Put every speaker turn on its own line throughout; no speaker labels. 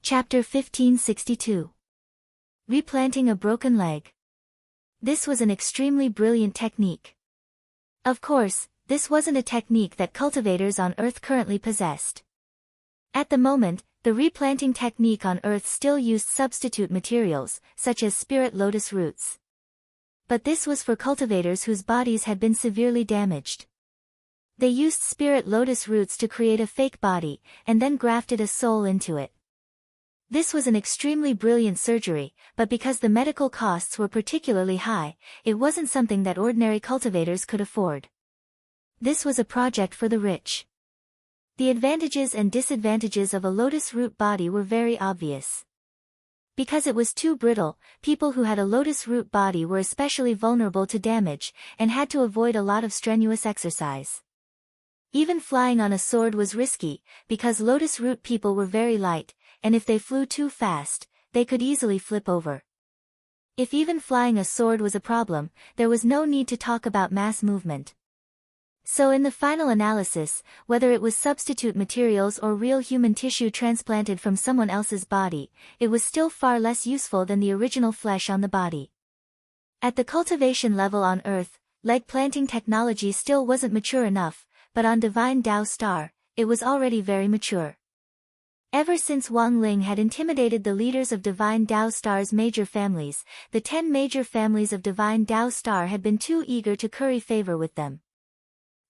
Chapter 1562. Replanting a broken leg. This was an extremely brilliant technique. Of course, this wasn't a technique that cultivators on Earth currently possessed. At the moment, the replanting technique on Earth still used substitute materials, such as spirit lotus roots. But this was for cultivators whose bodies had been severely damaged. They used spirit lotus roots to create a fake body, and then grafted a soul into it. This was an extremely brilliant surgery, but because the medical costs were particularly high, it wasn't something that ordinary cultivators could afford. This was a project for the rich. The advantages and disadvantages of a lotus root body were very obvious. Because it was too brittle, people who had a lotus root body were especially vulnerable to damage, and had to avoid a lot of strenuous exercise. Even flying on a sword was risky, because lotus root people were very light, and if they flew too fast, they could easily flip over. If even flying a sword was a problem, there was no need to talk about mass movement. So in the final analysis, whether it was substitute materials or real human tissue transplanted from someone else's body, it was still far less useful than the original flesh on the body. At the cultivation level on Earth, leg planting technology still wasn't mature enough, but on Divine Tao Star, it was already very mature. Ever since Wang Ling had intimidated the leaders of Divine Tao Star's major families, the 10 major families of Divine Tao Star had been too eager to curry favor with them.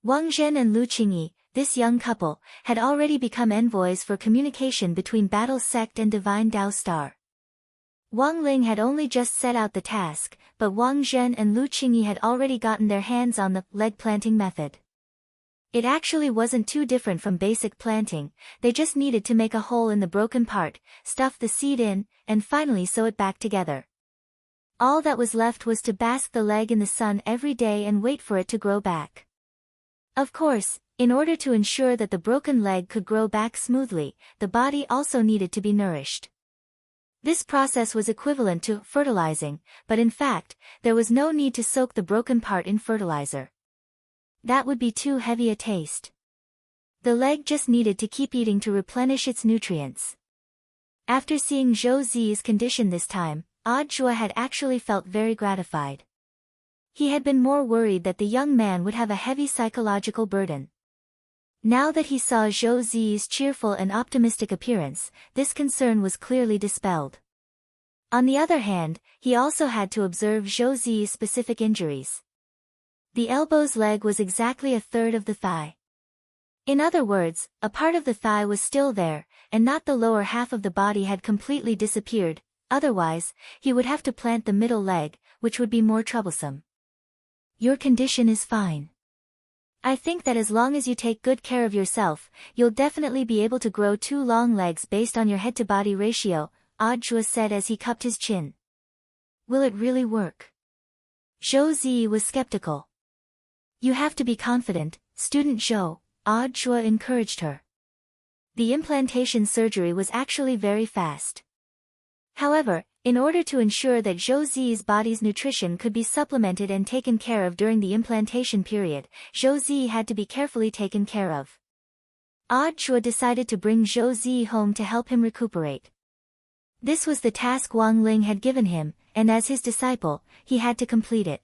Wang Zhen and Lu Qingyi, this young couple, had already become envoys for communication between Battle Sect and Divine Tao Star. Wang Ling had only just set out the task, but Wang Zhen and Lu Qingyi had already gotten their hands on the leg planting method. It actually wasn't too different from basic planting, they just needed to make a hole in the broken part, stuff the seed in, and finally sew it back together. All that was left was to bask the leg in the sun every day and wait for it to grow back. Of course, in order to ensure that the broken leg could grow back smoothly, the body also needed to be nourished. This process was equivalent to fertilizing, but in fact, there was no need to soak the broken part in fertilizer. That would be too heavy a taste. The leg just needed to keep eating to replenish its nutrients. After seeing Zhou Zi's condition this time, Zhua had actually felt very gratified. He had been more worried that the young man would have a heavy psychological burden. Now that he saw Zhou Zi's cheerful and optimistic appearance, this concern was clearly dispelled. On the other hand, he also had to observe Zhou Zi's specific injuries. The elbow's leg was exactly a third of the thigh. In other words, a part of the thigh was still there, and not the lower half of the body had completely disappeared, otherwise, he would have to plant the middle leg, which would be more troublesome. Your condition is fine. I think that as long as you take good care of yourself, you'll definitely be able to grow 2 long legs based on your head-to-body ratio, Zhua said as he cupped his chin. Will it really work? Zhou Zi was skeptical. You have to be confident, student Zhou, Zhua encouraged her. The implantation surgery was actually very fast. However, in order to ensure that Zhou Zi's body's nutrition could be supplemented and taken care of during the implantation period, Zhou Zi had to be carefully taken care of. Zhua decided to bring Zhou Zi home to help him recuperate. This was the task Wang Ling had given him, and as his disciple, he had to complete it.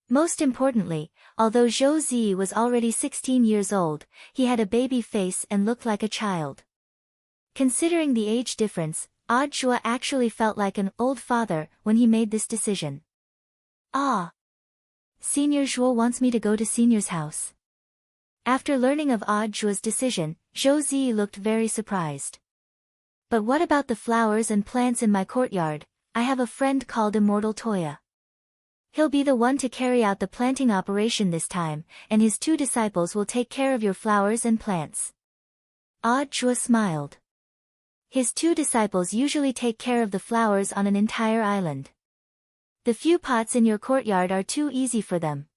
Most importantly, although Zhou Zi was already 16 years old, he had a baby face and looked like a child. Considering the age difference, Zhua actually felt like an old father when he made this decision. Senior Zhuo wants me to go to Senior's house. After learning of Zhua's decision, Zhou Zi looked very surprised. But what about the flowers and plants in my courtyard? I have a friend called Immortal Toya. He'll be the one to carry out the planting operation this time, and his 2 disciples will take care of your flowers and plants. Zhua smiled. His 2 disciples usually take care of the flowers on an entire island. The few pots in your courtyard are too easy for them.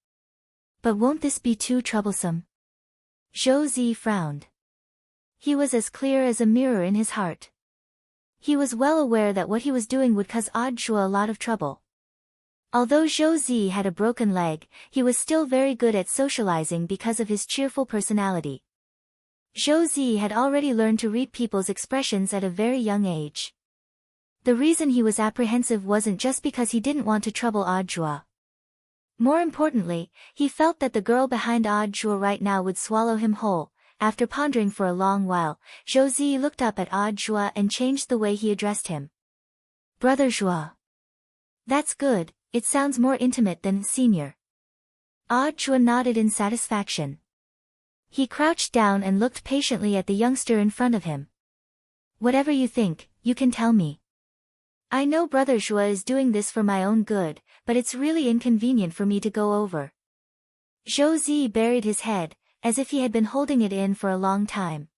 But won't this be too troublesome? Zhou Zi frowned. He was as clear as a mirror in his heart. He was well aware that what he was doing would cause Zhua a lot of trouble. Although Zhou Zi had a broken leg, he was still very good at socializing because of his cheerful personality. Josie had already learned to read people's expressions at a very young age. The reason he was apprehensive wasn't just because he didn't want to trouble Audra. More importantly, he felt that the girl behind Audra right now would swallow him whole. After pondering for a long while, Josie looked up at Audra and changed the way he addressed him. Brother Joie. That's good, it sounds more intimate than senior. Audra nodded in satisfaction. He crouched down and looked patiently at the youngster in front of him. Whatever you think, you can tell me. I know Brother Joie is doing this for my own good, but it's really inconvenient for me to go over. Josie buried his head, as if he had been holding it in for a long time.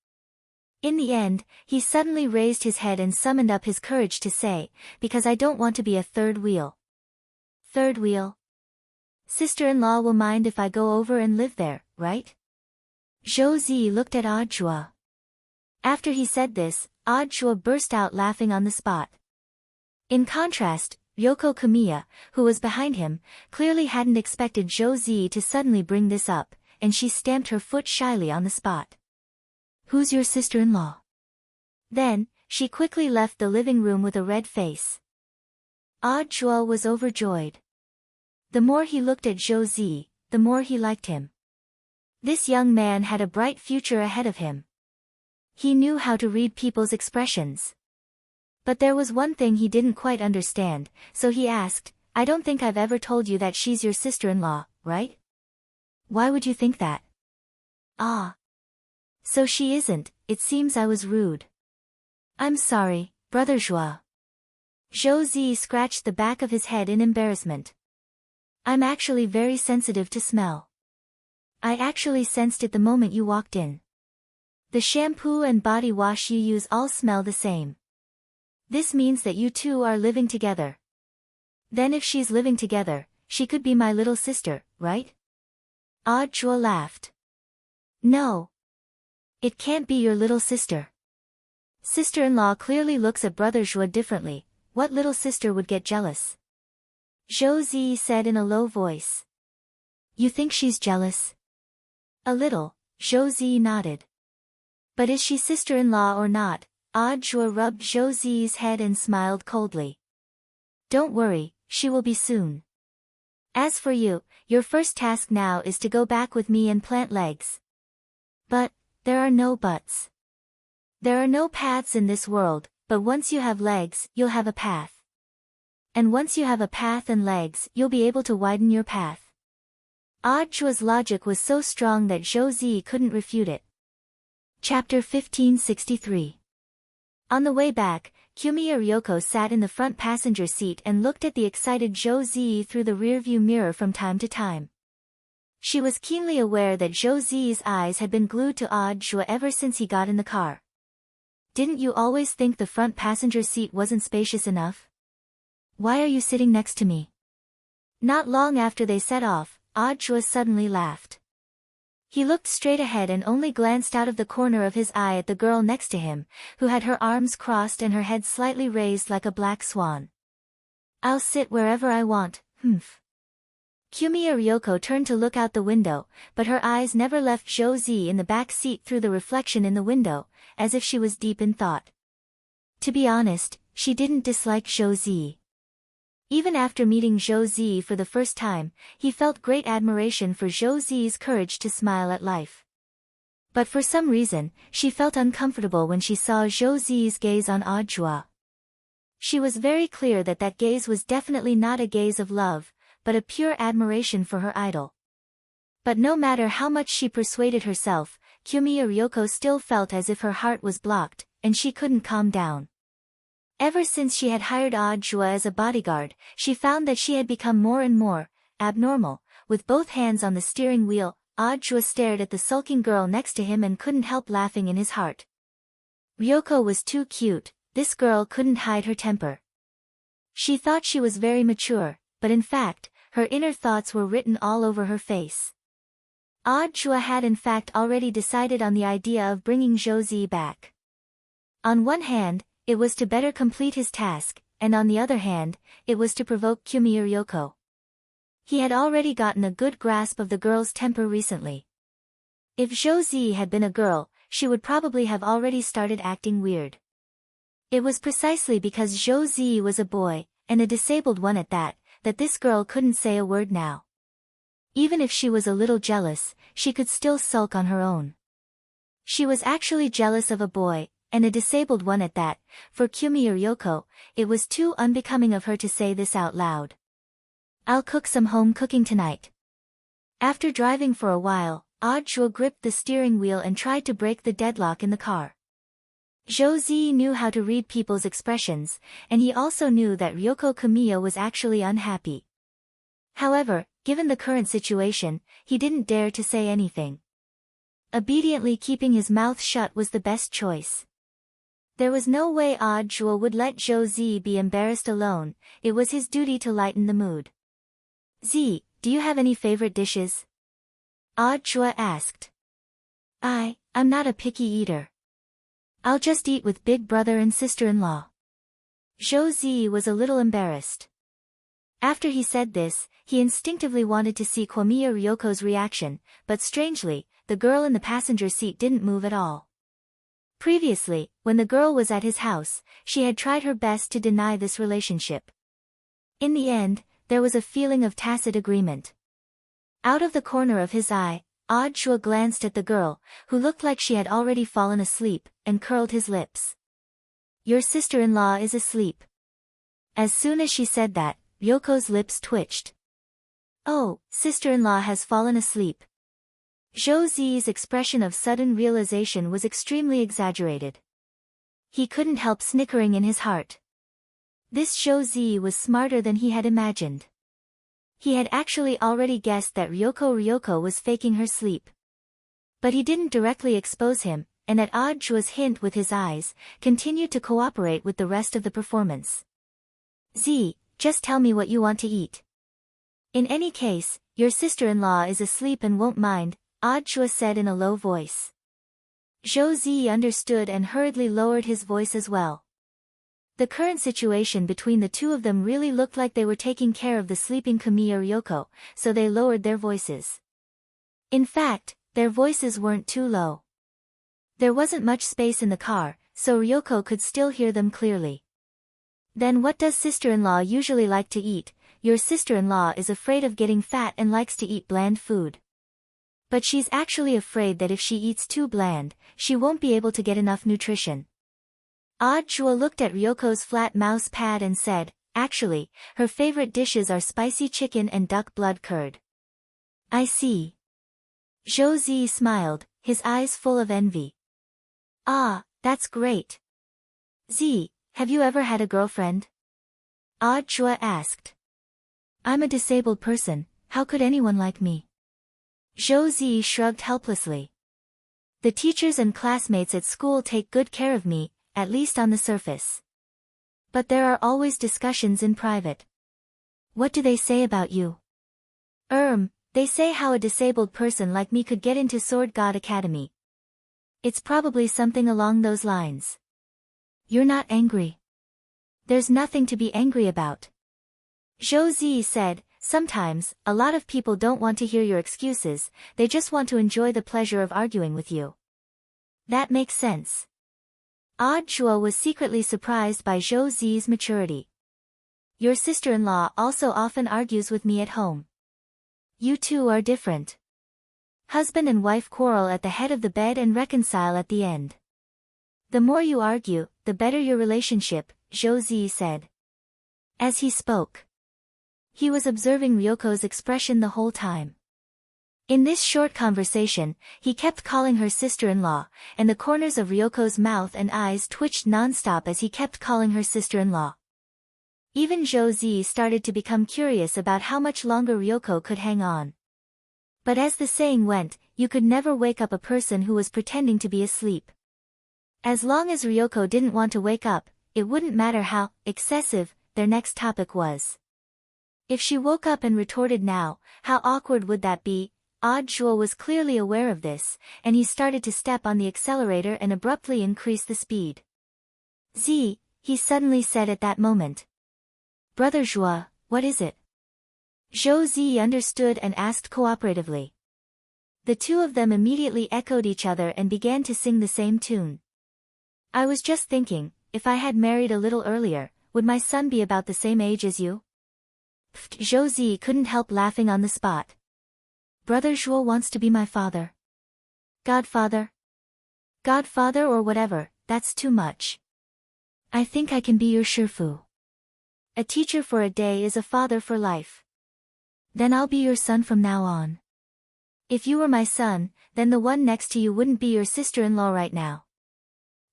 In the end, he suddenly raised his head and summoned up his courage to say, because I don't want to be a third wheel. Third wheel? Sister-in-law will mind if I go over and live there, right? Josie looked at Audra. After he said this, Audra burst out laughing on the spot. In contrast, Ryoko Kamiya, who was behind him, clearly hadn't expected Josie to suddenly bring this up, and she stamped her foot shyly on the spot. Who's your sister-in-law? Then, she quickly left the living room with a red face. Audra was overjoyed. The more he looked at Josie, the more he liked him. This young man had a bright future ahead of him. He knew how to read people's expressions. But there was one thing he didn't quite understand, so he asked, I don't think I've ever told you that she's your sister-in-law, right? Why would you think that? Ah. So she isn't, it seems I was rude. I'm sorry, Brother Joie. Josie scratched the back of his head in embarrassment. I'm actually very sensitive to smell. I actually sensed it the moment you walked in. The shampoo and body wash you use all smell the same. This means that you two are living together. Then if she's living together, she could be my little sister, right? Audra laughed. No. It can't be your little sister. Sister-in-law clearly looks at Brother Joie differently. What little sister would get jealous? Josie said in a low voice. You think she's jealous? A little, Josie nodded. But is she sister-in-law or not? Audra rubbed Josie's head and smiled coldly. Don't worry, she will be soon. As for you, your first task now is to go back with me and plant legs. But, there are no buts. There are no paths in this world, but once you have legs, you'll have a path. And once you have a path and legs, you'll be able to widen your path. Audra's logic was so strong that Josie couldn't refute it. Chapter 1563. On the way back, Kumiya Ryoko sat in the front passenger seat and looked at the excited Josie through the rearview mirror from time to time. She was keenly aware that Josie's eyes had been glued to Audra ever since he got in the car. Didn't you always think the front passenger seat wasn't spacious enough? Why are you sitting next to me? Not long after they set off, Audra suddenly laughed. He looked straight ahead and only glanced out of the corner of his eye at the girl next to him, who had her arms crossed and her head slightly raised like a black swan. I'll sit wherever I want, humph. Kumiya Ryoko turned to look out the window, but her eyes never left Josie in the back seat through the reflection in the window, as if she was deep in thought. To be honest, she didn't dislike Josie. Even after meeting Josie for the first time, he felt great admiration for Josie's courage to smile at life. But for some reason, she felt uncomfortable when she saw Josie's gaze on Audra. She was very clear that that gaze was definitely not a gaze of love, but a pure admiration for her idol. But no matter how much she persuaded herself, Kumiya Ryoko still felt as if her heart was blocked, and she couldn't calm down. Ever since she had hired Audra as a bodyguard, she found that she had become more and more abnormal. With both hands on the steering wheel, Audra stared at the sulking girl next to him and couldn't help laughing in his heart. Ryoko was too cute, this girl couldn't hide her temper. She thought she was very mature, but in fact, her inner thoughts were written all over her face. Audra had in fact already decided on the idea of bringing Josie back. On one hand, it was to better complete his task, and on the other hand, it was to provoke Kumiya Ryoko. He had already gotten a good grasp of the girl's temper recently. If Josie had been a girl, she would probably have already started acting weird. It was precisely because Zhou Zi was a boy, and a disabled one at that this girl couldn't say a word now. Even if she was a little jealous, she could still sulk on her own. She was actually jealous of a boy, and a disabled one at that. For Kumi or Ryoko, it was too unbecoming of her to say this out loud. I'll cook some home cooking tonight. After driving for a while, Audrey gripped the steering wheel and tried to break the deadlock in the car. Zhou Zi knew how to read people's expressions, and he also knew that Ryoko Kamiya was actually unhappy. However, given the current situation, he didn't dare to say anything. Obediently keeping his mouth shut was the best choice. There was no way Audrey would let Zhou Zi be embarrassed alone. It was his duty to lighten the mood. "Zi, do you have any favorite dishes?" Audrey asked. I'm not a picky eater. I'll just eat with big brother and sister-in-law." Zhou Zi was a little embarrassed. After he said this, he instinctively wanted to see Kamiya Ryoko's reaction, but strangely, the girl in the passenger seat didn't move at all. Previously, when the girl was at his house, she had tried her best to deny this relationship. In the end, there was a feeling of tacit agreement. Out of the corner of his eye, Audrey glanced at the girl, who looked like she had already fallen asleep, and curled his lips. "Your sister-in-law is asleep." As soon as she said that, Ryoko's lips twitched. "Oh, sister-in-law has fallen asleep." Zhou Zi's expression of sudden realization was extremely exaggerated. He couldn't help snickering in his heart. This Zhou Zi was smarter than he had imagined. He had actually already guessed that Ryoko was faking her sleep. But he didn't directly expose him, and at Audrey's hint with his eyes, continued to cooperate with the rest of the performance. "Zi, just tell me what you want to eat. In any case, your sister-in-law is asleep and won't mind," Audrey said in a low voice. Zhou Zi understood and hurriedly lowered his voice as well. The current situation between the two of them really looked like they were taking care of the sleeping Kamiya Ryoko, so they lowered their voices. In fact, their voices weren't too low. There wasn't much space in the car, so Ryoko could still hear them clearly. "Then what does sister-in-law usually like to eat? Your sister-in-law is afraid of getting fat and likes to eat bland food. But she's actually afraid that if she eats too bland, she won't be able to get enough nutrition." Audrey looked at Ryoko's flat mouse pad and said, "Actually, her favorite dishes are spicy chicken and duck blood curd." "I see." Zhou Zi smiled, his eyes full of envy. "Ah, that's great. Zi, have you ever had a girlfriend?" Audrey asked. "I'm a disabled person, how could anyone like me?" Zhou Zi shrugged helplessly. "The teachers and classmates at school take good care of me, at least on the surface. But there are always discussions in private." "What do they say about you?" They say how a disabled person like me could get into Sword God Academy." "It's probably something along those lines." "You're not angry?" "There's nothing to be angry about." Zhou Zi said, "Sometimes, a lot of people don't want to hear your excuses, they just want to enjoy the pleasure of arguing with you." "That makes sense." Audrey was secretly surprised by Zhou Zi's maturity. "Your sister-in-law also often argues with me at home. You two are different. Husband and wife quarrel at the head of the bed and reconcile at the end. The more you argue, the better your relationship," Zhou Zi said. As he spoke, he was observing Ryoko's expression the whole time. In this short conversation, he kept calling her sister-in-law, and the corners of Ryoko's mouth and eyes twitched non-stop as he kept calling her sister-in-law. Even Zhou Zi started to become curious about how much longer Ryoko could hang on. But as the saying went, you could never wake up a person who was pretending to be asleep. As long as Ryoko didn't want to wake up, it wouldn't matter how excessive their next topic was. If she woke up and retorted now, how awkward would that be? Audrey was clearly aware of this, and he started to step on the accelerator and abruptly increase the speed. "Zi," he suddenly said at that moment. "Brother Zhua, what is it?" Zhou Zi understood and asked cooperatively. The two of them immediately echoed each other and began to sing the same tune. I was just thinking, if I had married a little earlier, would my son be about the same age as you? Zhou Zi couldn't help laughing on the spot. Brother Zhuo wants to be my father. Godfather? Godfather or whatever, that's too much. I think I can be your Shifu. A teacher for a day is a father for life. Then I'll be your son from now on. If you were my son, then the one next to you wouldn't be your sister-in-law right now.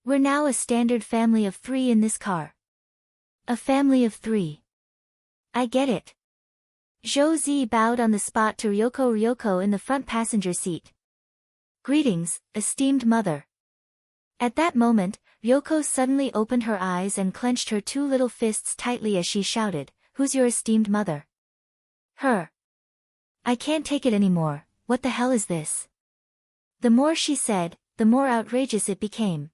We're now a standard family of 3 in this car. A family of 3. I get it. Zhou Zi bowed on the spot to Ryoko in the front passenger seat. Greetings, esteemed mother. At that moment, Ryoko suddenly opened her eyes and clenched her 2 little fists tightly as she shouted, "Who's your esteemed mother?" Her. I can't take it anymore, what the hell is this? The more she said, the more outrageous it became.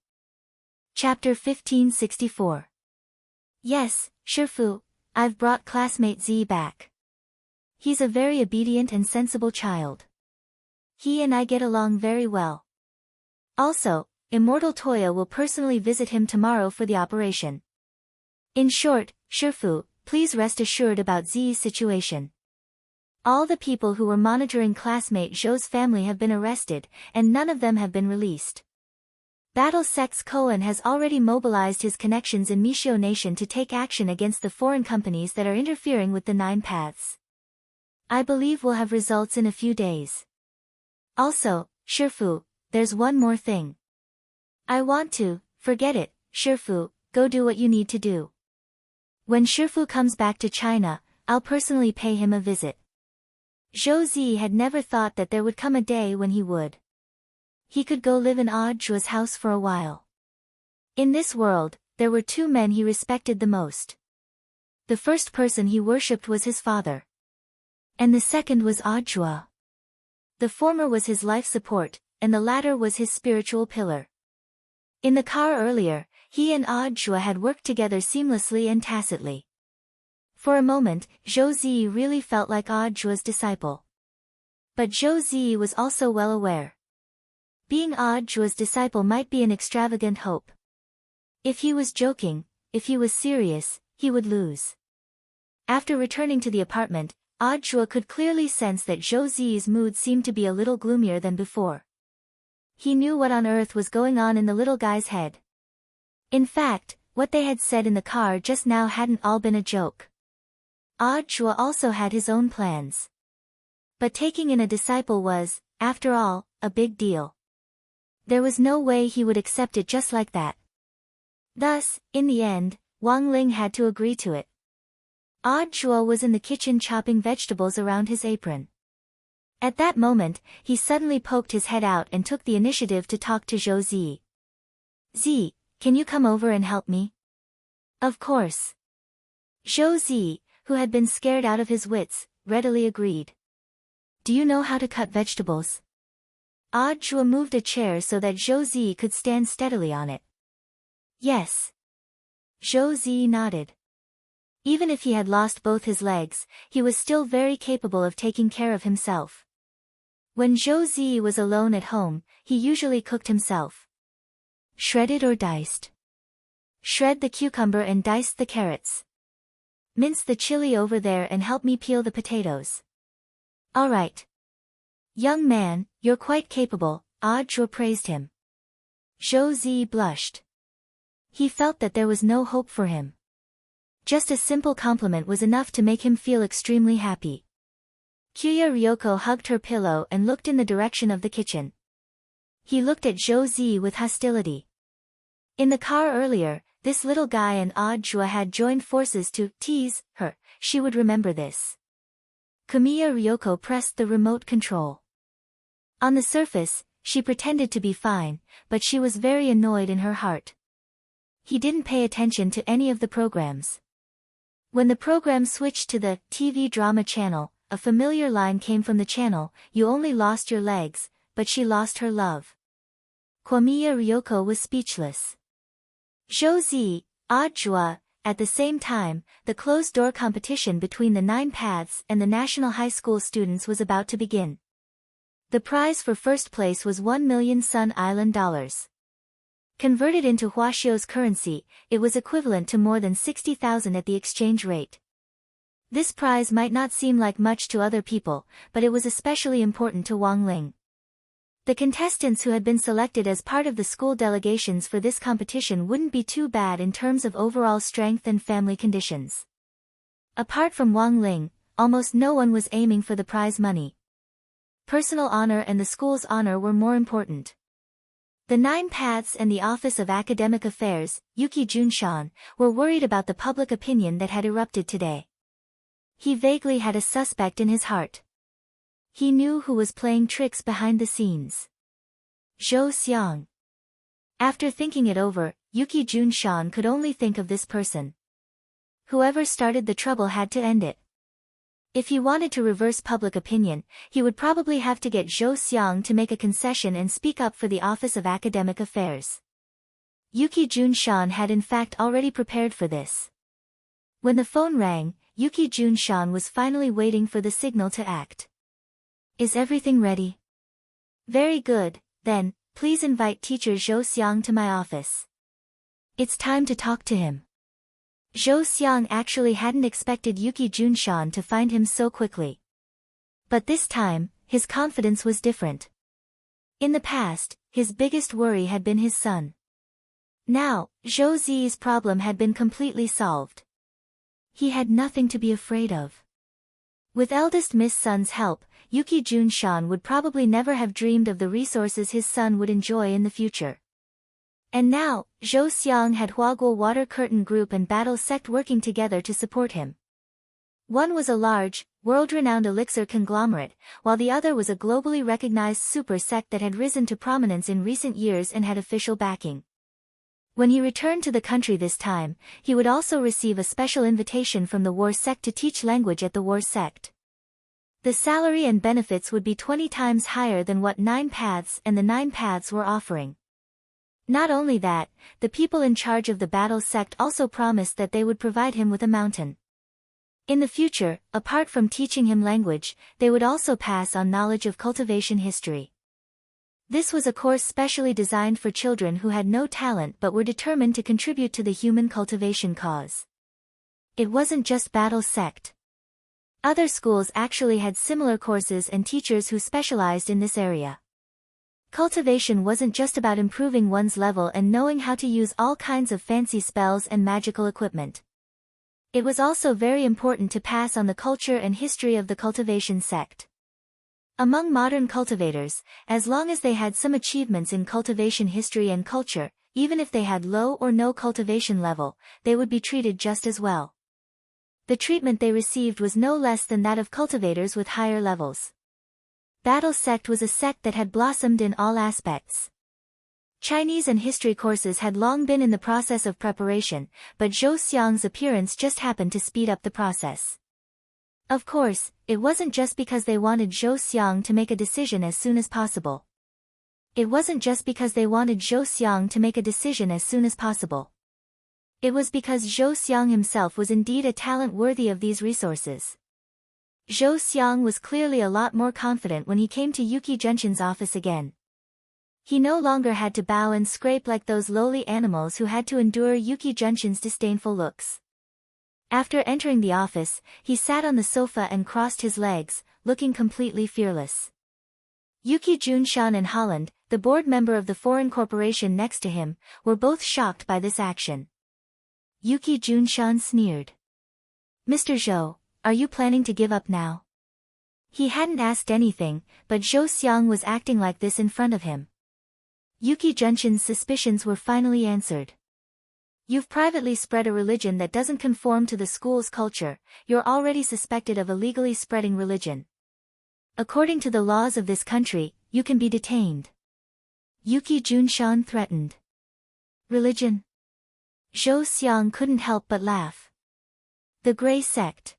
Chapter 1564. Yes, Shifu, I've brought classmate Z back. He's a very obedient and sensible child. He and I get along very well. Also, Immortal Toya will personally visit him tomorrow for the operation. In short, Shifu, please rest assured about Z's situation. All the people who were monitoring classmate Zhou's family have been arrested, and none of them have been released. Battle Sex Koan has already mobilized his connections in Mishio Nation to take action against the foreign companies that are interfering with the 9 paths. I believe we'll have results in a few days. Also, Shifu, there's one more thing. Forget it, Shifu, go do what you need to do. When Shifu comes back to China, I'll personally pay him a visit. Zhou Zi had never thought that there would come a day when he would. He could go live in Zhuo's house for a while. In this world, there were 2 men he respected the most. The first person he worshipped was his father. And the second was Zhuo. The former was his life support, and the latter was his spiritual pillar. In the car earlier, he and Zhuo had worked together seamlessly and tacitly. For a moment, Zhou Zi really felt like Zhuo's disciple. But Zhou Zi was also well aware. Being Zhuo's disciple might be an extravagant hope. If he was joking, if he was serious, he would lose. After returning to the apartment, Zhuo could clearly sense that Zhou Zi's mood seemed to be a little gloomier than before. He knew what on earth was going on in the little guy's head. In fact, what they had said in the car just now hadn't all been a joke. Zhuo also had his own plans. But taking in a disciple was, after all, a big deal. There was no way he would accept it just like that. Thus, in the end, Wang Ling had to agree to it. Zhuo was in the kitchen chopping vegetables around his apron. At that moment, he suddenly poked his head out and took the initiative to talk to Zhou Zi. "Z, can you come over and help me?" "Of course." Zhou Zi, who had been scared out of his wits, readily agreed. "Do you know how to cut vegetables?" Zhuo moved a chair so that Zhou Zi could stand steadily on it. "Yes." Zhou Zi nodded. Even if he had lost both his legs, he was still very capable of taking care of himself. When Zhou Zi was alone at home, he usually cooked himself. "Shredded or diced?" "Shred the cucumber and dice the carrots. Mince the chili over there and help me peel the potatoes." "All right." "Young man, you're quite capable," Zhuo praised him. Zhou Zi blushed. He felt that there was no hope for him. Just a simple compliment was enough to make him feel extremely happy. Kyuya Ryoko hugged her pillow and looked in the direction of the kitchen. He looked at Zhou Zi with hostility. In the car earlier, this little guy and Zhuo had joined forces to tease her. She would remember this. Kamiya Ryoko pressed the remote control. On the surface, she pretended to be fine, but she was very annoyed in her heart. He didn't pay attention to any of the programs. When the program switched to the TV drama channel, a familiar line came from the channel, "You only lost your legs, but she lost her love." Kamiya Ryoko was speechless. Zhou Zi, Zhuo, at the same time, the closed-door competition between the 9 paths and the national high school students was about to begin. The prize for first place was 1 million Sun Island dollars. Converted into Huaxiao's currency, it was equivalent to more than 60,000 at the exchange rate. This prize might not seem like much to other people, but it was especially important to Wang Ling. The contestants who had been selected as part of the school delegations for this competition wouldn't be too bad in terms of overall strength and family conditions. Apart from Wang Ling, almost no one was aiming for the prize money. Personal honor and the school's honor were more important. The Nine Paths and the Office of Academic Affairs, Yuki Junshan, were worried about the public opinion that had erupted today. He vaguely had a suspect in his heart. He knew who was playing tricks behind the scenes. Zhou Xiang. After thinking it over, Yuki Junshan could only think of this person. Whoever started the trouble had to end it. If he wanted to reverse public opinion, he would probably have to get Zhou Xiang to make a concession and speak up for the Office of Academic Affairs. Yuki Junshan had in fact already prepared for this. When the phone rang, Yuki Junshan was finally waiting for the signal to act. Is everything ready? Very good, then, please invite teacher Zhou Xiang to my office. It's time to talk to him. Zhou Xiang actually hadn't expected Yuki Junshan to find him so quickly. But this time, his confidence was different. In the past, his biggest worry had been his son. Now, Zhou Zi's problem had been completely solved. He had nothing to be afraid of. With eldest Miss Sun's help, Yuki Junshan would probably never have dreamed of the resources his son would enjoy in the future. And now, Zhou Xiang had Huaguo Water Curtain Group and Battle Sect working together to support him. One was a large, world-renowned elixir conglomerate, while the other was a globally recognized super sect that had risen to prominence in recent years and had official backing. When he returned to the country this time, he would also receive a special invitation from the War Sect to teach language at the War Sect. The salary and benefits would be 20 times higher than what Nine Paths and the Nine Paths were offering. Not only that, the people in charge of the battle sect also promised that they would provide him with a mountain. In the future, apart from teaching him language, they would also pass on knowledge of cultivation history. This was a course specially designed for children who had no talent but were determined to contribute to the human cultivation cause. It wasn't just battle sect. Other schools actually had similar courses and teachers who specialized in this area. Cultivation wasn't just about improving one's level and knowing how to use all kinds of fancy spells and magical equipment. It was also very important to pass on the culture and history of the cultivation sect. Among modern cultivators, as long as they had some achievements in cultivation history and culture, even if they had low or no cultivation level, they would be treated just as well. The treatment they received was no less than that of cultivators with higher levels. Battle Sect was a sect that had blossomed in all aspects. Chinese and history courses had long been in the process of preparation, but Zhou Xiang's appearance just happened to speed up the process. Of course, it wasn't just because they wanted Zhou Xiang to make a decision as soon as possible. It was because Zhou Xiang himself was indeed a talent worthy of these resources. Zhou Xiang was clearly a lot more confident when he came to Yuki Junshan's office again. He no longer had to bow and scrape like those lowly animals who had to endure Yuki Junshan's disdainful looks. After entering the office, he sat on the sofa and crossed his legs, looking completely fearless. Yuki Junshan and Holland, the board member of the foreign corporation next to him, were both shocked by this action. Yuki Junshan sneered. "Mr. Zhou, are you planning to give up now?" He hadn't asked anything, but Zhou Xiang was acting like this in front of him. Yuki Junshan's suspicions were finally answered. "You've privately spread a religion that doesn't conform to the school's culture, you're already suspected of illegally spreading religion. According to the laws of this country, you can be detained." Yuki Junshan threatened. "Religion?" Zhou Xiang couldn't help but laugh. "The Gray Sect.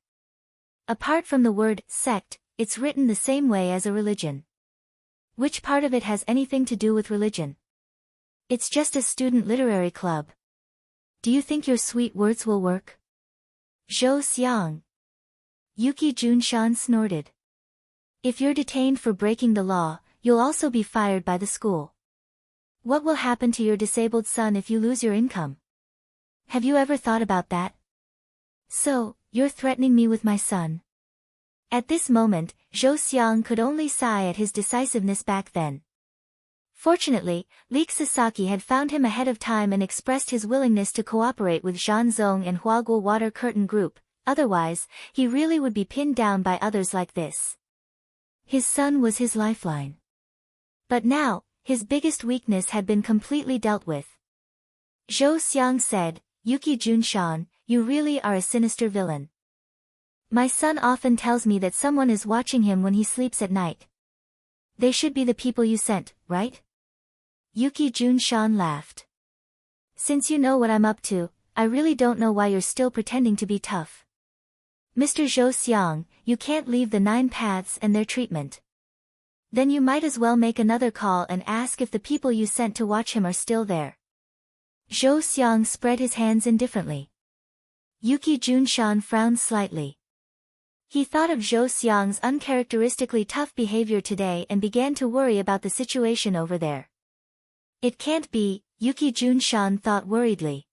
Apart from the word sect, it's written the same way as a religion. Which part of it has anything to do with religion? It's just a student literary club. Do you think your sweet words will work?" "Zhou Xiang." Yuki Junshan snorted. "If you're detained for breaking the law, you'll also be fired by the school. What will happen to your disabled son if you lose your income? Have you ever thought about that? So, you're threatening me with my son? At this moment, Zhou Xiang could only sigh at his decisiveness back then. Fortunately, Leek Sasaki had found him ahead of time and expressed his willingness to cooperate with Zhan Zong and Huaguo Water Curtain Group, otherwise, he really would be pinned down by others like this. His son was his lifeline. But now, his biggest weakness had been completely dealt with. Zhou Xiang said, "Yuki Junshan, you really are a sinister villain. My son often tells me that someone is watching him when he sleeps at night. They should be the people you sent, right?" Yuki Junshan laughed. "Since you know what I'm up to, I really don't know why you're still pretending to be tough. Mr. Zhou Xiang, you can't leave the 9 paths and their treatment. Then you might as well make another call and ask if the people you sent to watch him are still there." Zhou Xiang spread his hands indifferently. Yuki Junshan frowned slightly. He thought of Zhou Xiang's uncharacteristically tough behavior today and began to worry about the situation over there. It can't be, Yuki Junshan thought worriedly.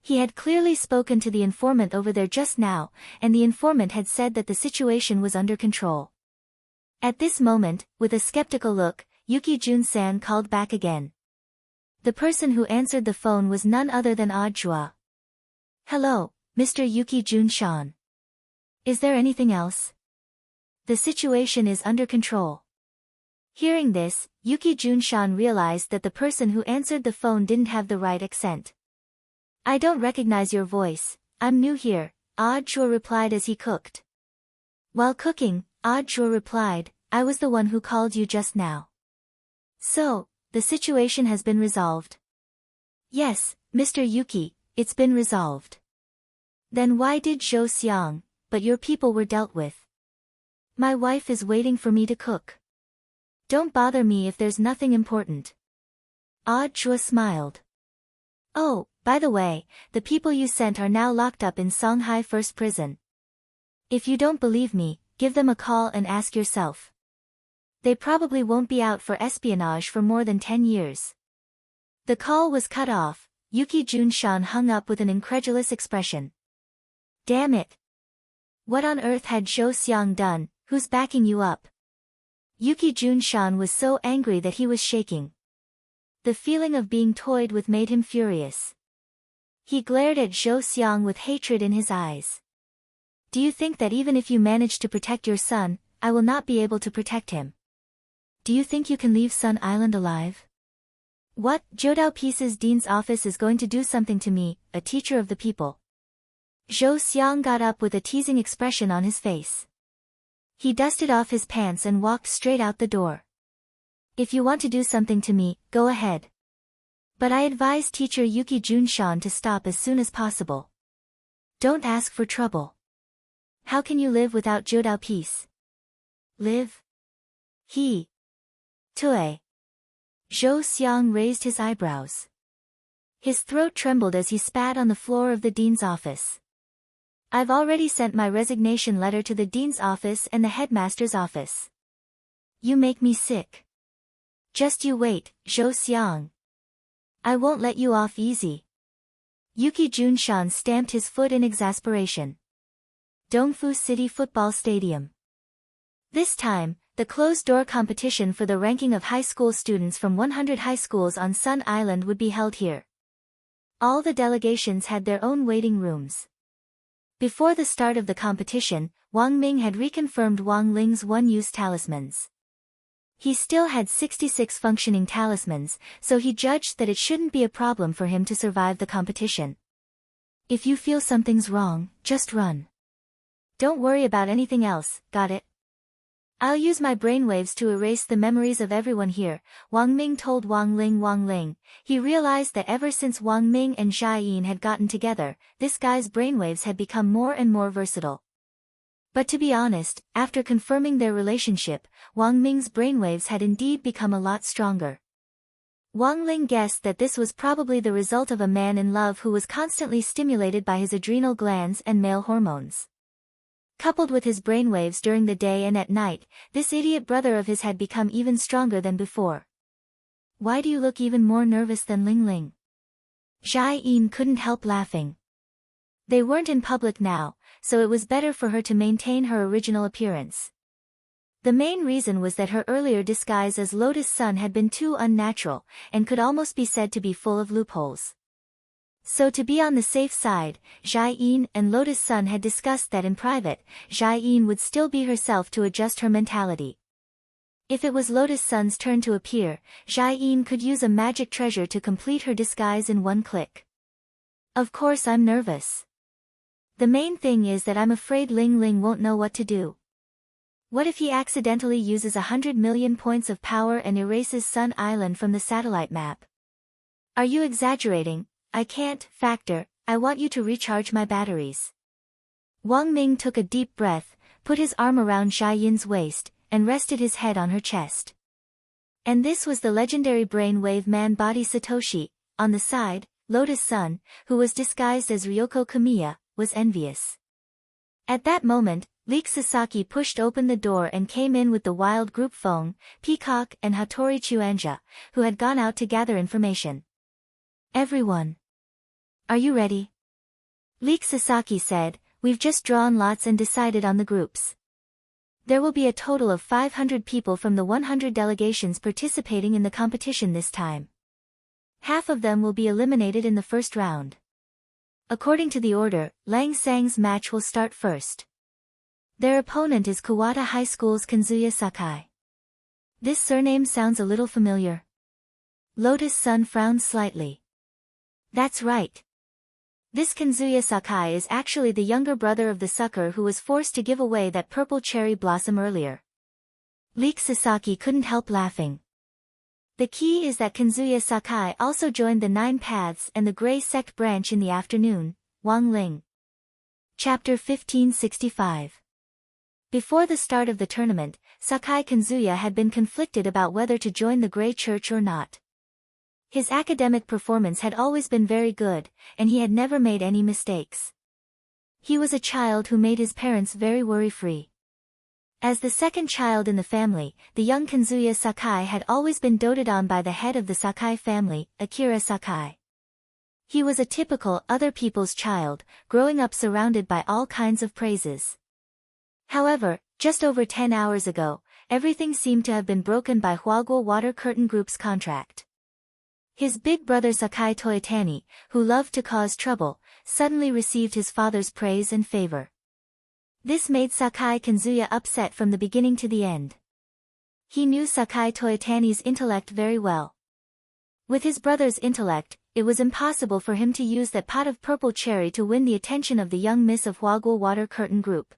He had clearly spoken to the informant over there just now, and the informant had said that the situation was under control. At this moment, with a skeptical look, Yuki Junsan called back again. The person who answered the phone was none other than Jua. "Hello, Mr. Yuki Junshan. Is there anything else? The situation is under control." Hearing this, Yuki Junshan realized that the person who answered the phone didn't have the right accent. "I don't recognize your voice, I'm new here," Jua replied as he cooked. While cooking, Jua replied, "I was the one who called you just now. So, the situation has been resolved?" "Yes, Mr. Yuki, it's been resolved." "Then why did Zhou Xiang, but your people were dealt with? My wife is waiting for me to cook. Don't bother me if there's nothing important." Jua smiled. "Oh, by the way, the people you sent are now locked up in Songhai First Prison. If you don't believe me, give them a call and ask yourself. They probably won't be out for espionage for more than 10 years. The call was cut off. Yuki Junshan hung up with an incredulous expression. "Damn it! What on earth had Zhou Xiang done? Who's backing you up?" Yuki Junshan was so angry that he was shaking. The feeling of being toyed with made him furious. He glared at Zhou Xiang with hatred in his eyes. "Do you think that even if you manage to protect your son, I will not be able to protect him? Do you think you can leave Sun Island alive? What, Jiudao Peace's dean's office is going to do something to me, a teacher of the people?" Zhou Xiang got up with a teasing expression on his face. He dusted off his pants and walked straight out the door. "If you want to do something to me, go ahead. But I advise teacher Yuki Junshan to stop as soon as possible. Don't ask for trouble. How can you live without Jiudao Peace?" "Live? He. Tue." Zhou Xiang raised his eyebrows. His throat trembled as he spat on the floor of the dean's office. "I've already sent my resignation letter to the dean's office and the headmaster's office. You make me sick. Just you wait, Zhou Xiang. I won't let you off easy." Yuki Junshan stamped his foot in exasperation. Dongfu City Football Stadium. This time, the closed-door competition for the ranking of high school students from 100 high schools on Sun Island would be held here. All the delegations had their own waiting rooms. Before the start of the competition, Wang Ming had reconfirmed Wang Ling's one-use talismans. He still had 66 functioning talismans, so he judged that it shouldn't be a problem for him to survive the competition. "If you feel something's wrong, just run. Don't worry about anything else, got it? I'll use my brainwaves to erase the memories of everyone here," Wang Ming told Wang Ling. Wang Ling, he realized that ever since Wang Ming and Xia Yin had gotten together, this guy's brainwaves had become more and more versatile. But to be honest, after confirming their relationship, Wang Ming's brainwaves had indeed become a lot stronger. Wang Ling guessed that this was probably the result of a man in love who was constantly stimulated by his adrenal glands and male hormones. Coupled with his brainwaves during the day and at night, this idiot brother of his had become even stronger than before. Why do you look even more nervous than Ling Ling? Jai Yin couldn't help laughing. They weren't in public now, so it was better for her to maintain her original appearance. The main reason was that her earlier disguise as Lotus Sun had been too unnatural, and could almost be said to be full of loopholes. So to be on the safe side, Jai Yin and Lotus Sun had discussed that in private, Jai Yin would still be herself to adjust her mentality. If it was Lotus Sun's turn to appear, Jai Yin could use a magic treasure to complete her disguise in one click. Of course I'm nervous. The main thing is that I'm afraid Ling Ling won't know what to do. What if he accidentally uses 100 million points of power and erases Sun Island from the satellite map? Are you exaggerating? I can't, Factor, I want you to recharge my batteries. Wang Ming took a deep breath, put his arm around Jai Yin's waist, and rested his head on her chest. And this was the legendary brainwave man-body Satoshi. On the side, Lotus Sun, who was disguised as Ryoko Kamiya, was envious. At that moment, Leek Sasaki pushed open the door and came in with the wild group Feng, Peacock and Hattori Chuanja, who had gone out to gather information. Everyone. Are you ready? Leek Sasaki said, we've just drawn lots and decided on the groups. There will be a total of 500 people from the 100 delegations participating in the competition this time. Half of them will be eliminated in the first round. According to the order, Lang Sang's match will start first. Their opponent is Kawata High School's Kanzuya Sakai. This surname sounds a little familiar. Lotus Sun frowned slightly. That's right. This Kanzuya Sakai is actually the younger brother of the sucker who was forced to give away that purple cherry blossom earlier. Leek Sasaki couldn't help laughing. The key is that Kanzuya Sakai also joined the Nine Paths and the Grey Sect branch in the afternoon. Wang Ling. Chapter 1565. Before the start of the tournament, Sakai Kanzuya had been conflicted about whether to join the Grey Church or not. His academic performance had always been very good, and he had never made any mistakes. He was a child who made his parents very worry-free. As the second child in the family, the young Kanzuya Sakai had always been doted on by the head of the Sakai family, Akira Sakai. He was a typical other people's child, growing up surrounded by all kinds of praises. However, just over 10 hours ago, everything seemed to have been broken by Huaguo Water Curtain Group's contract. His big brother Sakai Toyotani, who loved to cause trouble, suddenly received his father's praise and favor. This made Sakai Kanzuya upset from the beginning to the end. He knew Sakai Toyotani's intellect very well. With his brother's intellect, it was impossible for him to use that pot of purple cherry to win the attention of the young miss of Huaguo Water Curtain Group.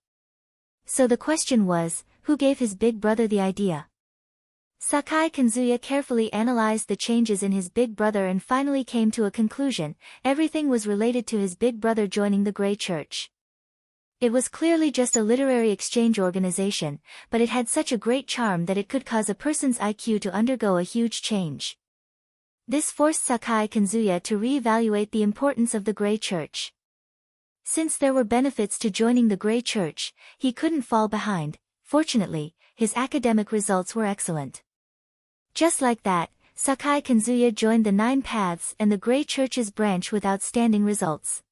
So the question was, who gave his big brother the idea? Sakai Kanzuya carefully analyzed the changes in his big brother and finally came to a conclusion: everything was related to his big brother joining the Grey Church. It was clearly just a literary exchange organization, but it had such a great charm that it could cause a person's IQ to undergo a huge change. This forced Sakai Kanzuya to re-evaluate the importance of the Grey Church. Since there were benefits to joining the Grey Church, he couldn't fall behind. Fortunately, his academic results were excellent. Just like that, Sakai Kanzuya joined the Nine Paths and the Grey Church's branch with outstanding results.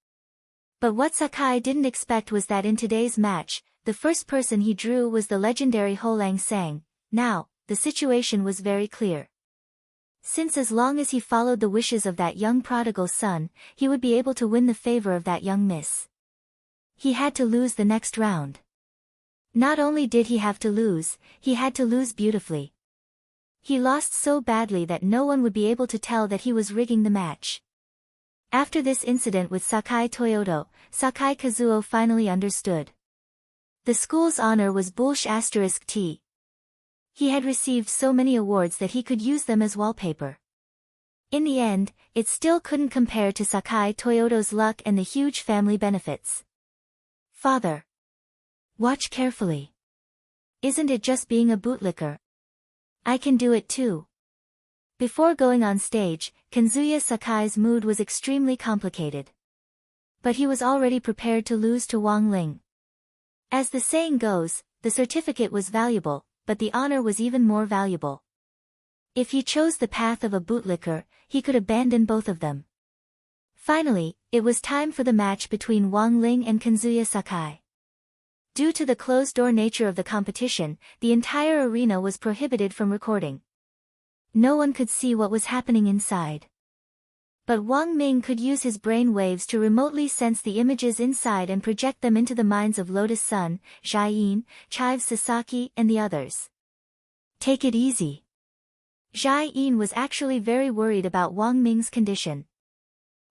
But what Sakai didn't expect was that in today's match, the first person he drew was the legendary Ho Lang Sang. Now, the situation was very clear. Since as long as he followed the wishes of that young prodigal son, he would be able to win the favor of that young miss. He had to lose the next round. Not only did he have to lose, he had to lose beautifully. He lost so badly that no one would be able to tell that he was rigging the match. After this incident with Sakai Toyoto, Sakai Kazuo finally understood. The school's honor was **T. He had received so many awards that he could use them as wallpaper. In the end, it still couldn't compare to Sakai Toyoto's luck and the huge family benefits. Father. Watch carefully. Isn't it just being a bootlicker? I can do it too. Before going on stage, Kanzuya Sakai's mood was extremely complicated. But he was already prepared to lose to Wang Ling. As the saying goes, the certificate was valuable, but the honor was even more valuable. If he chose the path of a bootlicker, he could abandon both of them. Finally, it was time for the match between Wang Ling and Kazuya Sakai. Due to the closed-door nature of the competition, the entire arena was prohibited from recording. No one could see what was happening inside. But Wang Ming could use his brain waves to remotely sense the images inside and project them into the minds of Lotus Sun, Jiayin, Chives Sasaki and the others. Take it easy. Jiayin was actually very worried about Wang Ming's condition.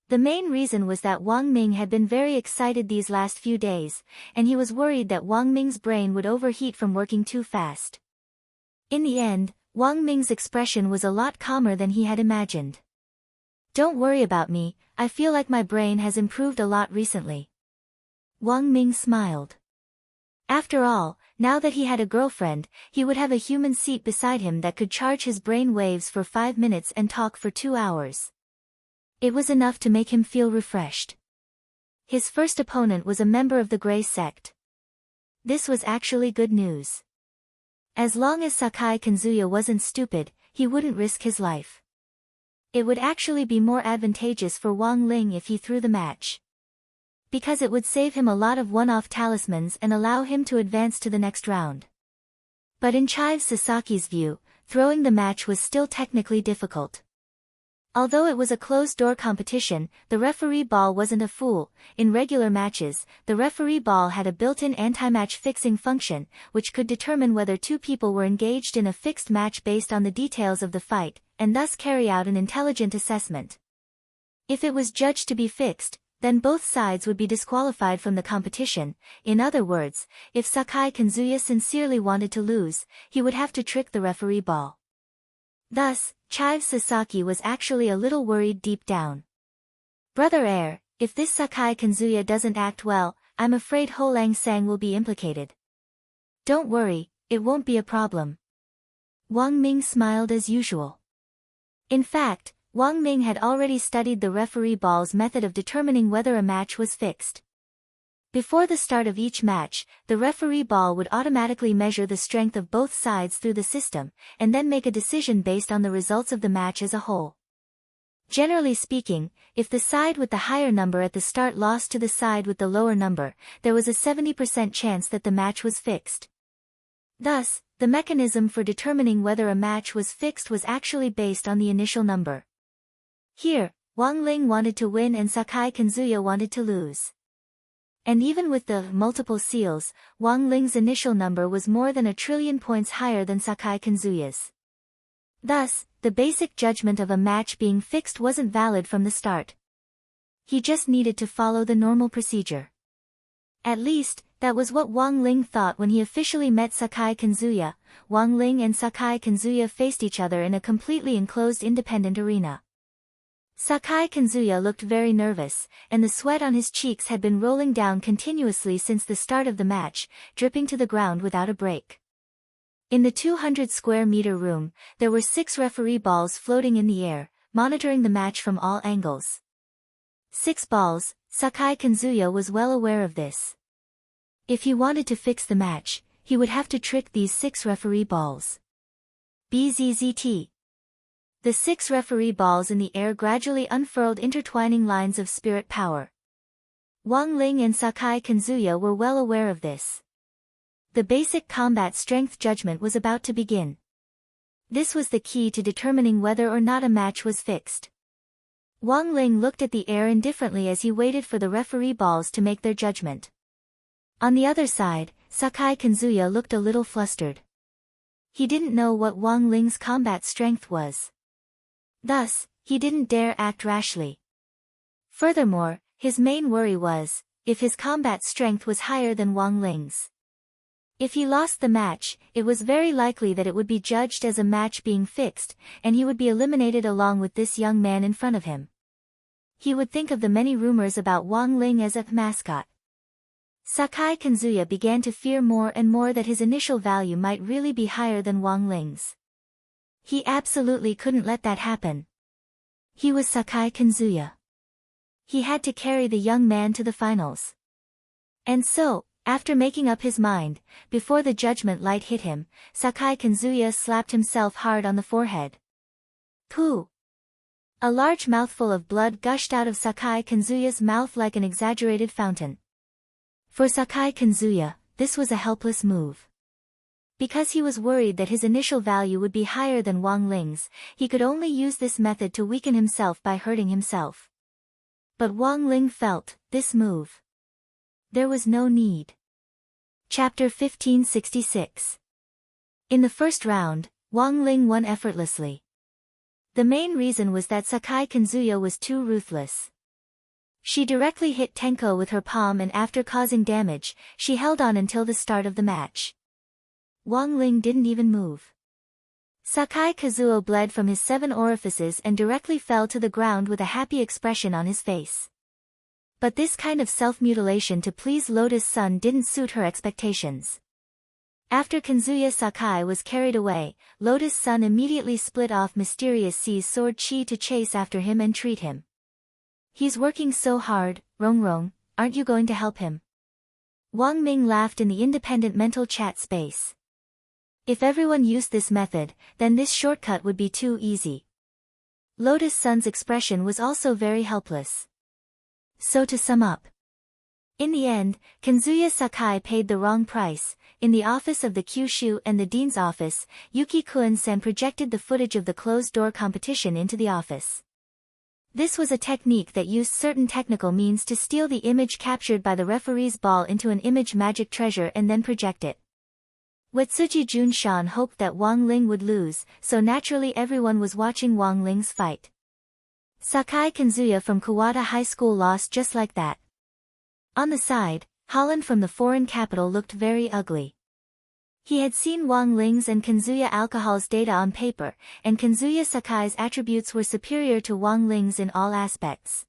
The main reason was that Wang Ming had been very excited these last few days, and he was worried that Wang Ming's brain would overheat from working too fast. In the end, Wang Ming's expression was a lot calmer than he had imagined. Don't worry about me, I feel like my brain has improved a lot recently. Wang Ming smiled. After all, now that he had a girlfriend, he would have a human seat beside him that could charge his brain waves for 5 minutes and talk for 2 hours. It was enough to make him feel refreshed. His first opponent was a member of the Grey sect. This was actually good news. As long as Sakai Kazuya wasn't stupid, he wouldn't risk his life. It would actually be more advantageous for Wang Ling if he threw the match. Because it would save him a lot of one-off talismans and allow him to advance to the next round. But in Chives Sasaki's view, throwing the match was still technically difficult. Although it was a closed-door competition, the referee ball wasn't a fool. In regular matches, the referee ball had a built-in anti-match fixing function, which could determine whether two people were engaged in a fixed match based on the details of the fight, and thus carry out an intelligent assessment. If it was judged to be fixed, then both sides would be disqualified from the competition. In other words, if Sakai Kazuya sincerely wanted to lose, he would have to trick the referee ball. Thus, Chives Sasaki was actually a little worried deep down. Brother Air, if this Sakai Kazuya doesn't act well, I'm afraid Ho Lang Sang will be implicated. Don't worry, it won't be a problem. Wang Ming smiled as usual. In fact, Wang Ming had already studied the referee ball's method of determining whether a match was fixed. Before the start of each match, the referee ball would automatically measure the strength of both sides through the system, and then make a decision based on the results of the match as a whole. Generally speaking, if the side with the higher number at the start lost to the side with the lower number, there was a 70% chance that the match was fixed. Thus, the mechanism for determining whether a match was fixed was actually based on the initial number. Here, Wang Ling wanted to win and Sakai Kazuya wanted to lose. And even with the multiple seals, Wang Ling's initial number was more than 1 trillion points higher than Sakai Kazuya's. Thus, the basic judgment of a match being fixed wasn't valid from the start. He just needed to follow the normal procedure. At least, that was what Wang Ling thought when he officially met Sakai Kazuya. Wang Ling and Sakai Kazuya faced each other in a completely enclosed independent arena. Sakai Kazuya looked very nervous, and the sweat on his cheeks had been rolling down continuously since the start of the match, dripping to the ground without a break. In the 200 square meter room, there were 6 referee balls floating in the air, monitoring the match from all angles. 6 balls, Sakai Kazuya was well aware of this. If he wanted to fix the match, he would have to trick these 6 referee balls. BZZT. The 6 referee balls in the air gradually unfurled intertwining lines of spirit power. Wang Ling and Sakai Kazuya were well aware of this. The basic combat strength judgment was about to begin. This was the key to determining whether or not a match was fixed. Wang Ling looked at the air indifferently as he waited for the referee balls to make their judgment. On the other side, Sakai Kazuya looked a little flustered. He didn't know what Wang Ling's combat strength was. Thus, he didn't dare act rashly. Furthermore, his main worry was, if his combat strength was higher than Wang Ling's. If he lost the match, it was very likely that it would be judged as a match being fixed, and he would be eliminated along with this young man in front of him. He would think of the many rumors about Wang Ling as a mascot. Sakai Kazuya began to fear more and more that his initial value might really be higher than Wang Ling's. He absolutely couldn't let that happen. He was Sakai Kazuya. He had to carry the young man to the finals. And so, After making up his mind, before the judgment light hit him, Sakai Kazuya slapped himself hard on the forehead. Pooh! A large mouthful of blood gushed out of Sakai Kazuya's mouth like an exaggerated fountain. For Sakai Kazuya, this was a helpless move. Because he was worried that his initial value would be higher than Wang Ling's, he could only use this method to weaken himself by hurting himself. But Wang Ling felt this move. There was no need. Chapter 1566. In the first round, Wang Ling won effortlessly. The main reason was that Sakai Kazuya was too ruthless. She directly hit Tenko with her palm and after causing damage, she held on until the start of the match. Wang Ling didn't even move. Sakai Kazuya bled from his 7 orifices and directly fell to the ground with a happy expression on his face. But this kind of self-mutilation to please Lotus Sun didn't suit her expectations. After Kazuya Sakai was carried away, Lotus Sun immediately split off Mysterious C's sword chi to chase after him and treat him. He's working so hard, Rong, aren't you going to help him? Wang Ming laughed in the independent mental chat space. If everyone used this method, then this shortcut would be too easy. Lotus Sun's expression was also very helpless. So to sum up. In the end, Kazuya Sakai paid the wrong price. In the office of the Kyushu and the dean's office, Yuki Kuen-sen projected the footage of the closed-door competition into the office. This was a technique that used certain technical means to steal the image captured by the referee's ball into an image magic treasure and then project it. Wetsuji Junshan hoped that Wang Ling would lose, so naturally everyone was watching Wang Ling's fight. Sakai Kazuya from Kawada High School lost just like that. On the side, Holland from the foreign capital looked very ugly. He had seen Wang Ling's and Kazuya Alcohol's data on paper, and Kazuya Sakai's attributes were superior to Wang Ling's in all aspects.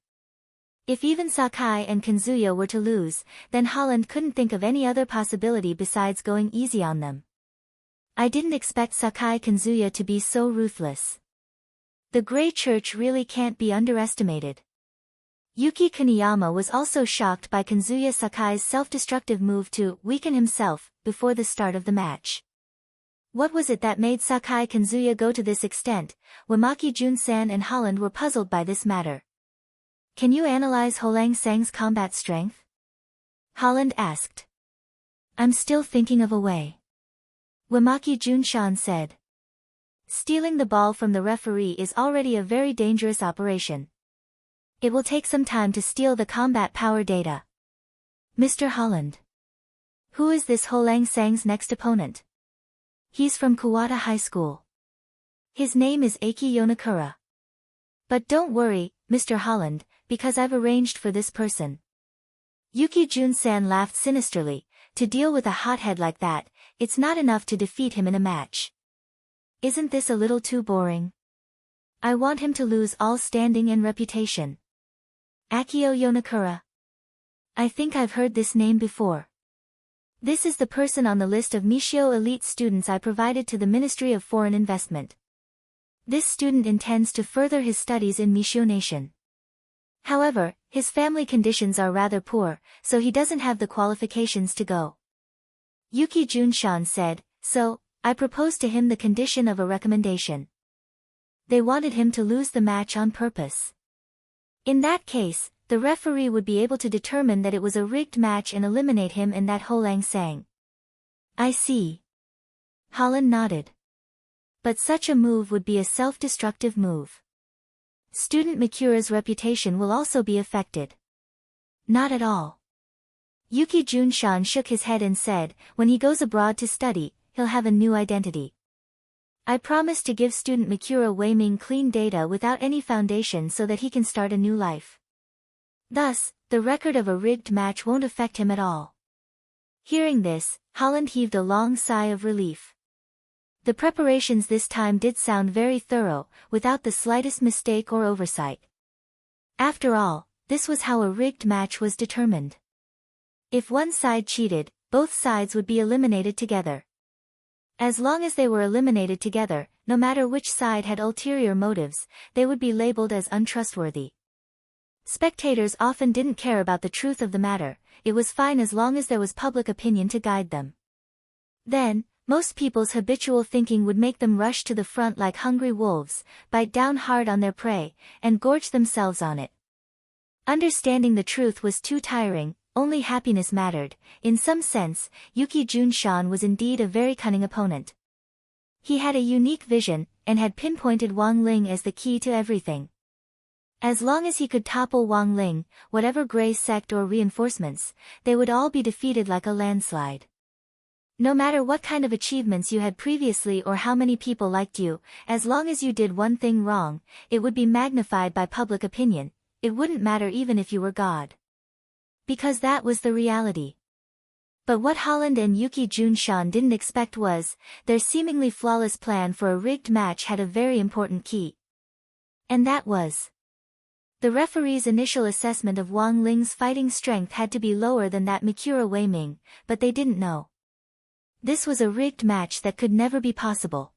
If even Sakai and Kazuya were to lose, then Holland couldn't think of any other possibility besides going easy on them. I didn't expect Sakai Kazuya to be so ruthless. The Grey Church really can't be underestimated. Yuki Kaneyama was also shocked by Kazuya Sakai's self-destructive move to weaken himself before the start of the match. What was it that made Sakai Kazuya go to this extent? Wamaki Jun-san and Holland were puzzled by this matter. Can you analyze Holang Sang's combat strength? Holland asked. I'm still thinking of a way. Wamaki Jun-san said. Stealing the ball from the referee is already a very dangerous operation. It will take some time to steal the combat power data. Mr. Holland. Who is this Holang Sang's next opponent? He's from Kawada High School. His name is Eiki Yonakura. But don't worry, Mr. Holland, because I've arranged for this person. Yuki Jun-san laughed sinisterly. To deal with a hothead like that, it's not enough to defeat him in a match. Isn't this a little too boring? I want him to lose all standing and reputation. Akio Yonakura. I think I've heard this name before. This is the person on the list of Mishio elite students I provided to the Ministry of Foreign Investment. This student intends to further his studies in Mishio Nation. However, his family conditions are rather poor, so he doesn't have the qualifications to go. Yuki Junshan said, so, I proposed to him the condition of a recommendation. They wanted him to lose the match on purpose. In that case, the referee would be able to determine that it was a rigged match and eliminate him and that Holang Sang. I see. Holland nodded. But such a move would be a self-destructive move. Student Mikura's reputation will also be affected. Not at all. Yuki Junshan shook his head and said, when he goes abroad to study, he'll have a new identity. I promise to give student Mikura Weiming clean data without any foundation so that he can start a new life. Thus, the record of a rigged match won't affect him at all. Hearing this, Holland heaved a long sigh of relief. The preparations this time did sound very thorough, without the slightest mistake or oversight. After all, this was how a rigged match was determined. If one side cheated, both sides would be eliminated together. As long as they were eliminated together, no matter which side had ulterior motives, they would be labeled as untrustworthy. Spectators often didn't care about the truth of the matter, it was fine as long as there was public opinion to guide them. Then, most people's habitual thinking would make them rush to the front like hungry wolves, bite down hard on their prey, and gorge themselves on it. Understanding the truth was too tiring, only happiness mattered. In some sense, Yuki Junshan was indeed a very cunning opponent. He had a unique vision, and had pinpointed Wang Ling as the key to everything. As long as he could topple Wang Ling, whatever gray sect or reinforcements, they would all be defeated like a landslide. No matter what kind of achievements you had previously or how many people liked you, as long as you did one thing wrong, it would be magnified by public opinion. It wouldn't matter even if you were God. Because that was the reality. But what Holland and Yuki Junshan didn't expect was, their seemingly flawless plan for a rigged match had a very important key. And that was, the referee's initial assessment of Wang Ling's fighting strength had to be lower than that Mikura Weiming, but they didn't know. This was a rigged match that could never be possible.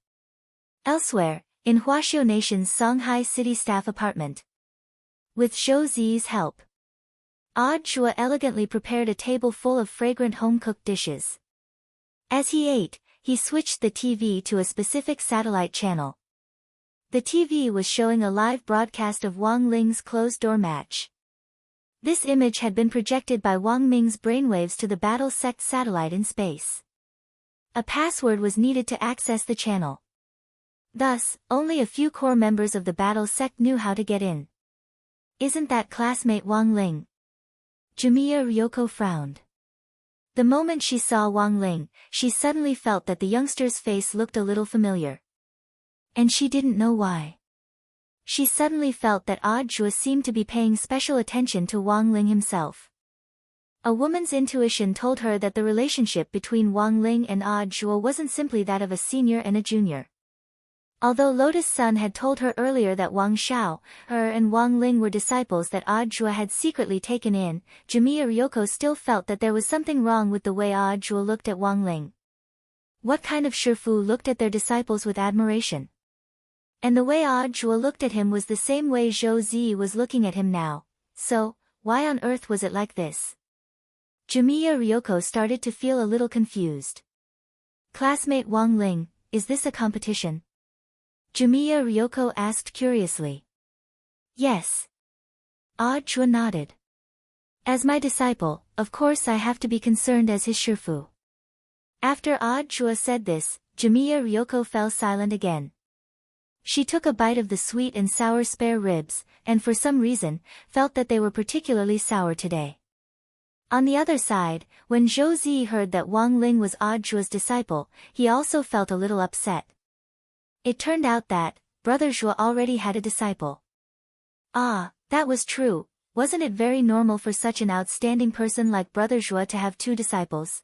Elsewhere, in Huaxiao Nation's Songhai City staff apartment. With Zhou Zi's help, Odd Zhua elegantly prepared a table full of fragrant home-cooked dishes. As he ate, he switched the TV to a specific satellite channel. The TV was showing a live broadcast of Wang Ling's closed-door match. This image had been projected by Wang Ming's brainwaves to the Battle Sect satellite in space. A password was needed to access the channel. Thus, only a few core members of the Battle Sect knew how to get in. Isn't that classmate Wang Ling? Jamiya Ryoko frowned. The moment she saw Wang Ling, she suddenly felt that the youngster's face looked a little familiar. And she didn't know why. She suddenly felt that Odd Zhua seemed to be paying special attention to Wang Ling himself. A woman's intuition told her that the relationship between Wang Ling and Odd Zhua wasn't simply that of a senior and a junior. Although Lotus Sun had told her earlier that Wang Xiao, and Wang Ling were disciples that Odd Zhua had secretly taken in, Jamiya Ryoko still felt that there was something wrong with the way Odd Zhua looked at Wang Ling. What kind of Shifu looked at their disciples with admiration? And the way Odd Zhua looked at him was the same way Zhou Zi was looking at him now. So, why on earth was it like this? Jamiya Ryoko started to feel a little confused. Classmate Wang Ling, is this a competition? Jamiya Ryoko asked curiously. Yes. Odd Zhua nodded. As my disciple, of course I have to be concerned as his Shifu. After Odd Zhua said this, Jamiya Ryoko fell silent again. She took a bite of the sweet and sour spare ribs, and for some reason, felt that they were particularly sour today. On the other side, when Zhou Zi heard that Wang Ling was Odd Zhua's disciple, he also felt a little upset. It turned out that, Brother Zhua already had a disciple. Ah, that was true. Wasn't it very normal for such an outstanding person like Brother Zhua to have two disciples?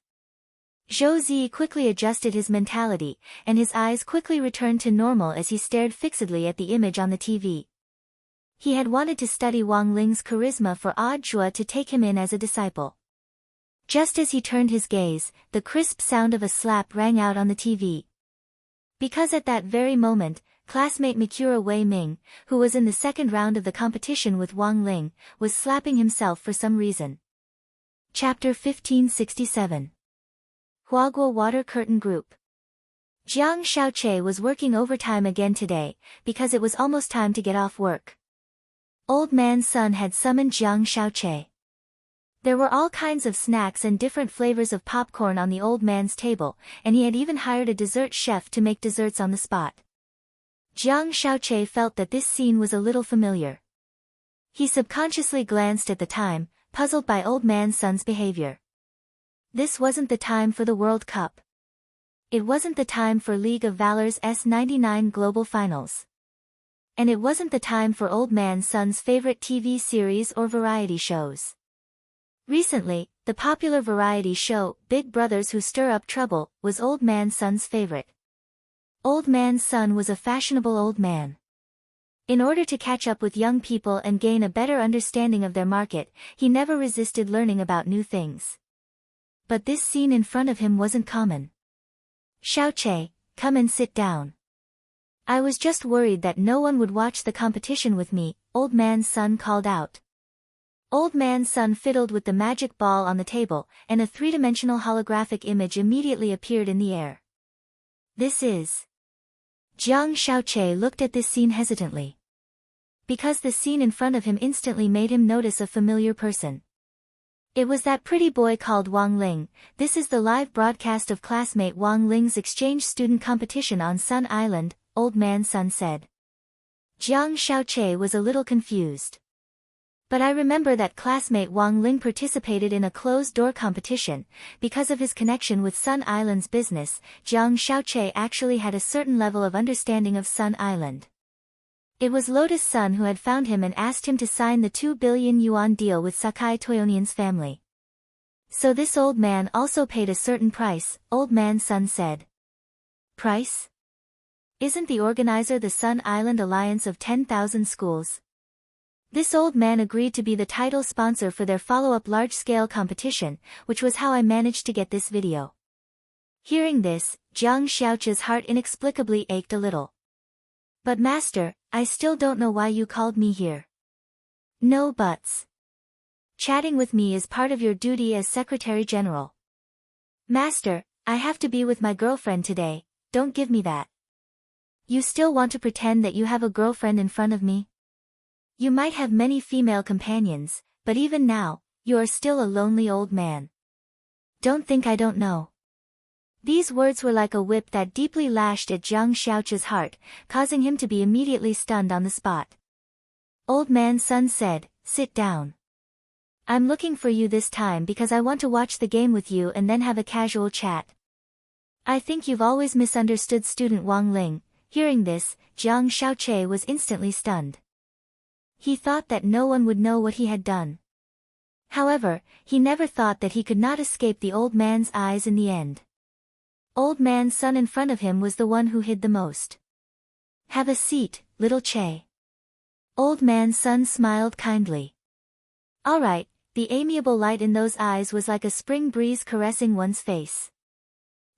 Zhou Zi quickly adjusted his mentality, and his eyes quickly returned to normal as he stared fixedly at the image on the TV. He had wanted to study Wang Ling's charisma for Odd Zhua to take him in as a disciple. Just as he turned his gaze, the crisp sound of a slap rang out on the TV. Because at that very moment, classmate Mikura Weiming, who was in the second round of the competition with Wang Ling, was slapping himself for some reason. Chapter 1567. Huaguo Water Curtain Group. Jiang Xiaoche was working overtime again today, because it was almost time to get off work. Old Man's son had summoned Jiang Xiaoche. There were all kinds of snacks and different flavors of popcorn on the old man's table, and he had even hired a dessert chef to make desserts on the spot. Jiang Xiaoche felt that this scene was a little familiar. He subconsciously glanced at the time, puzzled by Old Man's son's behavior. This wasn't the time for the World Cup. It wasn't the time for League of Valor's S99 Global Finals. And it wasn't the time for Old Man's son's favorite TV series or variety shows. Recently, the popular variety show, Big Brothers Who Stir Up Trouble, was Old Man's son's favorite. Old Man's son was a fashionable old man. In order to catch up with young people and gain a better understanding of their market, he never resisted learning about new things. But this scene in front of him wasn't common. Xiaoche, come and sit down. I was just worried that no one would watch the competition with me, Old Man's son called out. Old Man Sun fiddled with the magic ball on the table, and a three-dimensional holographic image immediately appeared in the air. This is... Jiang Xiaoche looked at this scene hesitantly. Because the scene in front of him instantly made him notice a familiar person. It was that pretty boy called Wang Ling. This is the live broadcast of classmate Wang Ling's exchange student competition on Sun Island, Old Man Sun said. Jiang Xiaoche was a little confused. But I remember that classmate Wang Ling participated in a closed-door competition. Because of his connection with Sun Island's business, Jiang Xiaoche actually had a certain level of understanding of Sun Island. It was Lotus Sun who had found him and asked him to sign the 2 billion yuan deal with Sakai Toyonian's family. So this old man also paid a certain price, Old Man Sun said. Price? Isn't the organizer the Sun Island Alliance of 10,000 schools? This old man agreed to be the title sponsor for their follow-up large-scale competition, which was how I managed to get this video. Hearing this, Jiang Xiaoche's heart inexplicably ached a little. But master, I still don't know why you called me here. No buts. Chatting with me is part of your duty as Secretary General. Master, I have to be with my girlfriend today, don't give me that. You still want to pretend that you have a girlfriend in front of me? You might have many female companions, but even now, you are still a lonely old man. Don't think I don't know. These words were like a whip that deeply lashed at Jiang Xiaoche's heart, causing him to be immediately stunned on the spot. Old Man Sun said, sit down. I'm looking for you this time because I want to watch the game with you and then have a casual chat. I think you've always misunderstood student Wang Ling. Hearing this, Jiang Xiaoche was instantly stunned. He thought that no one would know what he had done. However, he never thought that he could not escape the old man's eyes in the end. Old Man Sun in front of him was the one who hid the most. Have a seat, little Che. Old Man Sun smiled kindly. All right, the amiable light in those eyes was like a spring breeze caressing one's face.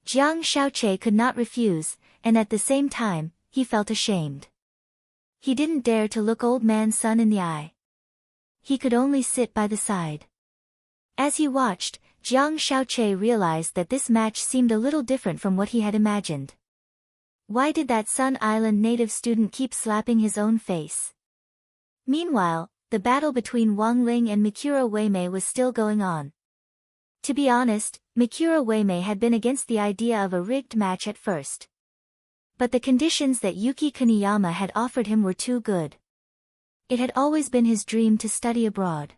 Jiang Xiaoche could not refuse, and at the same time, he felt ashamed. He didn't dare to look Old Man Sun in the eye. He could only sit by the side. As he watched, Jiang Xiaoche realized that this match seemed a little different from what he had imagined. Why did that Sun Island native student keep slapping his own face? Meanwhile, the battle between Wang Ling and Mikura Weimei was still going on. To be honest, Mikura Weimei had been against the idea of a rigged match at first. But the conditions that Yuki Kuniyama had offered him were too good. It had always been his dream to study abroad.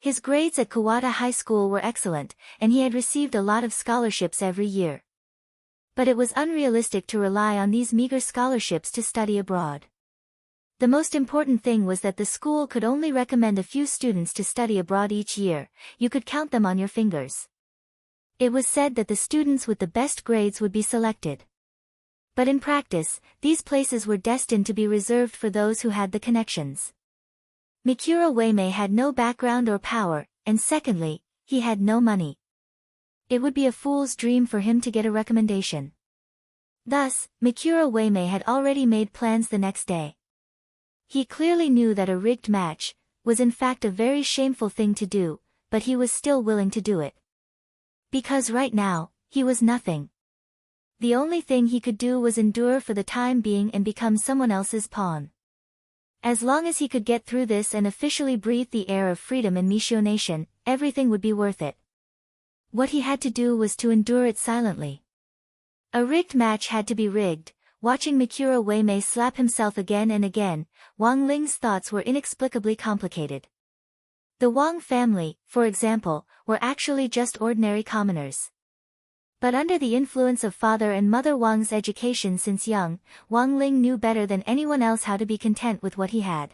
His grades at Kawada High School were excellent, and he had received a lot of scholarships every year. But it was unrealistic to rely on these meager scholarships to study abroad. The most important thing was that the school could only recommend a few students to study abroad each year. You could count them on your fingers. It was said that the students with the best grades would be selected. But in practice, these places were destined to be reserved for those who had the connections. Mikura Weimei had no background or power, and secondly, he had no money. It would be a fool's dream for him to get a recommendation. Thus, Mikura Weimei had already made plans the next day. He clearly knew that a rigged match was in fact a very shameful thing to do, but he was still willing to do it. Because right now, he was nothing. The only thing he could do was endure for the time being and become someone else's pawn. As long as he could get through this and officially breathe the air of freedom in Mishio Nation, everything would be worth it. What he had to do was to endure it silently. A rigged match had to be rigged. Watching Mikura Weimei slap himself again and again, Wang Ling's thoughts were inexplicably complicated. The Wang family, for example, were actually just ordinary commoners. But under the influence of father and mother Wang's education since young, Wang Ling knew better than anyone else how to be content with what he had.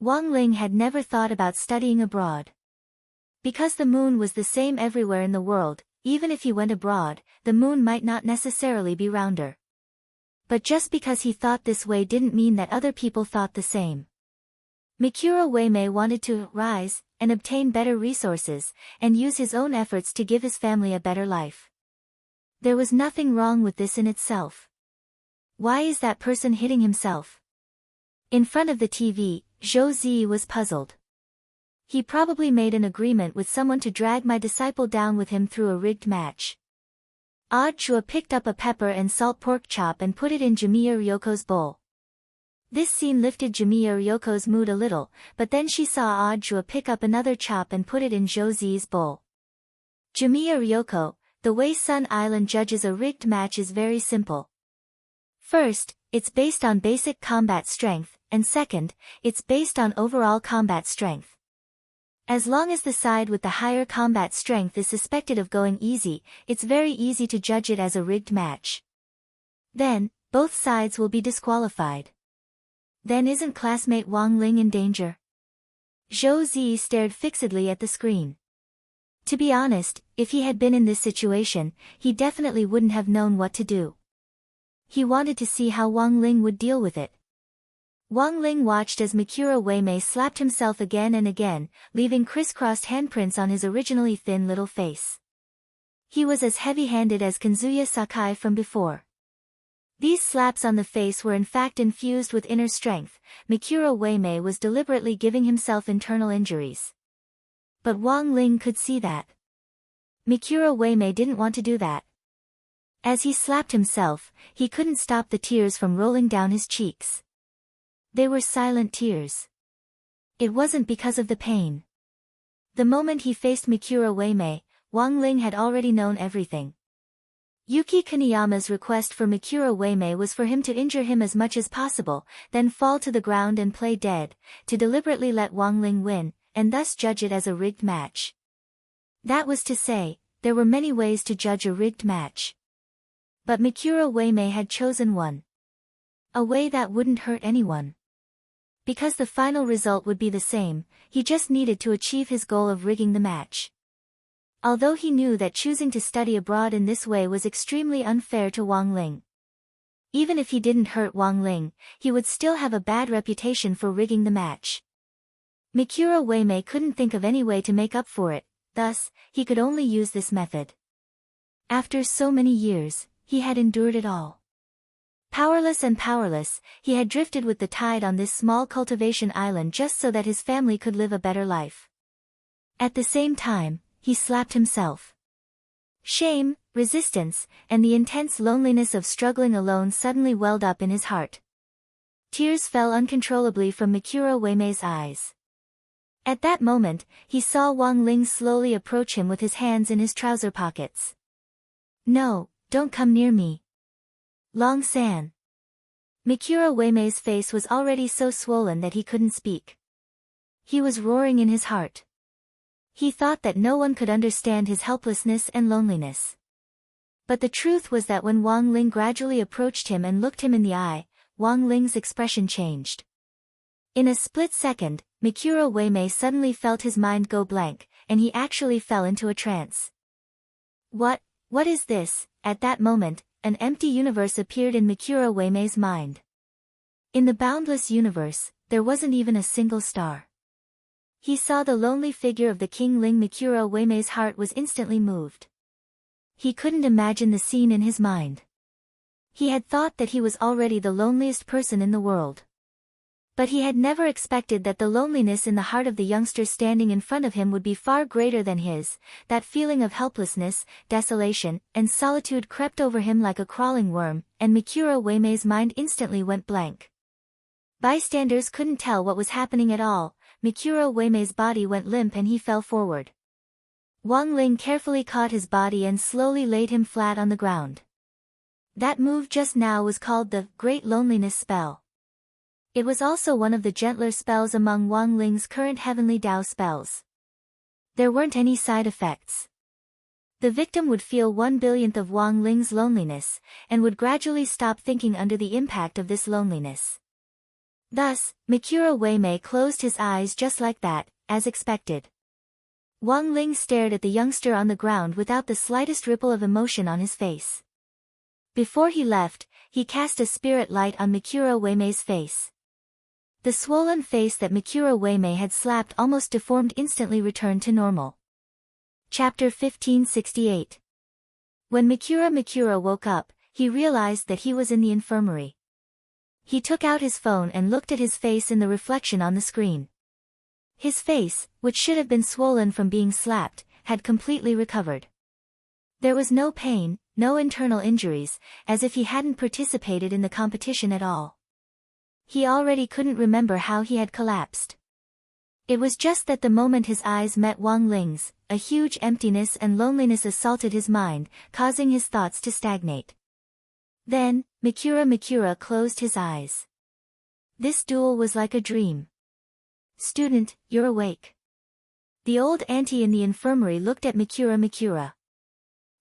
Wang Ling had never thought about studying abroad. Because the moon was the same everywhere in the world, even if he went abroad, the moon might not necessarily be rounder. But just because he thought this way didn't mean that other people thought the same. Mikura Weimei wanted to rise, and obtain better resources, and use his own efforts to give his family a better life. There was nothing wrong with this in itself. Why is that person hitting himself? In front of the TV, Zhou Zi was puzzled. He probably made an agreement with someone to drag my disciple down with him through a rigged match. Chua picked up a pepper and salt pork chop and put it in Jamiya Ryoko's bowl. This scene lifted Jamiya Ryoko's mood a little, but then she saw Chua pick up another chop and put it in Zhou Zi's bowl. Jamiya Ryoko, the way Sun Island judges a rigged match is very simple. First, it's based on basic combat strength, and second, it's based on overall combat strength. As long as the side with the higher combat strength is suspected of going easy, it's very easy to judge it as a rigged match. Then, both sides will be disqualified. Then isn't classmate Wang Ling in danger? Zhou Zi stared fixedly at the screen. To be honest, if he had been in this situation, he definitely wouldn't have known what to do. He wanted to see how Wang Ling would deal with it. Wang Ling watched as Mikuro Uemei slapped himself again and again, leaving crisscrossed handprints on his originally thin little face. He was as heavy-handed as Kanzuya Sakai from before. These slaps on the face were in fact infused with inner strength. Mikuro Uemei was deliberately giving himself internal injuries. But Wang Ling could see that. Mikuro Uemei didn't want to do that. As he slapped himself, he couldn't stop the tears from rolling down his cheeks. They were silent tears. It wasn't because of the pain. The moment he faced Mikuro Uemei, Wang Ling had already known everything. Yuki Kaneyama's request for Mikuro Uemei was for him to injure him as much as possible, then fall to the ground and play dead, to deliberately let Wang Ling win, and thus judge it as a rigged match. That was to say, there were many ways to judge a rigged match. But Mikuro Uemei had chosen one. A way that wouldn't hurt anyone. Because the final result would be the same, he just needed to achieve his goal of rigging the match. Although he knew that choosing to study abroad in this way was extremely unfair to Wang Ling. Even if he didn't hurt Wang Ling, he would still have a bad reputation for rigging the match. Mikuro Uemei couldn't think of any way to make up for it, thus, he could only use this method. After so many years, he had endured it all. Powerless and powerless, he had drifted with the tide on this small cultivation island just so that his family could live a better life. At the same time, he slapped himself. Shame, resistance, and the intense loneliness of struggling alone suddenly welled up in his heart. Tears fell uncontrollably from Mikuro Uemei's eyes. At that moment, he saw Wang Ling slowly approach him with his hands in his trouser pockets. "No, don't come near me. Long San." Mikuro Uemei's face was already so swollen that he couldn't speak. He was roaring in his heart. He thought that no one could understand his helplessness and loneliness. But the truth was that when Wang Ling gradually approached him and looked him in the eye, Wang Ling's expression changed. In a split second, Mikuro Uemei suddenly felt his mind go blank, and he actually fell into a trance. What is this? At that moment, an empty universe appeared in Mikuro Uemei's mind. In the boundless universe, there wasn't even a single star. He saw the lonely figure of the King Ling. Mikuro Uemei's heart was instantly moved. He couldn't imagine the scene in his mind. He had thought that he was already the loneliest person in the world. But he had never expected that the loneliness in the heart of the youngster standing in front of him would be far greater than his. That feeling of helplessness, desolation, and solitude crept over him like a crawling worm, and Mikuro Uemei's mind instantly went blank. Bystanders couldn't tell what was happening at all. Mikuro Uemei's body went limp and he fell forward. Wang Ling carefully caught his body and slowly laid him flat on the ground. That move just now was called the Great Loneliness Spell. It was also one of the gentler spells among Wang Ling's current Heavenly Dao spells. There weren't any side effects. The victim would feel 1/1000th of Wang Ling's loneliness, and would gradually stop thinking under the impact of this loneliness. Thus, Mikuro Uemei closed his eyes just like that, as expected. Wang Ling stared at the youngster on the ground without the slightest ripple of emotion on his face. Before he left, he cast a spirit light on Mikuro Uemei's face. The swollen face that Mikuro Uemei had slapped almost deformed instantly returned to normal. Chapter 1568. When Mikuro woke up, he realized that he was in the infirmary. He took out his phone and looked at his face in the reflection on the screen. His face, which should have been swollen from being slapped, had completely recovered. There was no pain, no internal injuries, as if he hadn't participated in the competition at all. He already couldn't remember how he had collapsed. It was just that the moment his eyes met Wang Ling's, a huge emptiness and loneliness assaulted his mind, causing his thoughts to stagnate. Then, Mikura closed his eyes. This duel was like a dream. "Student, you're awake." The old auntie in the infirmary looked at Mikura.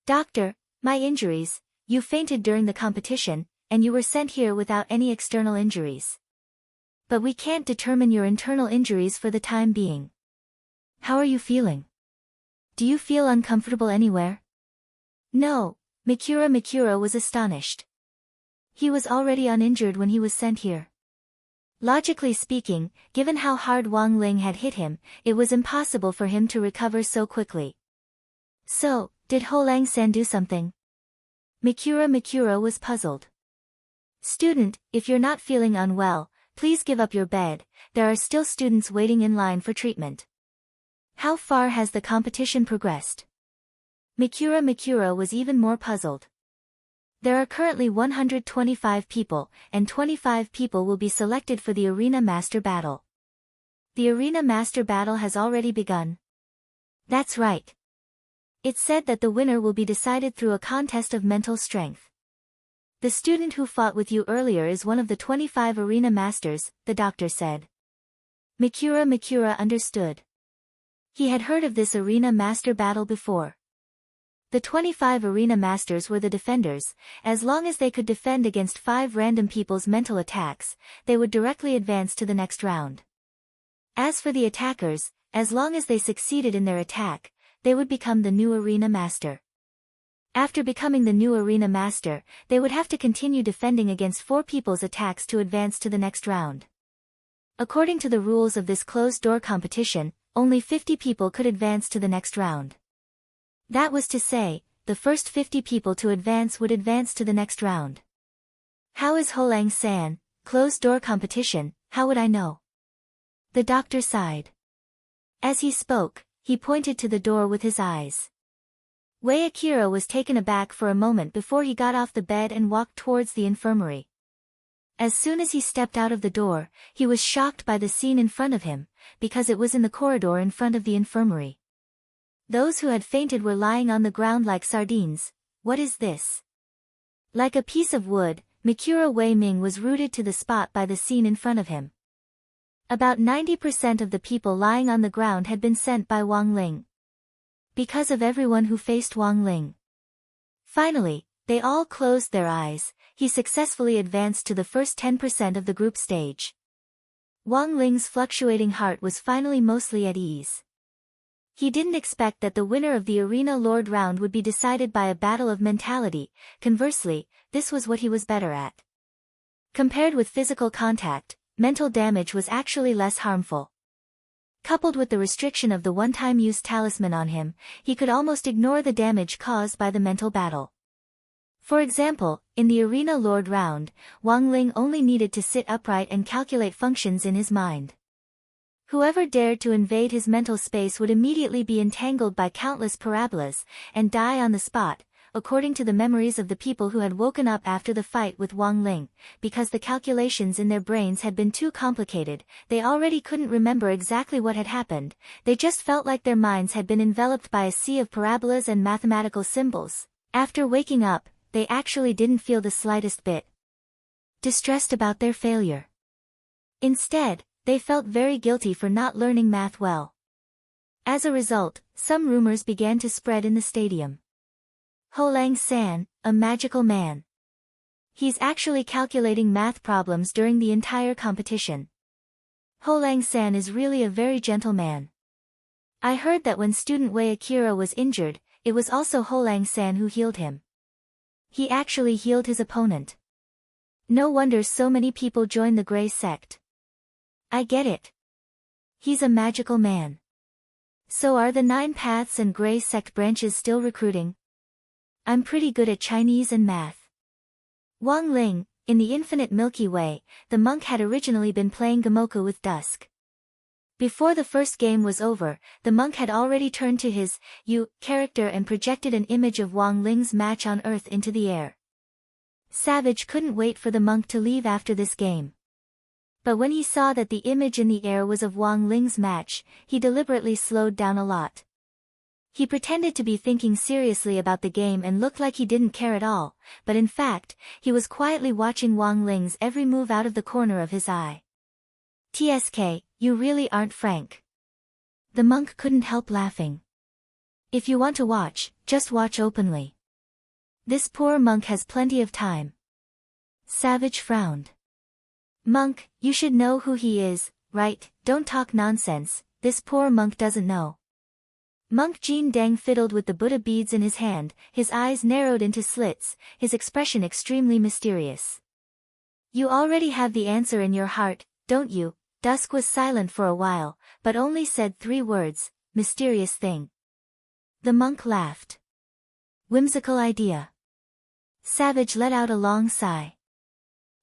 "Doctor, my injuries, you fainted during the competition, and you were sent here without any external injuries. But we can't determine your internal injuries for the time being. How are you feeling? Do you feel uncomfortable anywhere?" "No," Mikura was astonished. He was already uninjured when he was sent here. Logically speaking, given how hard Wang Ling had hit him, it was impossible for him to recover so quickly. "So, did Ho Lang-san do something?" Mikura was puzzled. "Student, if you're not feeling unwell, please give up your bed, there are still students waiting in line for treatment." "How far has the competition progressed?" Mikura was even more puzzled. "There are currently 125 people, and 25 people will be selected for the Arena Master Battle." "The Arena Master Battle has already begun." "That's right. It's said that the winner will be decided through a contest of mental strength. The student who fought with you earlier is one of the 25 Arena Masters," the doctor said. Mikura understood. He had heard of this Arena Master Battle before. The 25 Arena Masters were the defenders. As long as they could defend against 5 random people's mental attacks, they would directly advance to the next round. As for the attackers, as long as they succeeded in their attack, they would become the new Arena Master. After becoming the new Arena Master, they would have to continue defending against 4 people's attacks to advance to the next round. According to the rules of this closed-door competition, only 50 people could advance to the next round. That was to say, the first 50 people to advance would advance to the next round. "How is Ho Lang-san, closed-door competition, how would I know?" The doctor sighed. As he spoke, he pointed to the door with his eyes. Wei Akira was taken aback for a moment before he got off the bed and walked towards the infirmary. As soon as he stepped out of the door, he was shocked by the scene in front of him, because it was in the corridor in front of the infirmary. Those who had fainted were lying on the ground like sardines. What is this? Like a piece of wood, Mikura Wei Ming was rooted to the spot by the scene in front of him. About 90% of the people lying on the ground had been sent by Wang Ling. Because of everyone who faced Wang Ling. Finally, they all closed their eyes. He successfully advanced to the first 10% of the group stage. Wang Ling's fluctuating heart was finally mostly at ease. He didn't expect that the winner of the Arena Lord round would be decided by a battle of mentality. Conversely, this was what he was better at. Compared with physical contact, mental damage was actually less harmful. Coupled with the restriction of the one-time use talisman on him, he could almost ignore the damage caused by the mental battle. For example, in the Arena Lord round, Wang Ling only needed to sit upright and calculate functions in his mind. Whoever dared to invade his mental space would immediately be entangled by countless parabolas, and die on the spot, according to the memories of the people who had woken up after the fight with Wang Ling. Because the calculations in their brains had been too complicated, they already couldn't remember exactly what had happened, they just felt like their minds had been enveloped by a sea of parabolas and mathematical symbols. After waking up, they actually didn't feel the slightest bit distressed about their failure. Instead, they felt very guilty for not learning math well. As a result, some rumors began to spread in the stadium. Ho Lang-san, a magical man. He's actually calculating math problems during the entire competition. Ho Lang-san is really a very gentle man. I heard that when student Wei Akira was injured, it was also Ho Lang-san who healed him. He actually healed his opponent. No wonder so many people joined the Grey sect. I get it. He's a magical man. So are the 9 Paths and Grey sect branches still recruiting? I'm pretty good at Chinese and math. Wang Ling, in the infinite Milky Way, the monk had originally been playing Gamoku with Dusk. Before the first game was over, the monk had already turned to his character and projected an image of Wang Ling's match on earth into the air. Savage couldn't wait for the monk to leave after this game. But when he saw that the image in the air was of Wang Ling's match, he deliberately slowed down a lot. He pretended to be thinking seriously about the game and looked like he didn't care at all, but in fact, he was quietly watching Wang Ling's every move out of the corner of his eye. "TSK, you really aren't frank." The monk couldn't help laughing. "If you want to watch, just watch openly. This poor monk has plenty of time." Savage frowned. "Monk, you should know who he is, right? Don't talk nonsense, this poor monk doesn't know." Monk Jin Deng fiddled with the Buddha beads in his hand, his eyes narrowed into slits, his expression extremely mysterious. "You already have the answer in your heart, don't you?" Dusk was silent for a while, but only said 3 words, "Mysterious thing." The monk laughed. "Whimsical idea." Savage let out a long sigh.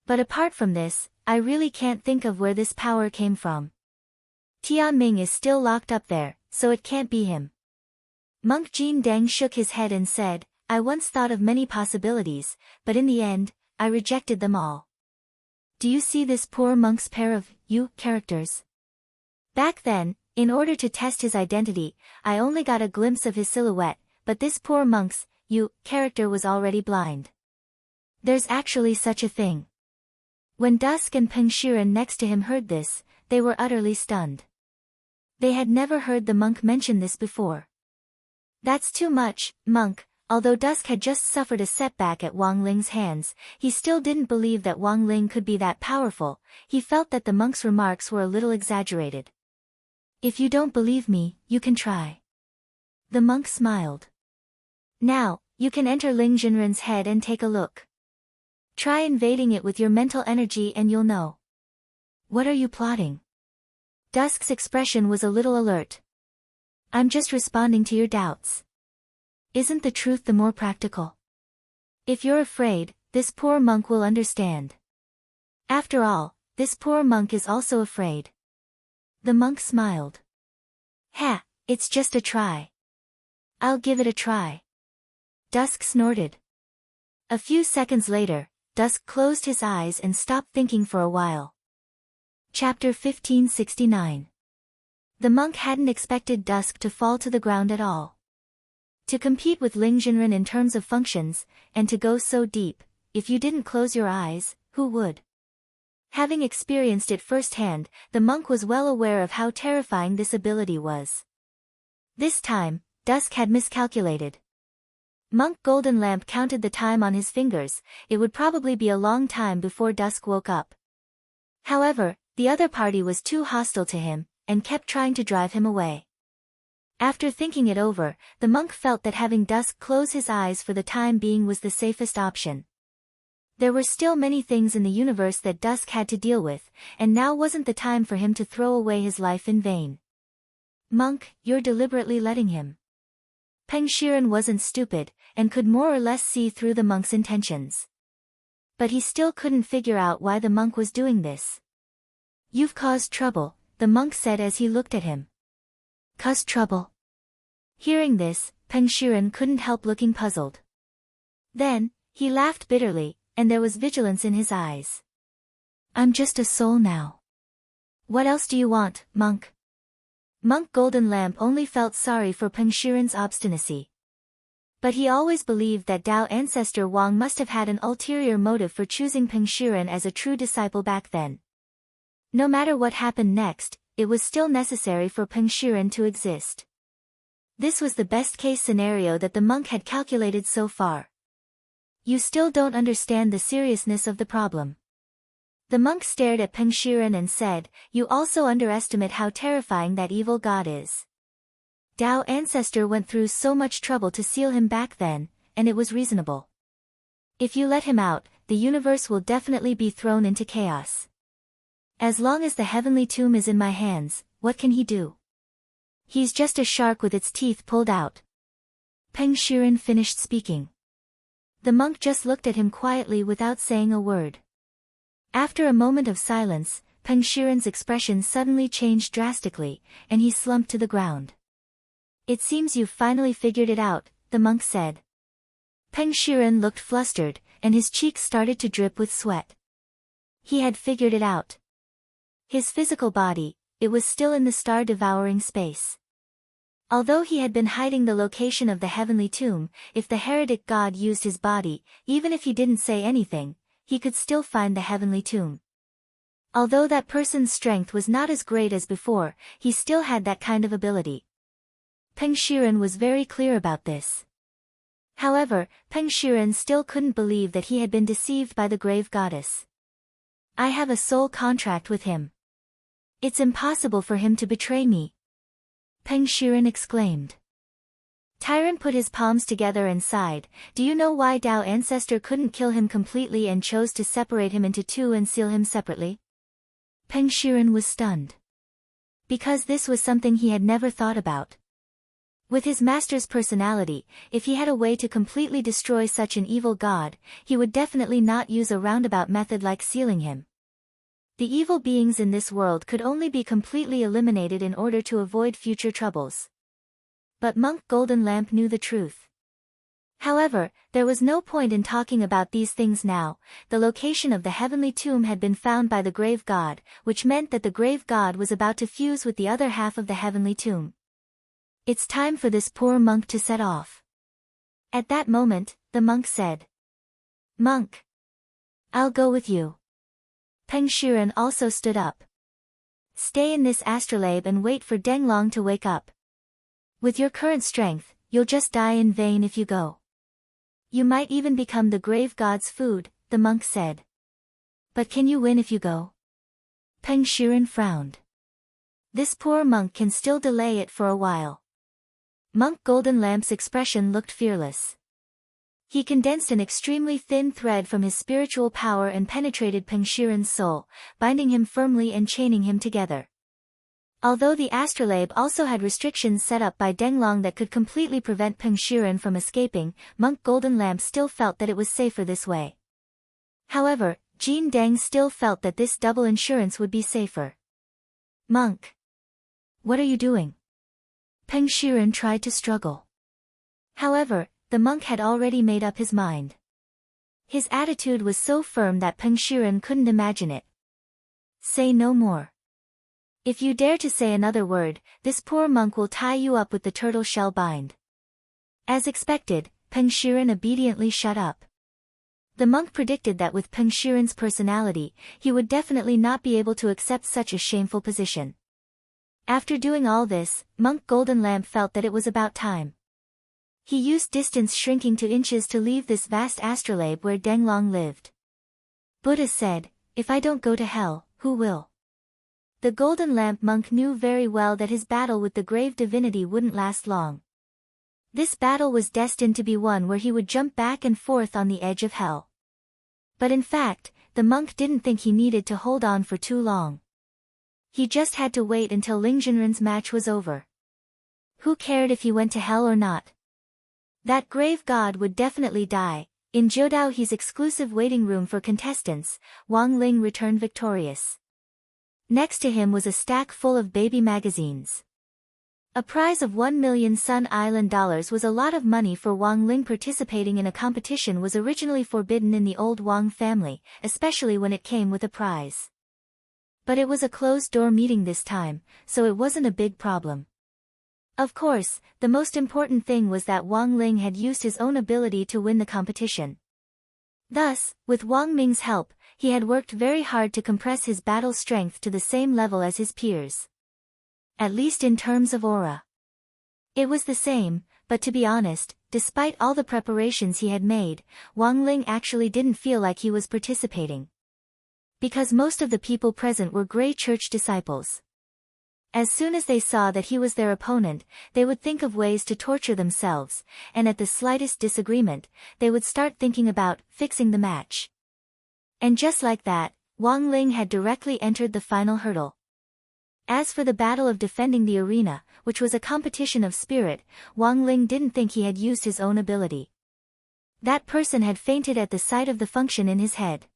"But apart from this, I really can't think of where this power came from. Tia Ming is still locked up there, so it can't be him." Monk Jin Deng shook his head and said, "I once thought of many possibilities, but in the end, I rejected them all. Do you see this poor monk's pair of characters? Back then, in order to test his identity, I only got a glimpse of his silhouette, but this poor monk's character was already blind. There's actually such a thing." When Dusk and Peng Shiren next to him heard this, they were utterly stunned. They had never heard the monk mention this before. "That's too much, monk." Although Dusk had just suffered a setback at Wang Ling's hands, he still didn't believe that Wang Ling could be that powerful. He felt that the monk's remarks were a little exaggerated. "If you don't believe me, you can try." The monk smiled. "Now, you can enter Ling Jinren's head and take a look. Try invading it with your mental energy and you'll know." "What are you plotting?" Dusk's expression was a little alert. "I'm just responding to your doubts. Isn't the truth the more practical? If you're afraid, this poor monk will understand. After all, this poor monk is also afraid." The monk smiled. "Ha, it's just a try. I'll give it a try." Dusk snorted. A few seconds later, Dusk closed his eyes and stopped thinking for a while. Chapter 1569. The monk hadn't expected Dusk to fall to the ground at all. To compete with Ling Jinren in terms of functions, and to go so deep, if you didn't close your eyes, who would? Having experienced it firsthand, the monk was well aware of how terrifying this ability was. This time, Dusk had miscalculated. Monk Golden Lamp counted the time on his fingers. It would probably be a long time before Dusk woke up. However, the other party was too hostile to him, and kept trying to drive him away. After thinking it over, the monk felt that having Dusk close his eyes for the time being was the safest option. There were still many things in the universe that Dusk had to deal with, and now wasn't the time for him to throw away his life in vain. "Monk, you're deliberately letting him." Peng Shiren wasn't stupid, and could more or less see through the monk's intentions. But he still couldn't figure out why the monk was doing this. "You've caused trouble," the monk said as he looked at him. "Caused trouble?" Hearing this, Peng Shiren couldn't help looking puzzled. Then, he laughed bitterly, and there was vigilance in his eyes. "I'm just a soul now. What else do you want, monk?" Monk Golden Lamp only felt sorry for Peng Shiren's obstinacy. But he always believed that Tao ancestor Wang must have had an ulterior motive for choosing Peng Shiren as a true disciple back then. No matter what happened next, it was still necessary for Peng Shiren to exist. This was the best-case scenario that the monk had calculated so far. "You still don't understand the seriousness of the problem." The monk stared at Peng Shiren and said, "You also underestimate how terrifying that evil god is. Tao ancestor went through so much trouble to seal him back then, and it was reasonable. If you let him out, the universe will definitely be thrown into chaos. As long as the heavenly tomb is in my hands, what can he do? He's just a shark with its teeth pulled out." Peng Shiren finished speaking. The monk just looked at him quietly without saying a word. After a moment of silence, Peng Shiren's expression suddenly changed drastically, and he slumped to the ground. "It seems you've finally figured it out," the monk said. Peng Shiren looked flustered, and his cheeks started to drip with sweat. He had figured it out. His physical body, it was still in the star-devouring space. Although he had been hiding the location of the heavenly tomb, if the heretic god used his body, even if he didn't say anything, he could still find the heavenly tomb. Although that person's strength was not as great as before, he still had that kind of ability. Peng Shiren was very clear about this. However, Peng Shiren still couldn't believe that he had been deceived by the grave goddess. "I have a soul contract with him. It's impossible for him to betray me," Peng Shiren exclaimed. Tyrant put his palms together and sighed. "Do you know why Dao Ancestor couldn't kill him completely and chose to separate him into two and seal him separately?" Peng Shiren was stunned. Because this was something he had never thought about. With his master's personality, if he had a way to completely destroy such an evil god, he would definitely not use a roundabout method like sealing him. The evil beings in this world could only be completely eliminated in order to avoid future troubles. But Monk Golden Lamp knew the truth. However, there was no point in talking about these things now. The location of the heavenly tomb had been found by the grave god, which meant that the grave god was about to fuse with the other half of the heavenly tomb. "It's time for this poor monk to set off." At that moment, the monk said, "Monk, I'll go with you." Peng Shiren also stood up. "Stay in this astrolabe and wait for Denglong to wake up. With your current strength, you'll just die in vain if you go. You might even become the grave god's food," the monk said. "But can you win if you go?" Peng Shiren frowned. This poor monk can still delay it for a while. Monk Golden Lamp's expression looked fearless. He condensed an extremely thin thread from his spiritual power and penetrated Peng Shiren's soul, binding him firmly and chaining him together. Although the astrolabe also had restrictions set up by Denglong that could completely prevent Peng Shiren from escaping, Monk Golden Lamp still felt that it was safer this way. However, Jin Deng still felt that this double insurance would be safer. "Monk, what are you doing?" Peng Shiren tried to struggle. However, the monk had already made up his mind. His attitude was so firm that Peng Shiren couldn't imagine it. "Say no more. If you dare to say another word, this poor monk will tie you up with the turtle shell bind." As expected, Peng Shiren obediently shut up. The monk predicted that with Peng Shiren's personality, he would definitely not be able to accept such a shameful position. After doing all this, Monk Golden Lamp felt that it was about time. He used distance shrinking to inches to leave this vast astrolabe where Denglong lived. Buddha said, "If I don't go to hell, who will?" The Golden Lamp monk knew very well that his battle with the grave divinity wouldn't last long. This battle was destined to be one where he would jump back and forth on the edge of hell. But in fact, the monk didn't think he needed to hold on for too long. He just had to wait until Ling Junren's match was over. Who cared if he went to hell or not? That grave god would definitely die. In Jiudao He's exclusive waiting room for contestants, Wang Ling returned victorious. Next to him was a stack full of baby magazines. A prize of 1 million Sun Island dollars was a lot of money for Wang Ling. Participating in a competition was originally forbidden in the old Wang family, especially when it came with a prize. But it was a closed-door meeting this time, so it wasn't a big problem. Of course, the most important thing was that Wang Ling had used his own ability to win the competition. Thus, with Wang Ming's help, he had worked very hard to compress his battle strength to the same level as his peers. At least in terms of aura. It was the same, but to be honest, despite all the preparations he had made, Wang Ling actually didn't feel like he was participating. Because most of the people present were Grey Church disciples. As soon as they saw that he was their opponent, they would think of ways to torture themselves, and at the slightest disagreement, they would start thinking about fixing the match. And just like that, Wang Ling had directly entered the final hurdle. As for the battle of defending the arena, which was a competition of spirit, Wang Ling didn't think he had used his own ability. That person had fainted at the sight of the function in his head.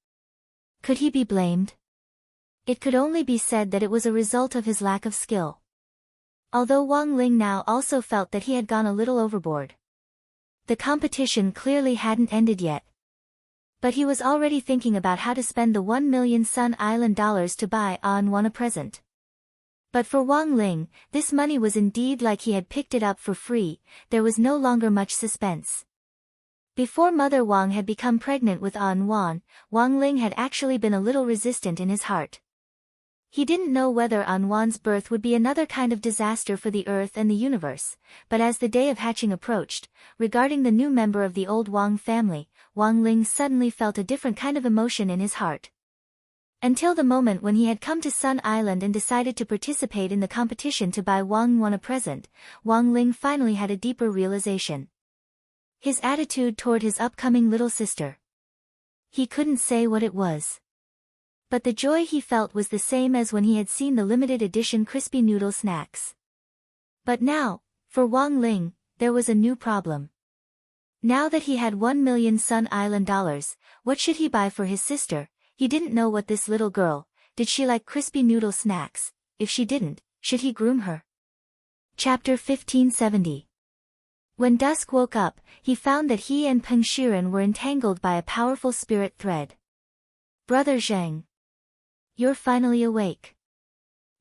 Could he be blamed? It could only be said that it was a result of his lack of skill. Although Wang Ling now also felt that he had gone a little overboard. The competition clearly hadn't ended yet. But he was already thinking about how to spend the 1 million Sun Island dollars to buy An a present. But for Wang Ling, this money was indeed like he had picked it up for free. There was no longer much suspense. Before Mother Wang had become pregnant with An Wan, Wang Ling had actually been a little resistant in his heart. He didn't know whether An Wan's birth would be another kind of disaster for the earth and the universe, but as the day of hatching approached, regarding the new member of the old Wang family, Wang Ling suddenly felt a different kind of emotion in his heart. Until the moment when he had come to Sun Island and decided to participate in the competition to buy Wang Wan a present, Wang Ling finally had a deeper realization. His attitude toward his upcoming little sister. He couldn't say what it was. But the joy he felt was the same as when he had seen the limited edition crispy noodle snacks. But now, for Wang Ling, there was a new problem. Now that he had 1 million Sun Island dollars, what should he buy for his sister? He didn't know what this little girl, did she like crispy noodle snacks? If she didn't, should he groom her? Chapter 1570. When Dusk woke up, he found that he and Peng Shiren were entangled by a powerful spirit thread. Brother Zheng. You're finally awake.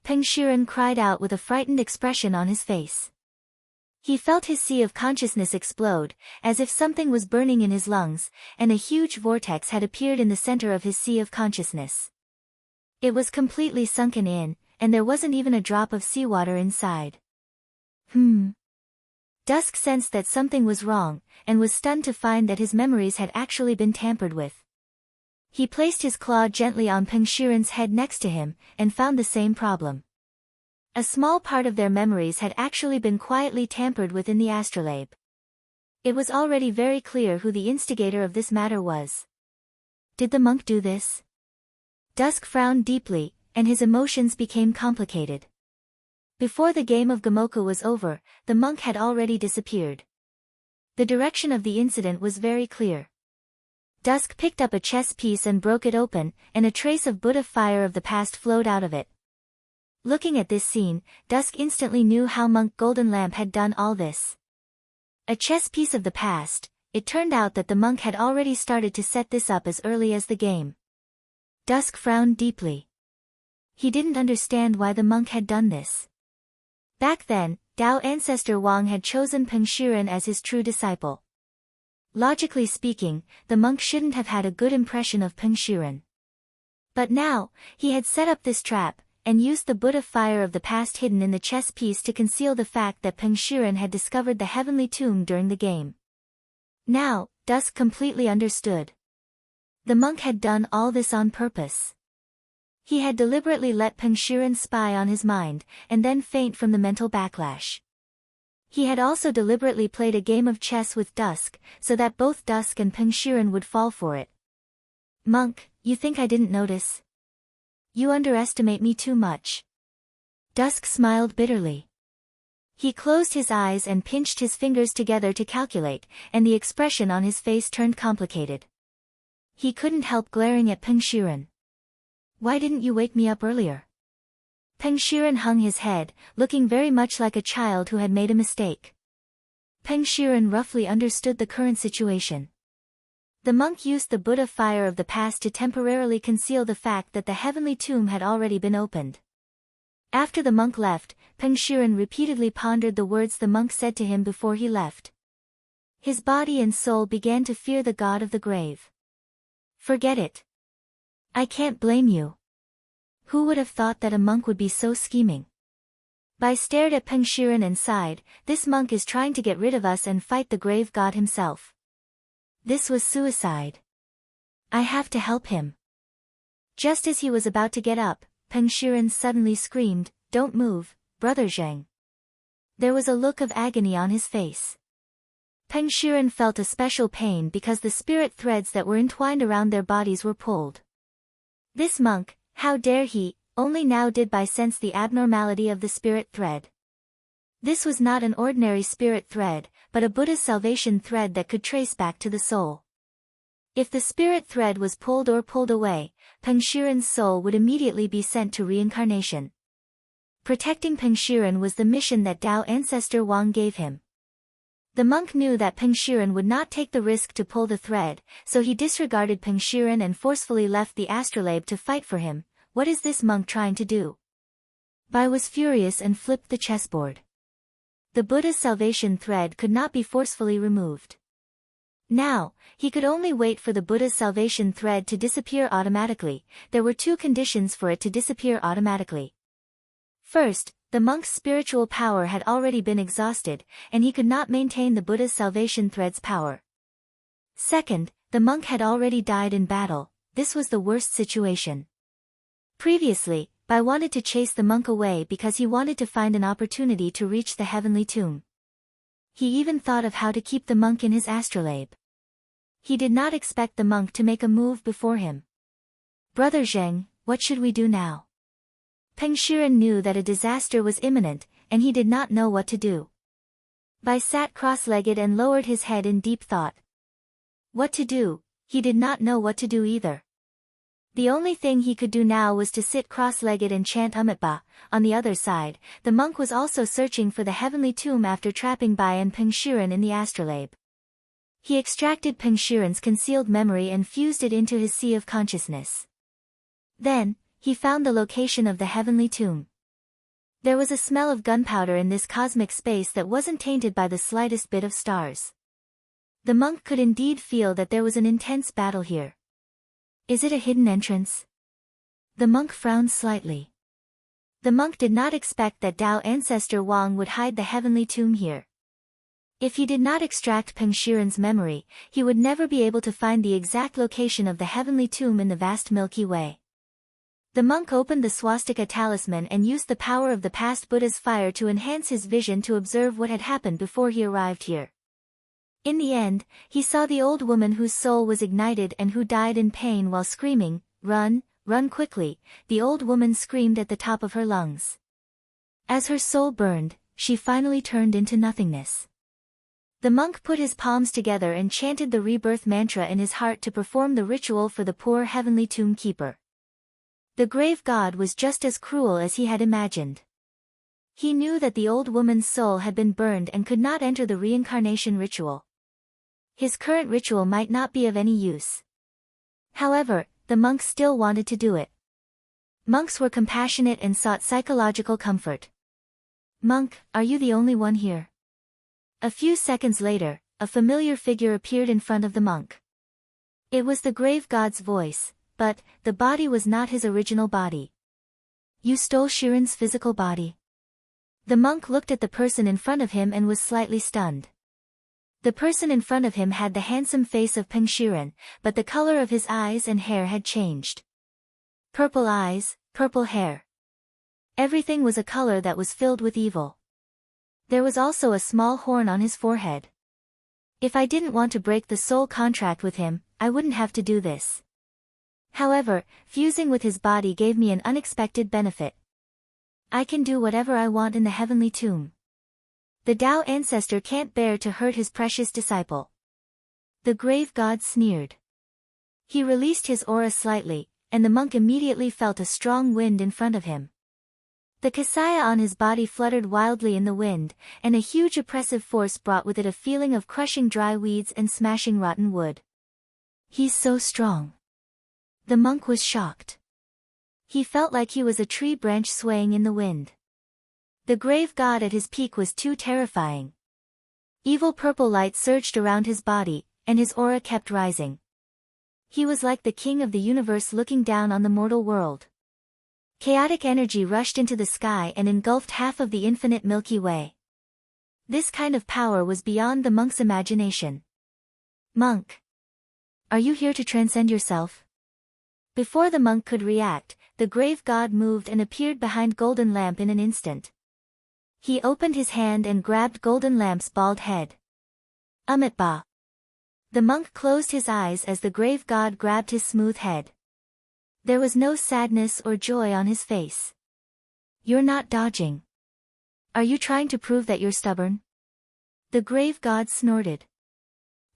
Peng Shiren cried out with a frightened expression on his face. He felt his sea of consciousness explode, as if something was burning in his lungs, and a huge vortex had appeared in the center of his sea of consciousness. It was completely sunken in, and there wasn't even a drop of seawater inside. Dusk sensed that something was wrong, and was stunned to find that his memories had actually been tampered with. He placed his claw gently on Peng Shiren's head next to him, and found the same problem. A small part of their memories had actually been quietly tampered with in the astrolabe. It was already very clear who the instigator of this matter was. Did the monk do this? Dusk frowned deeply, and his emotions became complicated. Before the game of Gamoka was over, the monk had already disappeared. The direction of the incident was very clear. Dusk picked up a chess piece and broke it open, and a trace of Buddha fire of the past flowed out of it. Looking at this scene, Dusk instantly knew how Monk Golden Lamp had done all this. A chess piece of the past, it turned out that the monk had already started to set this up as early as the game. Dusk frowned deeply. He didn't understand why the monk had done this. Back then, Dao ancestor Wang had chosen Peng Shiren as his true disciple. Logically speaking, the monk shouldn't have had a good impression of Peng Shiren. But now, he had set up this trap, and used the Buddha fire of the past hidden in the chess piece to conceal the fact that Peng Shiren had discovered the heavenly tomb during the game. Now, Dusk completely understood. The monk had done all this on purpose. He had deliberately let Peng Shiren spy on his mind, and then faint from the mental backlash. He had also deliberately played a game of chess with Dusk, so that both Dusk and Peng Shiren would fall for it. Monk, you think I didn't notice? You underestimate me too much. Dusk smiled bitterly. He closed his eyes and pinched his fingers together to calculate, and the expression on his face turned complicated. He couldn't help glaring at Peng Shiren. Why didn't you wake me up earlier? Peng Shiren hung his head, looking very much like a child who had made a mistake. Peng Shiren roughly understood the current situation. The monk used the Buddha fire of the past to temporarily conceal the fact that the heavenly tomb had already been opened. After the monk left, Peng Shiren repeatedly pondered the words the monk said to him before he left. His body and soul began to fear the god of the grave. Forget it. I can't blame you. Who would have thought that a monk would be so scheming? Bai stared at Peng Shiren and sighed, this monk is trying to get rid of us and fight the grave god himself. This was suicide. I have to help him. Just as he was about to get up, Peng Shiren suddenly screamed, don't move, Brother Zheng. There was a look of agony on his face. Peng Shiren felt a special pain because the spirit threads that were entwined around their bodies were pulled. This monk, how dare he, only now did Bai sense the abnormality of the spirit thread. This was not an ordinary spirit thread, but a Buddha's salvation thread that could trace back to the soul. If the spirit thread was pulled or pulled away, Peng Shiren's soul would immediately be sent to reincarnation. Protecting Peng Shiren was the mission that Tao ancestor Wang gave him. The monk knew that Peng Shiren would not take the risk to pull the thread, so he disregarded Peng Shiren and forcefully left the astrolabe to fight for him. What is this monk trying to do? Bai was furious and flipped the chessboard. The Buddha's salvation thread could not be forcefully removed. Now, he could only wait for the Buddha's salvation thread to disappear automatically. There were two conditions for it to disappear automatically. First, the monk's spiritual power had already been exhausted, and he could not maintain the Buddha's salvation thread's power. Second, the monk had already died in battle. This was the worst situation. Previously, Bai wanted to chase the monk away because he wanted to find an opportunity to reach the heavenly tomb. He even thought of how to keep the monk in his astrolabe. He did not expect the monk to make a move before him. Brother Zheng, what should we do now? Peng Shiren knew that a disaster was imminent, and he did not know what to do. Bai sat cross-legged and lowered his head in deep thought. What to do? He did not know what to do either. The only thing he could do now was to sit cross-legged and chant Amitabha. On the other side, the monk was also searching for the heavenly tomb after trapping Bai and Peng Shiren in the astrolabe. He extracted Peng Shiren's concealed memory and fused it into his sea of consciousness. Then, he found the location of the heavenly tomb. There was a smell of gunpowder in this cosmic space that wasn't tainted by the slightest bit of stars. The monk could indeed feel that there was an intense battle here. Is it a hidden entrance? The monk frowned slightly. The monk did not expect that Tao ancestor Wang would hide the heavenly tomb here. If he did not extract Peng Shiren's memory, he would never be able to find the exact location of the heavenly tomb in the vast Milky Way. The monk opened the swastika talisman and used the power of the past Buddha's fire to enhance his vision to observe what had happened before he arrived here. In the end, he saw the old woman whose soul was ignited and who died in pain while screaming, "Run, run quickly," the old woman screamed at the top of her lungs. As her soul burned, she finally turned into nothingness. The monk put his palms together and chanted the rebirth mantra in his heart to perform the ritual for the poor heavenly tomb keeper. The grave god was just as cruel as he had imagined. He knew that the old woman's soul had been burned and could not enter the reincarnation ritual. His current ritual might not be of any use. However, the monk still wanted to do it. Monks were compassionate and sought psychological comfort. "Monk, are you the only one here?" A few seconds later, a familiar figure appeared in front of the monk. It was the grave god's voice, but the body was not his original body. "You stole Shiren's physical body?" The monk looked at the person in front of him and was slightly stunned. The person in front of him had the handsome face of Peng Shiren, but the color of his eyes and hair had changed. Purple eyes, purple hair. Everything was a color that was filled with evil. There was also a small horn on his forehead. If I didn't want to break the soul contract with him, I wouldn't have to do this. However, fusing with his body gave me an unexpected benefit. I can do whatever I want in the heavenly tomb. The Tao ancestor can't bear to hurt his precious disciple. The grave god sneered. He released his aura slightly, and the monk immediately felt a strong wind in front of him. The kasaya on his body fluttered wildly in the wind, and a huge oppressive force brought with it a feeling of crushing dry weeds and smashing rotten wood. "He's so strong." The monk was shocked. He felt like he was a tree branch swaying in the wind. The grave god at his peak was too terrifying. Evil purple light surged around his body, and his aura kept rising. He was like the king of the universe looking down on the mortal world. Chaotic energy rushed into the sky and engulfed half of the infinite Milky Way. This kind of power was beyond the monk's imagination. "Monk, are you here to transcend yourself?" Before the monk could react, the grave god moved and appeared behind Golden Lamp in an instant. He opened his hand and grabbed Golden Lamp's bald head. Amitabha. The monk closed his eyes as the grave god grabbed his smooth head. There was no sadness or joy on his face. "You're not dodging. Are you trying to prove that you're stubborn?" The grave god snorted.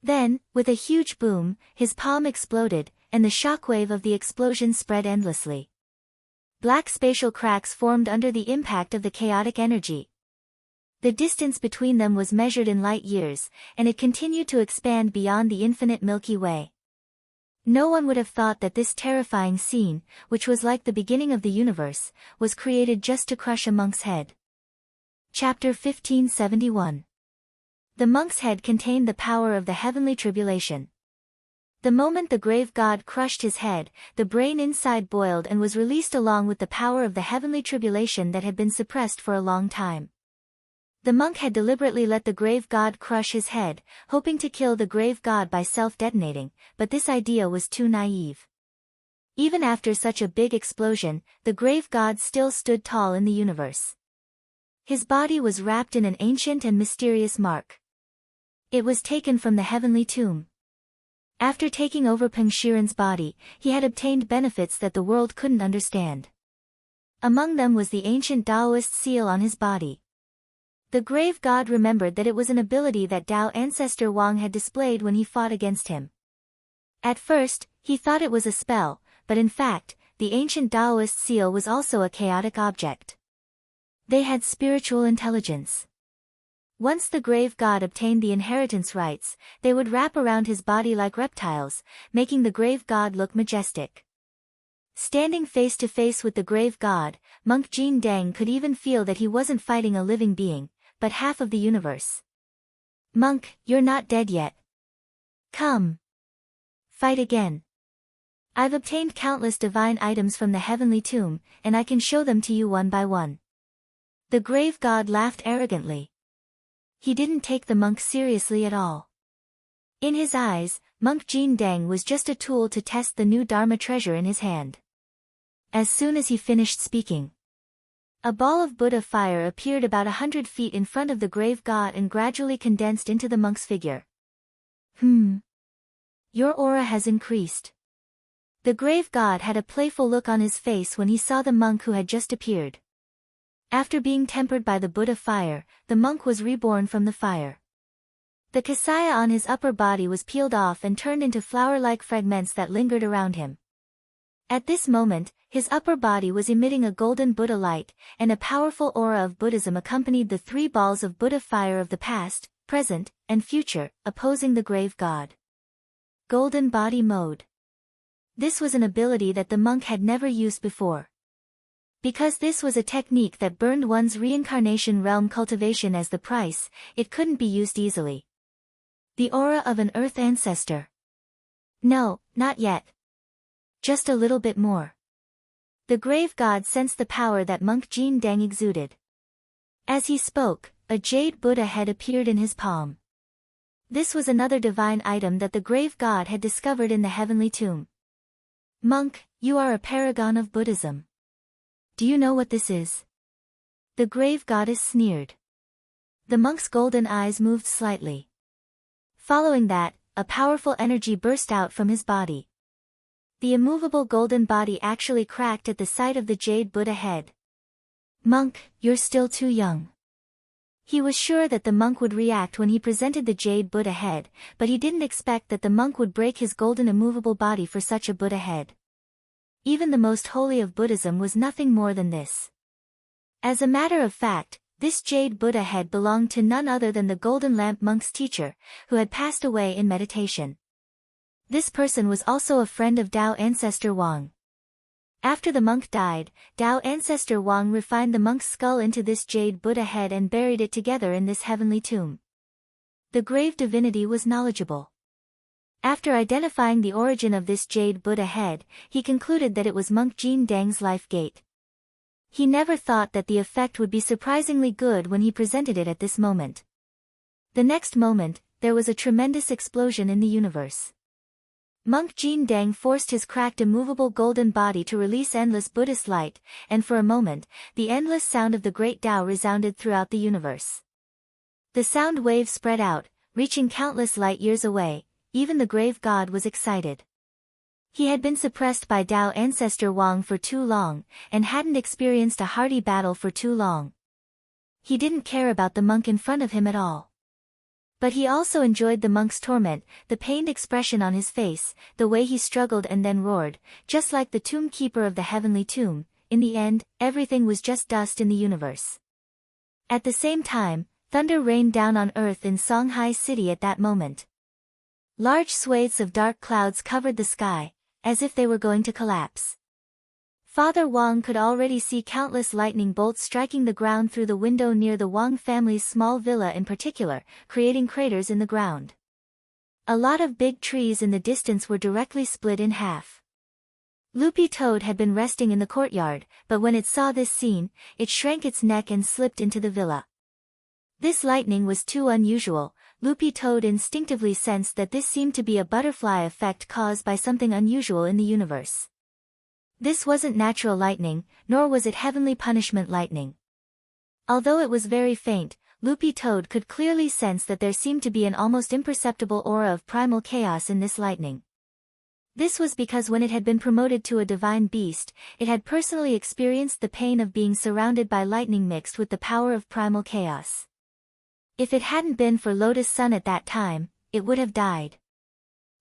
Then, with a huge boom, his palm exploded, and the shockwave of the explosion spread endlessly. Black spatial cracks formed under the impact of the chaotic energy. The distance between them was measured in light years, and it continued to expand beyond the infinite Milky Way. No one would have thought that this terrifying scene, which was like the beginning of the universe, was created just to crush a monk's head. Chapter 1571. The monk's head contained the power of the heavenly tribulation. The moment the grave god crushed his head, the brain inside boiled and was released along with the power of the heavenly tribulation that had been suppressed for a long time. The monk had deliberately let the grave god crush his head, hoping to kill the grave god by self-detonating, but this idea was too naive. Even after such a big explosion, the grave god still stood tall in the universe. His body was wrapped in an ancient and mysterious mark. It was taken from the heavenly tomb. After taking over Peng Shiren's body, he had obtained benefits that the world couldn't understand. Among them was the ancient Taoist seal on his body. The grave god remembered that it was an ability that Tao ancestor Wang had displayed when he fought against him. At first, he thought it was a spell, but in fact, the ancient Taoist seal was also a chaotic object. They had spiritual intelligence. Once the grave god obtained the inheritance rights, they would wrap around his body like reptiles, making the grave god look majestic. Standing face to face with the grave god, monk Jin Deng could even feel that he wasn't fighting a living being, but half of the universe. "Monk, you're not dead yet. Come. Fight again. I've obtained countless divine items from the heavenly tomb, and I can show them to you one by one." The grave god laughed arrogantly. He didn't take the monk seriously at all. In his eyes, monk Jin Deng was just a tool to test the new Dharma treasure in his hand. As soon as he finished speaking, a ball of Buddha fire appeared about 100 feet in front of the grave god and gradually condensed into the monk's figure. Your aura has increased. The grave god had a playful look on his face when he saw the monk who had just appeared. After being tempered by the Buddha fire, the monk was reborn from the fire. The kasaya on his upper body was peeled off and turned into flower-like fragments that lingered around him. At this moment, his upper body was emitting a golden Buddha light, and a powerful aura of Buddhism accompanied the 3 balls of Buddha fire of the past, present, and future, opposing the grave god. Golden body mode. This was an ability that the monk had never used before. Because this was a technique that burned one's reincarnation realm cultivation as the price, it couldn't be used easily. The aura of an earth ancestor. No, not yet. Just a little bit more. The grave god sensed the power that monk Jin Deng exuded. As he spoke, a jade Buddha head appeared in his palm. This was another divine item that the grave god had discovered in the heavenly tomb. "Monk, you are a paragon of Buddhism. Do you know what this is?" The grave goddess sneered. The monk's golden eyes moved slightly. Following that, a powerful energy burst out from his body. The immovable golden body actually cracked at the sight of the jade Buddha head. "Monk, you're still too young." He was sure that the monk would react when he presented the jade Buddha head, but he didn't expect that the monk would break his golden immovable body for such a Buddha head. Even the most holy of Buddhism was nothing more than this. As a matter of fact, this jade Buddha head belonged to none other than the Golden Lamp monk's teacher, who had passed away in meditation. This person was also a friend of Tao ancestor Wang. After the monk died, Tao ancestor Wang refined the monk's skull into this jade Buddha head and buried it together in this heavenly tomb. The grave divinity was knowledgeable. After identifying the origin of this jade Buddha head, he concluded that it was monk Jin Deng's life gate. He never thought that the effect would be surprisingly good when he presented it at this moment. The next moment, there was a tremendous explosion in the universe. Monk Jin Deng forced his cracked immovable golden body to release endless Buddhist light, and for a moment, the endless sound of the great Tao resounded throughout the universe. The sound wave spread out, reaching countless light years away. Even the grave god was excited. He had been suppressed by Tao ancestor Wang for too long, and hadn't experienced a hearty battle for too long. He didn't care about the monk in front of him at all. But he also enjoyed the monk's torment, the pained expression on his face, the way he struggled and then roared, just like the tomb keeper of the heavenly tomb. In the end, everything was just dust in the universe. At the same time, thunder rained down on Earth in Songhai City at that moment. Large swathes of dark clouds covered the sky, as if they were going to collapse. Father Wang could already see countless lightning bolts striking the ground through the window near the Wang family's small villa in particular, creating craters in the ground. A lot of big trees in the distance were directly split in half. Loopy Toad had been resting in the courtyard, but when it saw this scene, it shrank its neck and slipped into the villa. This lightning was too unusual. Loopy Toad instinctively sensed that this seemed to be a butterfly effect caused by something unusual in the universe. This wasn't natural lightning, nor was it heavenly punishment lightning. Although it was very faint, Loopy Toad could clearly sense that there seemed to be an almost imperceptible aura of primal chaos in this lightning. This was because when it had been promoted to a divine beast, it had personally experienced the pain of being surrounded by lightning mixed with the power of primal chaos. If it hadn't been for Lotus Sun at that time, it would have died.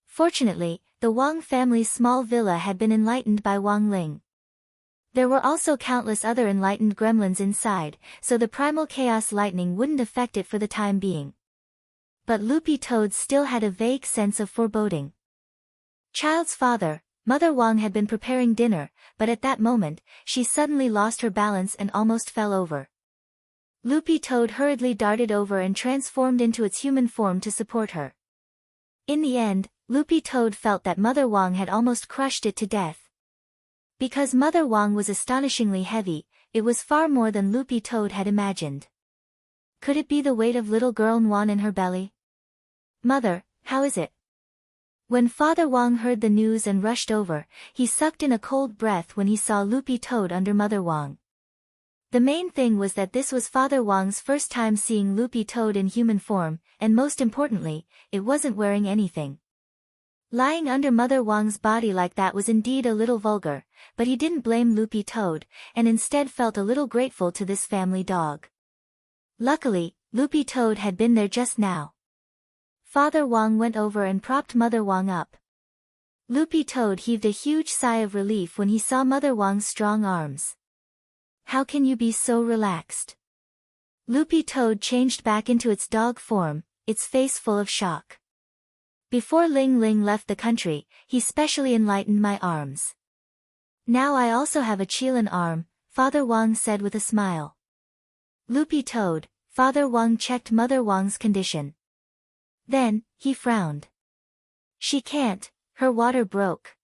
Fortunately, the Wang family's small villa had been enlightened by Wang Ling. There were also countless other enlightened gremlins inside, so the primal chaos lightning wouldn't affect it for the time being. But Loopy Toad still had a vague sense of foreboding. Child's father, Mother Wang had been preparing dinner, but at that moment, she suddenly lost her balance and almost fell over. Loopy Toad hurriedly darted over and transformed into its human form to support her. In the end, Loopy Toad felt that Mother Wang had almost crushed it to death. Because Mother Wang was astonishingly heavy, it was far more than Loopy Toad had imagined. Could it be the weight of little girl Nwan in her belly? Mother, how is it? When Father Wang heard the news and rushed over, he sucked in a cold breath when he saw Loopy Toad under Mother Wang. The main thing was that this was Father Wang's first time seeing Loopy Toad in human form, and most importantly, it wasn't wearing anything. Lying under Mother Wang's body like that was indeed a little vulgar, but he didn't blame Loopy Toad, and instead felt a little grateful to this family dog. Luckily, Loopy Toad had been there just now. Father Wang went over and propped Mother Wang up. Loopy Toad heaved a huge sigh of relief when he saw Mother Wang's strong arms. How can you be so relaxed? Loopy Toad changed back into its dog form, its face full of shock. Before Ling Ling left the country, he specially enlightened my arms. Now I also have a Qilin arm, Father Wang said with a smile. Loopy Toad, Father Wang checked Mother Wang's condition. Then, he frowned. She can't, her water broke.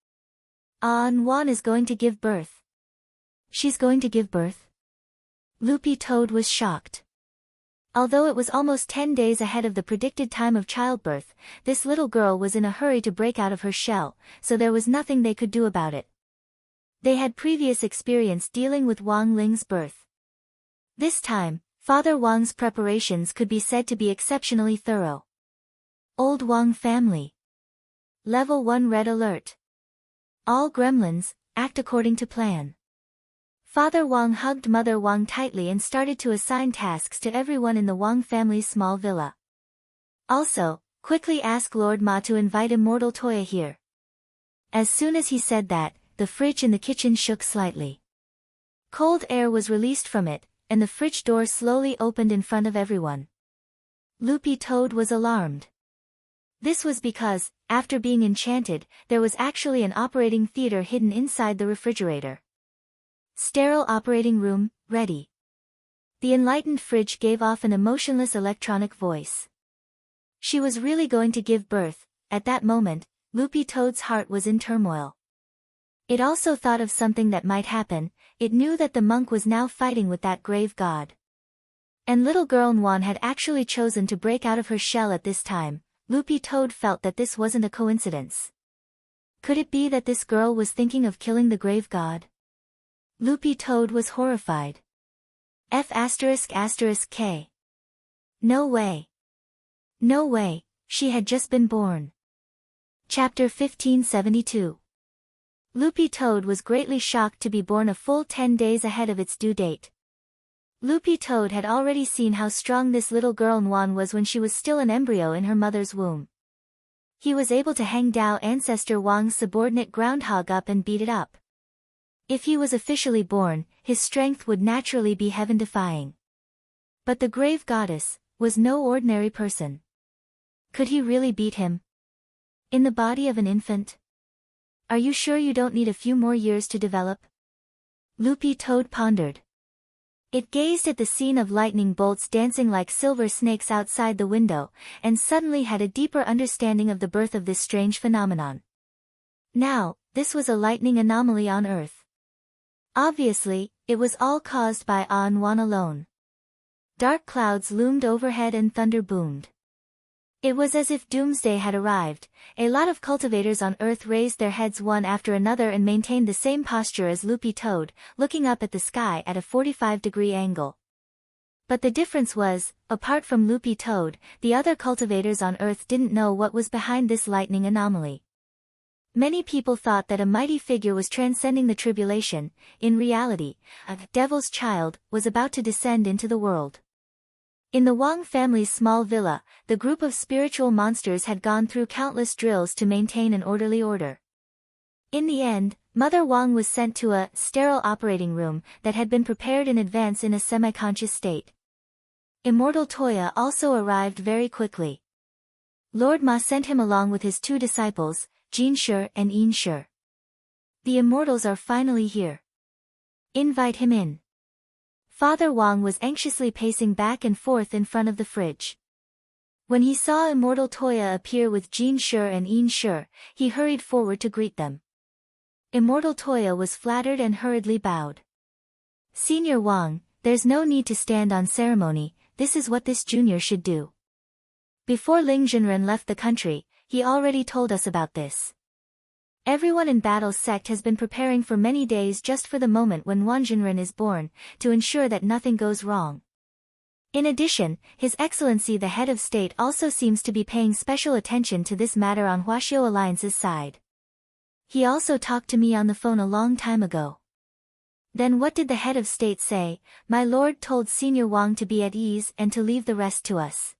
Nwan is going to give birth. She's going to give birth? Loopy Toad was shocked. Although it was almost 10 days ahead of the predicted time of childbirth, this little girl was in a hurry to break out of her shell, so there was nothing they could do about it. They had previous experience dealing with Wang Ling's birth. This time, Father Wang's preparations could be said to be exceptionally thorough. Old Wang family. Level 1 red alert. All gremlins, act according to plan. Father Wang hugged Mother Wang tightly and started to assign tasks to everyone in the Wang family's small villa. Also, quickly ask Lord Ma to invite Immortal Toya here. As soon as he said that, the fridge in the kitchen shook slightly. Cold air was released from it, and the fridge door slowly opened in front of everyone. Loopy Toad was alarmed. This was because, after being enchanted, there was actually an operating theater hidden inside the refrigerator. Sterile operating room, ready. The enlightened fridge gave off an emotionless electronic voice. She was really going to give birth. At that moment, Loopy Toad's heart was in turmoil. It also thought of something that might happen. It knew that the monk was now fighting with that grave god. And little girl Nwan had actually chosen to break out of her shell at this time. Loopy Toad felt that this wasn't a coincidence. Could it be that this girl was thinking of killing the grave god? Loopy Toad was horrified. F***K. No way. No way, she had just been born. Chapter 1572. Loopy Toad was greatly shocked to be born a full 10 days ahead of its due date. Loopy Toad had already seen how strong this little girl Nwan was when she was still an embryo in her mother's womb. He was able to hang Dao ancestor Wang's subordinate groundhog up and beat it up. If he was officially born, his strength would naturally be heaven-defying. But the grave goddess was no ordinary person. Could he really beat him? In the body of an infant? Are you sure you don't need a few more years to develop? Loopy Toad pondered. It gazed at the scene of lightning bolts dancing like silver snakes outside the window, and suddenly had a deeper understanding of the birth of this strange phenomenon. Now, this was a lightning anomaly on Earth. Obviously, it was all caused by Nwan alone. Dark clouds loomed overhead and thunder boomed. It was as if doomsday had arrived. A lot of cultivators on Earth raised their heads one after another and maintained the same posture as Loopy Toad, looking up at the sky at a 45-degree angle. But the difference was, apart from Loopy Toad, the other cultivators on Earth didn't know what was behind this lightning anomaly. Many people thought that a mighty figure was transcending the tribulation. In reality, a devil's child was about to descend into the world. In the Wang family's small villa, the group of spiritual monsters had gone through countless drills to maintain an orderly order. In the end, Mother Wang was sent to a sterile operating room that had been prepared in advance in a semi-conscious state. Immortal Toya also arrived very quickly. Lord Ma sent him along with his two disciples, Jin Shi and Yin Shi. The immortals are finally here. Invite him in. Father Wang was anxiously pacing back and forth in front of the fridge. When he saw Immortal Toya appear with Jin Shi and Yin Shi, he hurried forward to greet them. Immortal Toya was flattered and hurriedly bowed. Senior Wang, there's no need to stand on ceremony, this is what this junior should do. Before Ling Jinren left the country, he already told us about this. Everyone in Battle's sect has been preparing for many days just for the moment when Wanjinren is born, to ensure that nothing goes wrong. In addition, His Excellency the head of state also seems to be paying special attention to this matter on Huaxiao Alliance's side. He also talked to me on the phone a long time ago. Then what did the head of state say? My lord told Senior Wang to be at ease and to leave the rest to us.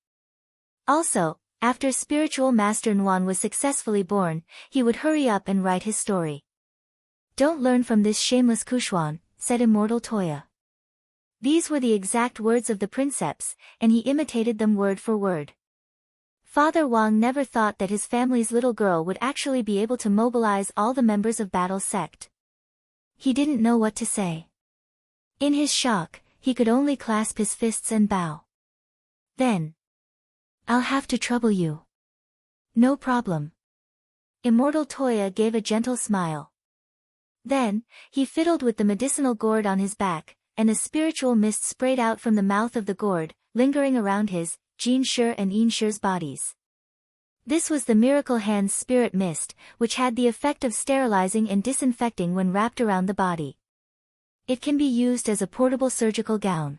Also, after spiritual master Nwan was successfully born, he would hurry up and write his story. Don't learn from this shameless Kuxuan, said Immortal Toya. These were the exact words of the princeps, and he imitated them word for word. Father Wang never thought that his family's little girl would actually be able to mobilize all the members of Battle's sect. He didn't know what to say. In his shock, he could only clasp his fists and bow. Then, I'll have to trouble you. No problem. Immortal Toya gave a gentle smile. Then, he fiddled with the medicinal gourd on his back, and a spiritual mist sprayed out from the mouth of the gourd, lingering around his, Jin Shi and Yin Shi's bodies. This was the Miracle Hand's spirit mist, which had the effect of sterilizing and disinfecting when wrapped around the body. It can be used as a portable surgical gown.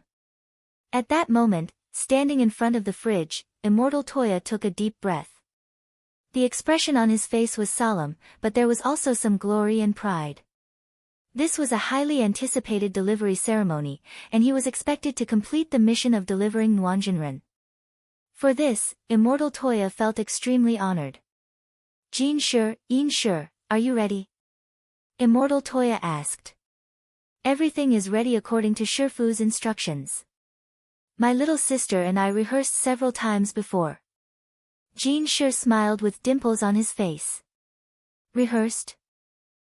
At that moment, standing in front of the fridge, Immortal Toya took a deep breath. The expression on his face was solemn, but there was also some glory and pride. This was a highly anticipated delivery ceremony, and he was expected to complete the mission of delivering Nwanjinren. For this, Immortal Toya felt extremely honored. Jin Shi, Yin Shi, are you ready? Immortal Toya asked. Everything is ready according to Shifu's instructions. My little sister and I rehearsed several times before. Jin Shi smiled with dimples on his face. Rehearsed?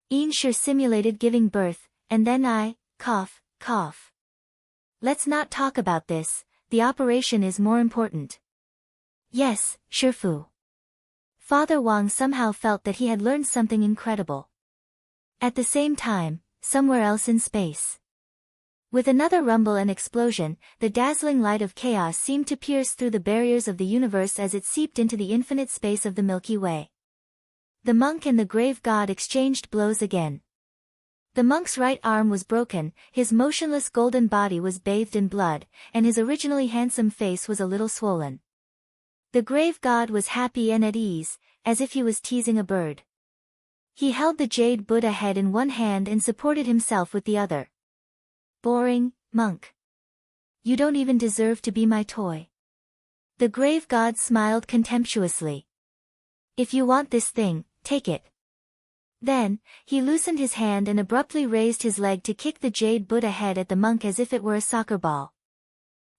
Yin Shi simulated giving birth, and then cough. Let's not talk about this, the operation is more important. Yes, Shifu. Father Wang somehow felt that he had learned something incredible. At the same time, somewhere else in space. With another rumble and explosion, the dazzling light of chaos seemed to pierce through the barriers of the universe as it seeped into the infinite space of the Milky Way. The monk and the grave god exchanged blows again. The monk's right arm was broken, his motionless golden body was bathed in blood, and his originally handsome face was a little swollen. The grave god was happy and at ease, as if he was teasing a bird. He held the jade Buddha head in one hand and supported himself with the other. Boring, monk. You don't even deserve to be my toy. The grave god smiled contemptuously. If you want this thing, take it. Then, he loosened his hand and abruptly raised his leg to kick the jade Buddha head at the monk as if it were a soccer ball.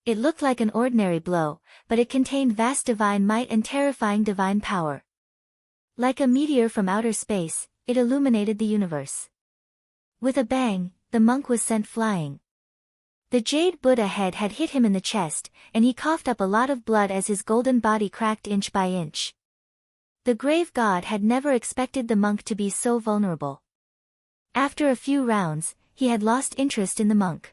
It looked like an ordinary blow, but it contained vast divine might and terrifying divine power. Like a meteor from outer space, it illuminated the universe. With a bang, the monk was sent flying. The jade Buddha head had hit him in the chest, and he coughed up a lot of blood as his golden body cracked inch by inch. The grave god had never expected the monk to be so vulnerable. After a few rounds, he had lost interest in the monk.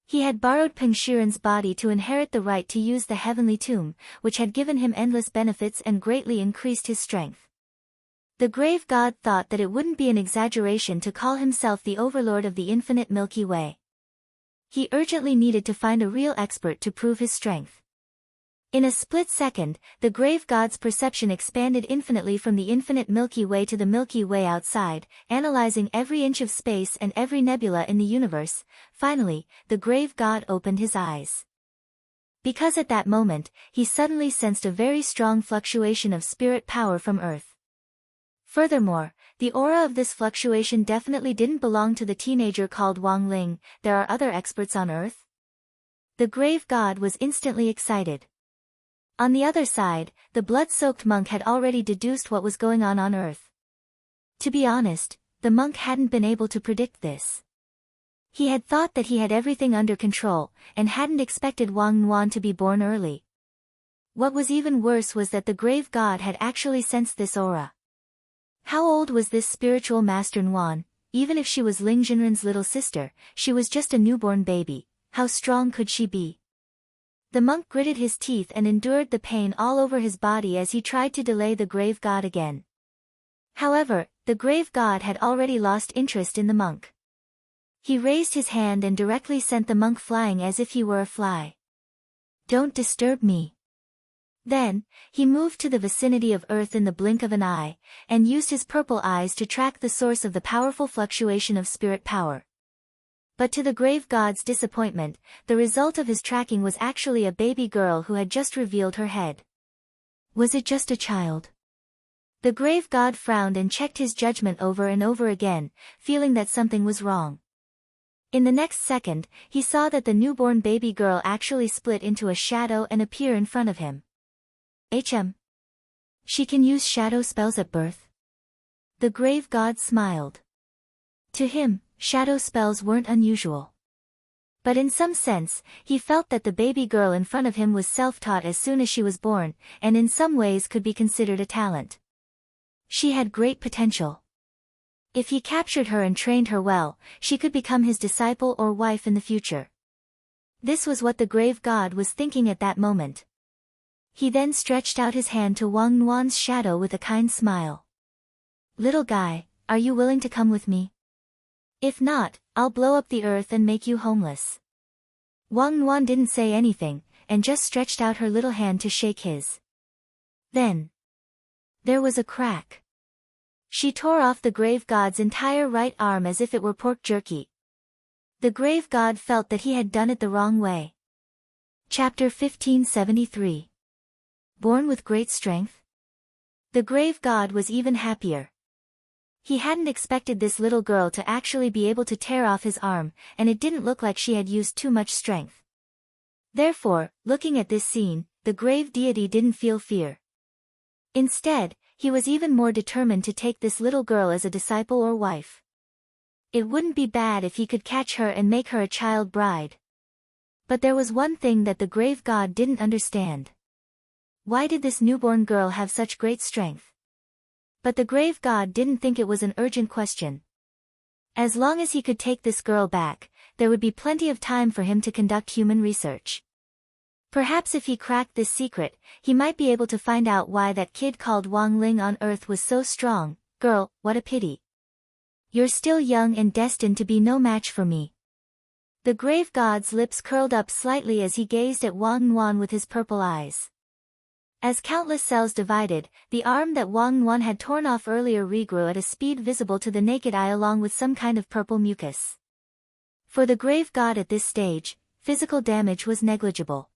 He had borrowed Peng Shiren's body to inherit the right to use the heavenly tomb, which had given him endless benefits and greatly increased his strength. The grave god thought that it wouldn't be an exaggeration to call himself the overlord of the infinite Milky Way. He urgently needed to find a real expert to prove his strength. In a split second, the grave god's perception expanded infinitely from the infinite Milky Way to the Milky Way outside, analyzing every inch of space and every nebula in the universe. Finally, the grave god opened his eyes. Because at that moment, he suddenly sensed a very strong fluctuation of spirit power from Earth. Furthermore, the aura of this fluctuation definitely didn't belong to the teenager called Wang Ling. There are other experts on Earth? The grave god was instantly excited. On the other side, the blood-soaked monk had already deduced what was going on Earth. To be honest, the monk hadn't been able to predict this. He had thought that he had everything under control, and hadn't expected Wang Nuan to be born early. What was even worse was that the grave god had actually sensed this aura. How old was this spiritual master Nuan? Even if she was Ling Jinren's little sister, she was just a newborn baby. How strong could she be? The monk gritted his teeth and endured the pain all over his body as he tried to delay the grave god again. However, the grave god had already lost interest in the monk. He raised his hand and directly sent the monk flying as if he were a fly. Don't disturb me. Then, he moved to the vicinity of Earth in the blink of an eye, and used his purple eyes to track the source of the powerful fluctuation of spirit power. But to the grave god's disappointment, the result of his tracking was actually a baby girl who had just revealed her head. Was it just a child? The grave god frowned and checked his judgment over and over again, feeling that something was wrong. In the next second, he saw that the newborn baby girl actually split into a shadow and appear in front of him. She can use shadow spells at birth? The grave god smiled. To him, shadow spells weren't unusual. But in some sense, he felt that the baby girl in front of him was self-taught as soon as she was born, and in some ways could be considered a talent. She had great potential. If he captured her and trained her well, she could become his disciple or wife in the future. This was what the grave god was thinking at that moment. He then stretched out his hand to Wang Nuan's shadow with a kind smile. Little guy, are you willing to come with me? If not, I'll blow up the earth and make you homeless. Wang Nuan didn't say anything, and just stretched out her little hand to shake his. Then, there was a crack. She tore off the grave god's entire right arm as if it were pork jerky. The grave god felt that he had done it the wrong way. Chapter 1573. Born with great strength? The grave god was even happier. He hadn't expected this little girl to actually be able to tear off his arm, and it didn't look like she had used too much strength. Therefore, looking at this scene, the grave deity didn't feel fear. Instead, he was even more determined to take this little girl as a disciple or wife. It wouldn't be bad if he could catch her and make her a child bride. But there was one thing that the grave god didn't understand. Why did this newborn girl have such great strength? But the grave god didn't think it was an urgent question. As long as he could take this girl back, there would be plenty of time for him to conduct human research. Perhaps if he cracked this secret, he might be able to find out why that kid called Wang Ling on Earth was so strong. Girl, what a pity. You're still young and destined to be no match for me. The grave god's lips curled up slightly as he gazed at Wang Nuan with his purple eyes. As countless cells divided, the arm that Wang Nuan had torn off earlier regrew at a speed visible to the naked eye along with some kind of purple mucus. For the grave god at this stage, physical damage was negligible.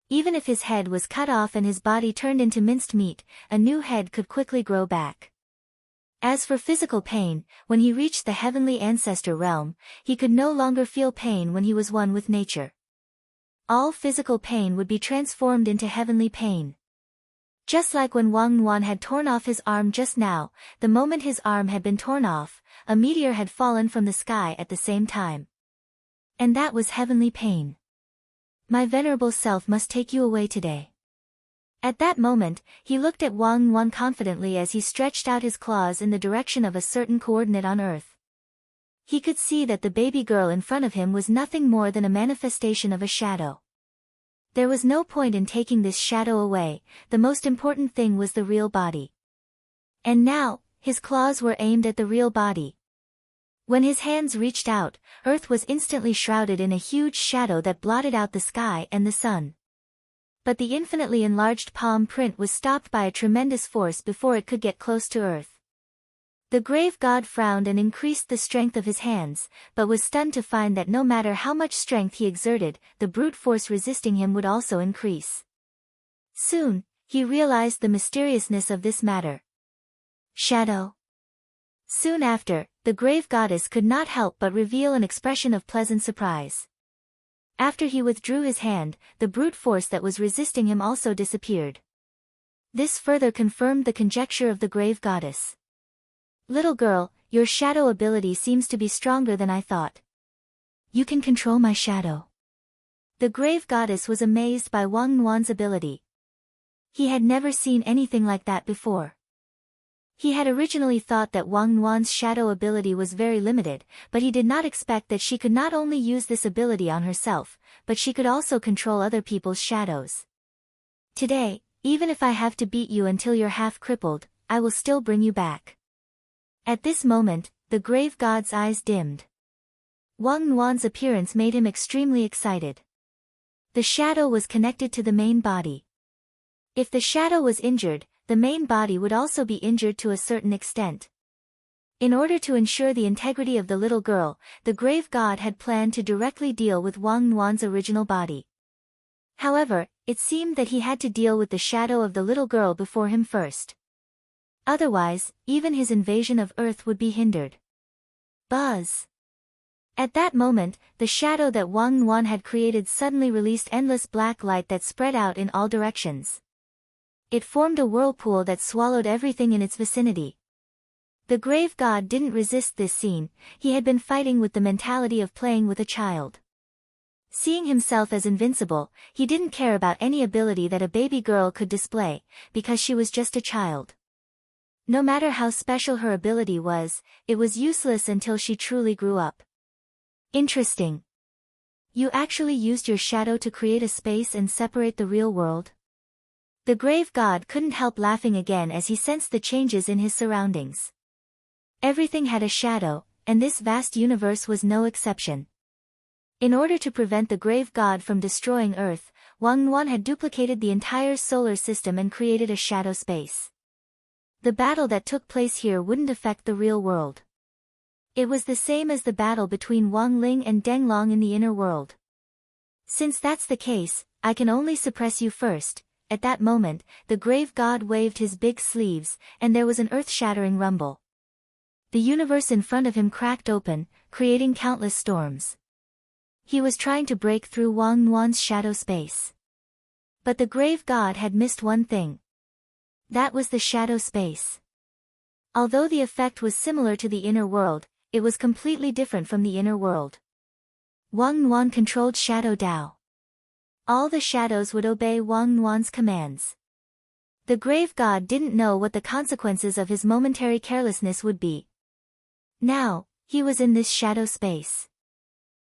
Even if his head was cut off and his body turned into minced meat, a new head could quickly grow back. As for physical pain, when he reached the heavenly ancestor realm, he could no longer feel pain when he was one with nature. All physical pain would be transformed into heavenly pain. Just like when Wang Yuan had torn off his arm just now, the moment his arm had been torn off, a meteor had fallen from the sky at the same time. And that was heavenly pain. My venerable self must take you away today. At that moment, he looked at Wang Yuan confidently as he stretched out his claws in the direction of a certain coordinate on Earth. He could see that the baby girl in front of him was nothing more than a manifestation of a shadow. There was no point in taking this shadow away, the most important thing was the real body. And now, his claws were aimed at the real body. When his hands reached out, Earth was instantly shrouded in a huge shadow that blotted out the sky and the sun. But the infinitely enlarged palm print was stopped by a tremendous force before it could get close to Earth. The grave god frowned and increased the strength of his hands, but was stunned to find that no matter how much strength he exerted, the brute force resisting him would also increase. Soon, he realized the mysteriousness of this matter. Shadow. Soon after, the grave goddess could not help but reveal an expression of pleasant surprise. After he withdrew his hand, the brute force that was resisting him also disappeared. This further confirmed the conjecture of the grave goddess. Little girl, your shadow ability seems to be stronger than I thought. You can control my shadow. The grave goddess was amazed by Wang Yuan's ability. He had never seen anything like that before. He had originally thought that Wang Yuan's shadow ability was very limited, but he did not expect that she could not only use this ability on herself, but she could also control other people's shadows. Today, even if I have to beat you until you're half crippled, I will still bring you back. At this moment, the grave god's eyes dimmed. Wang Yuan's appearance made him extremely excited. The shadow was connected to the main body. If the shadow was injured, the main body would also be injured to a certain extent. In order to ensure the integrity of the little girl, the grave god had planned to directly deal with Wang Yuan's original body. However, it seemed that he had to deal with the shadow of the little girl before him first. Otherwise, even his invasion of Earth would be hindered. Buzz! At that moment, the shadow that Wang Yuan had created suddenly released endless black light that spread out in all directions. It formed a whirlpool that swallowed everything in its vicinity. The grave god didn't resist this scene, he had been fighting with the mentality of playing with a child. Seeing himself as invincible, he didn't care about any ability that a baby girl could display, because she was just a child. No matter how special her ability was, it was useless until she truly grew up. Interesting. You actually used your shadow to create a space and separate the real world? The grave god couldn't help laughing again as he sensed the changes in his surroundings. Everything had a shadow, and this vast universe was no exception. In order to prevent the grave god from destroying Earth, Wang Yuan had duplicated the entire solar system and created a shadow space. The battle that took place here wouldn't affect the real world. It was the same as the battle between Wang Ling and Deng Long in the inner world. Since that's the case, I can only suppress you first. At that moment, the grave god waved his big sleeves, and there was an earth-shattering rumble. The universe in front of him cracked open, creating countless storms. He was trying to break through Wang Yuan's shadow space. But the grave god had missed one thing. That was the shadow space. Although the effect was similar to the inner world, it was completely different from the inner world. Wang Yuan controlled Shadow Dao. All the shadows would obey Wang Yuan's commands. The grave god didn't know what the consequences of his momentary carelessness would be. Now, he was in this shadow space.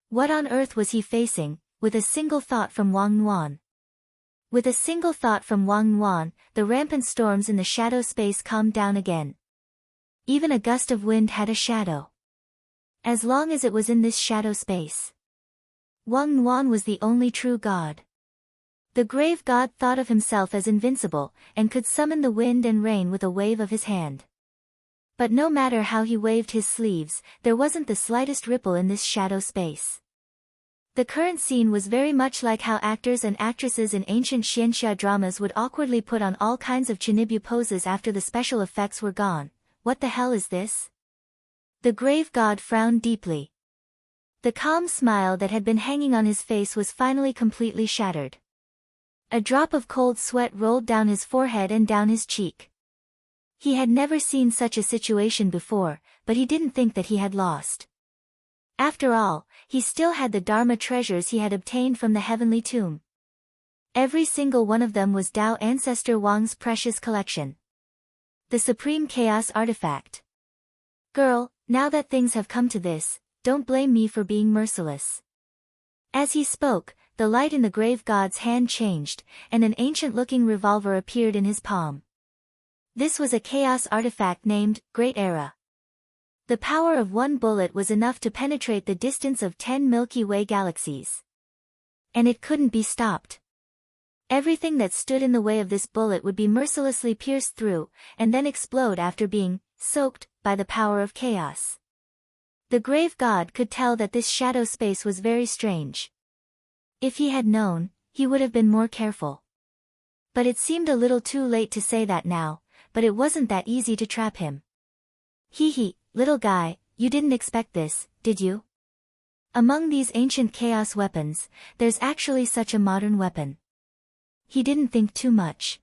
What on earth was he facing, with a single thought from Wang Yuan? With a single thought from Wang Yuan, the rampant storms in the shadow space calmed down again. Even a gust of wind had a shadow. As long as it was in this shadow space. Wang Yuan was the only true god. The grave god thought of himself as invincible, and could summon the wind and rain with a wave of his hand. But no matter how he waved his sleeves, there wasn't the slightest ripple in this shadow space. The current scene was very much like how actors and actresses in ancient xianxia dramas would awkwardly put on all kinds of chinibyu poses after the special effects were gone. What the hell is this? The grave god frowned deeply. The calm smile that had been hanging on his face was finally completely shattered. A drop of cold sweat rolled down his forehead and down his cheek. He had never seen such a situation before, but he didn't think that he had lost. After all, he still had the Dharma treasures he had obtained from the heavenly tomb. Every single one of them was Tao Ancestor Wang's precious collection. The supreme chaos artifact. Girl, now that things have come to this, don't blame me for being merciless. As he spoke, the light in the grave god's hand changed, and an ancient-looking revolver appeared in his palm. This was a chaos artifact named Great Era. The power of one bullet was enough to penetrate the distance of 10 Milky Way galaxies. And it couldn't be stopped. Everything that stood in the way of this bullet would be mercilessly pierced through, and then explode after being soaked by the power of chaos. The grave god could tell that this shadow space was very strange. If he had known, he would have been more careful. But it seemed a little too late to say that now, but it wasn't that easy to trap him. Hee, little guy, you didn't expect this, did you? Among these ancient chaos weapons, there's actually such a modern weapon. He didn't think too much.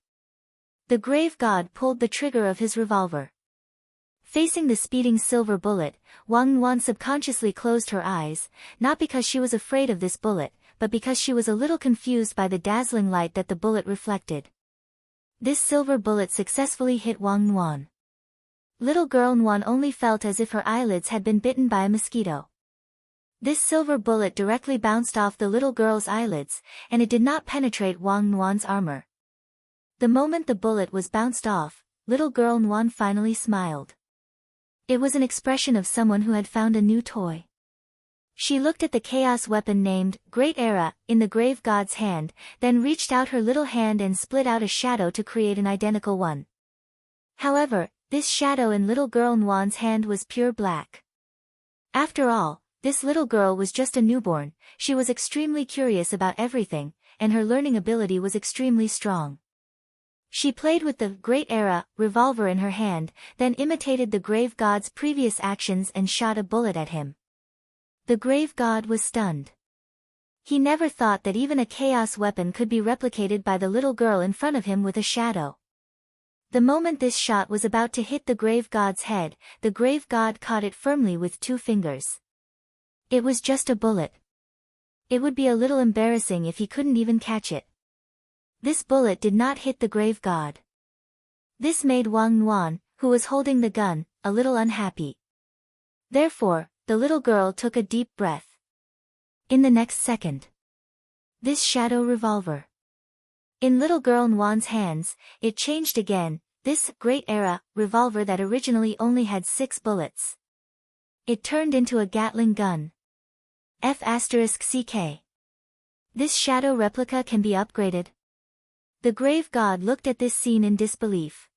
The grave god pulled the trigger of his revolver. Facing the speeding silver bullet, Wang Yuan subconsciously closed her eyes, not because she was afraid of this bullet, but because she was a little confused by the dazzling light that the bullet reflected. This silver bullet successfully hit Wang Yuan. Little girl Yuan only felt as if her eyelids had been bitten by a mosquito. This silver bullet directly bounced off the little girl's eyelids, and it did not penetrate Wang Yuan's armor. The moment the bullet was bounced off, little girl Yuan finally smiled. It was an expression of someone who had found a new toy. She looked at the chaos weapon named Great Era in the grave god's hand, then reached out her little hand and split out a shadow to create an identical one. However, this shadow in little girl Yuan's hand was pure black. After all, this little girl was just a newborn, she was extremely curious about everything, and her learning ability was extremely strong. She played with the Great Era revolver in her hand, then imitated the grave god's previous actions and shot a bullet at him. The grave god was stunned. He never thought that even a chaos weapon could be replicated by the little girl in front of him with a shadow. The moment this shot was about to hit the grave god's head, the grave god caught it firmly with 2 fingers. It was just a bullet. It would be a little embarrassing if he couldn't even catch it. This bullet did not hit the grave god. This made Wang Yuan, who was holding the gun, a little unhappy. Therefore, the little girl took a deep breath. In the next second, this shadow revolver. In little girl Yuan's hands, it changed again, this Great Era revolver that originally only had 6 bullets. It turned into a Gatling gun. F***CK. This shadow replica can be upgraded. The grave god looked at this scene in disbelief.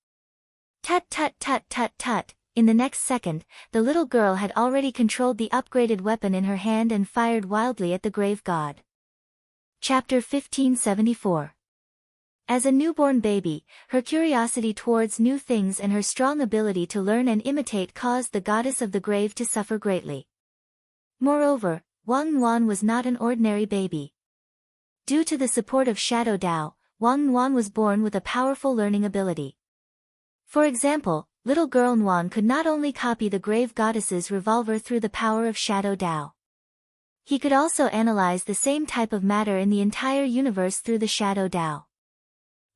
Tut tut tut tut tut. In the next second, the little girl had already controlled the upgraded weapon in her hand and fired wildly at the grave god. Chapter 1574. As a newborn baby, her curiosity towards new things and her strong ability to learn and imitate caused the goddess of the grave to suffer greatly. Moreover, Wang Yuan was not an ordinary baby. Due to the support of Shadow Dao, Wang Yuan was born with a powerful learning ability. For example, little girl Yuan could not only copy the grave goddess's revolver through the power of Shadow Dao. He could also analyze the same type of matter in the entire universe through the Shadow Dao.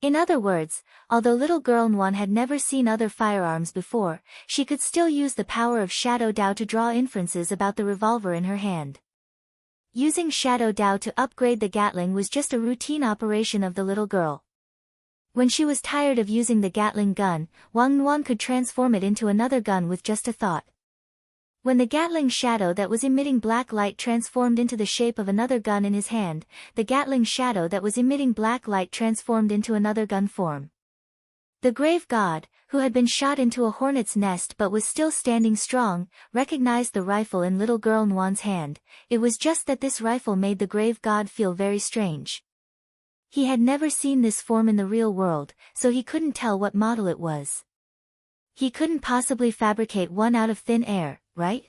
In other words, although little girl Yuan had never seen other firearms before, she could still use the power of Shadow Dao to draw inferences about the revolver in her hand. Using Shadow Dao to upgrade the Gatling was just a routine operation of the little girl. When she was tired of using the Gatling gun, Wang Yuan could transform it into another gun with just a thought. When the Gatling shadow that was emitting black light transformed into the shape of another gun in his hand, the Gatling shadow that was emitting black light transformed into another gun form. The grave god, who had been shot into a hornet's nest but was still standing strong, recognized the rifle in little girl Nwan's hand. It was just that this rifle made the grave god feel very strange. He had never seen this form in the real world, so he couldn't tell what model it was. He couldn't possibly fabricate one out of thin air, right?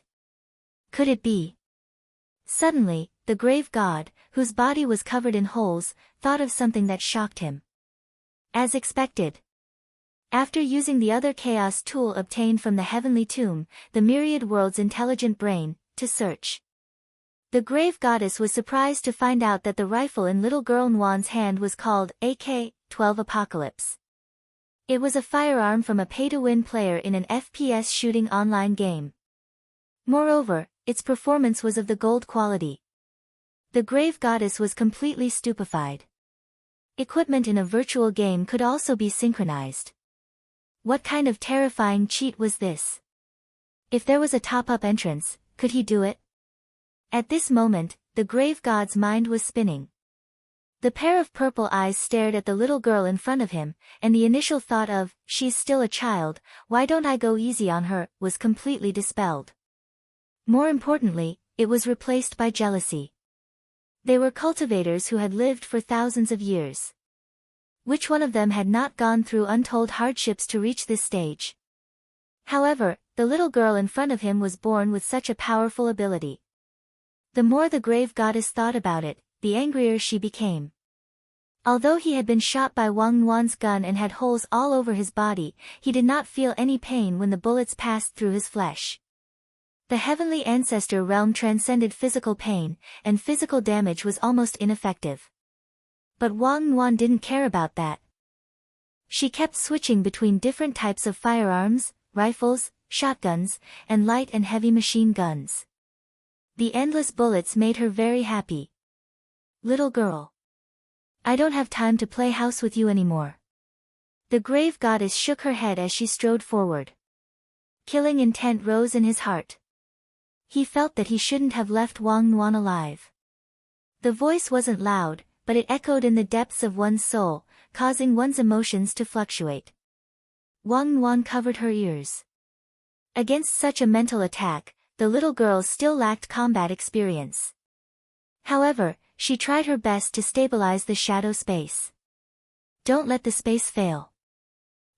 Could it be? Suddenly, the grave god, whose body was covered in holes, thought of something that shocked him. As expected. After using the other chaos tool obtained from the heavenly tomb, the myriad world's intelligent brain, to search, the grave goddess was surprised to find out that the rifle in little girl Nwan's hand was called AK-12 Apocalypse. It was a firearm from a pay-to-win player in an FPS shooting online game. Moreover, its performance was of the gold quality. The grave goddess was completely stupefied. Equipment in a virtual game could also be synchronized. What kind of terrifying cheat was this? If there was a top-up entrance, could he do it? At this moment, the grave god's mind was spinning. The pair of purple eyes stared at the little girl in front of him, and the initial thought of, she's still a child, why don't I go easy on her, was completely dispelled. More importantly, it was replaced by jealousy. They were cultivators who had lived for thousands of years. Which one of them had not gone through untold hardships to reach this stage? However, the little girl in front of him was born with such a powerful ability. The more the grave goddess thought about it, the angrier she became. Although he had been shot by Wang Nwan's gun and had holes all over his body, he did not feel any pain when the bullets passed through his flesh. The heavenly ancestor realm transcended physical pain, and physical damage was almost ineffective. But Wang Nwan didn't care about that. She kept switching between different types of firearms, rifles, shotguns, and light and heavy machine guns. The endless bullets made her very happy. Little girl. I don't have time to play house with you anymore. The grave goddess shook her head as she strode forward. Killing intent rose in his heart. He felt that he shouldn't have left Wang Nwan alive. The voice wasn't loud, but it echoed in the depths of one's soul, causing one's emotions to fluctuate. Wang Nwan covered her ears. Against such a mental attack, the little girl still lacked combat experience. However, she tried her best to stabilize the shadow space. Don't let the space fail.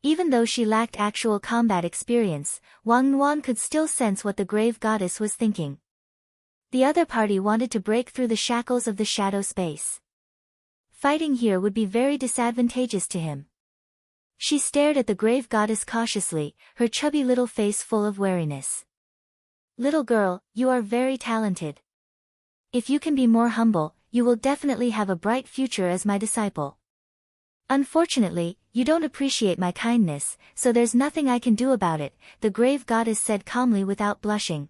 Even though she lacked actual combat experience, Wang Nwan could still sense what the grave goddess was thinking. The other party wanted to break through the shackles of the shadow space. Fighting here would be very disadvantageous to him. She stared at the grave goddess cautiously, her chubby little face full of wariness. Little girl, you are very talented. If you can be more humble, you will definitely have a bright future as my disciple. Unfortunately, you don't appreciate my kindness, so there's nothing I can do about it, the grave goddess said calmly without blushing.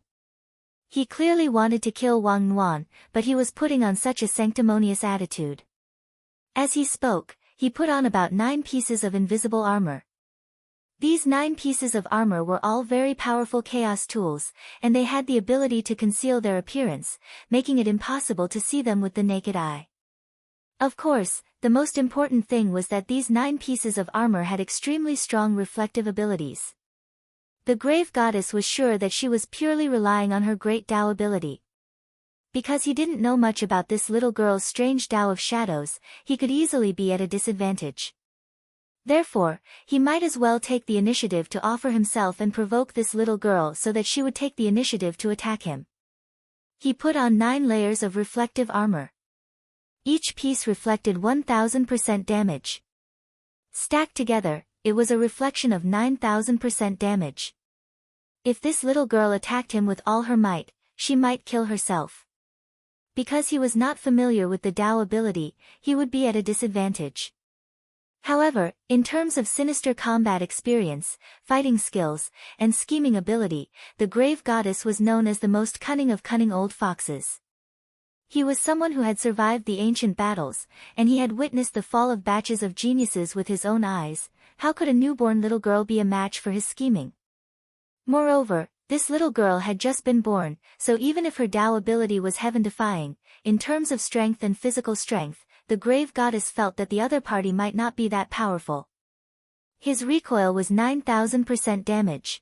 He clearly wanted to kill Wang Nwan, but he was putting on such a sanctimonious attitude. As he spoke, he put on about 9 pieces of invisible armor. These 9 pieces of armor were all very powerful chaos tools, and they had the ability to conceal their appearance, making it impossible to see them with the naked eye. Of course, the most important thing was that these 9 pieces of armor had extremely strong reflective abilities. The grave goddess was sure that she was purely relying on her great Tao ability. Because he didn't know much about this little girl's strange Tao of shadows, he could easily be at a disadvantage. Therefore, he might as well take the initiative to offer himself and provoke this little girl so that she would take the initiative to attack him. He put on 9 layers of reflective armor. Each piece reflected 1000% damage. Stacked together, it was a reflection of 9000% damage. If this little girl attacked him with all her might, she might kill herself. Because he was not familiar with the Tao ability, he would be at a disadvantage. However, in terms of sinister combat experience, fighting skills, and scheming ability, the grave goddess was known as the most cunning of cunning old foxes. He was someone who had survived the ancient battles, and he had witnessed the fall of batches of geniuses with his own eyes. How could a newborn little girl be a match for his scheming? Moreover, this little girl had just been born, so even if her Tao ability was heaven-defying, in terms of strength and physical strength, the grave goddess felt that the other party might not be that powerful. His recoil was 9,000% damage.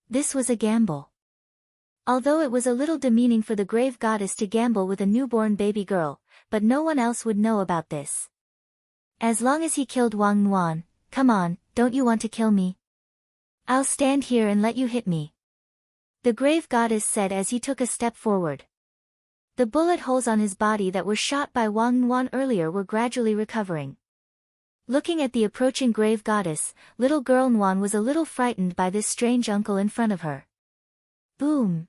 This was a gamble. Although it was a little demeaning for the grave goddess to gamble with a newborn baby girl, but no one else would know about this. As long as he killed Wang Nuan, come on, don't you want to kill me? I'll stand here and let you hit me. The grave goddess said as he took a step forward. The bullet holes on his body that were shot by Wang Nuan earlier were gradually recovering. Looking at the approaching grave goddess, little girl Nuan was a little frightened by this strange uncle in front of her. Boom!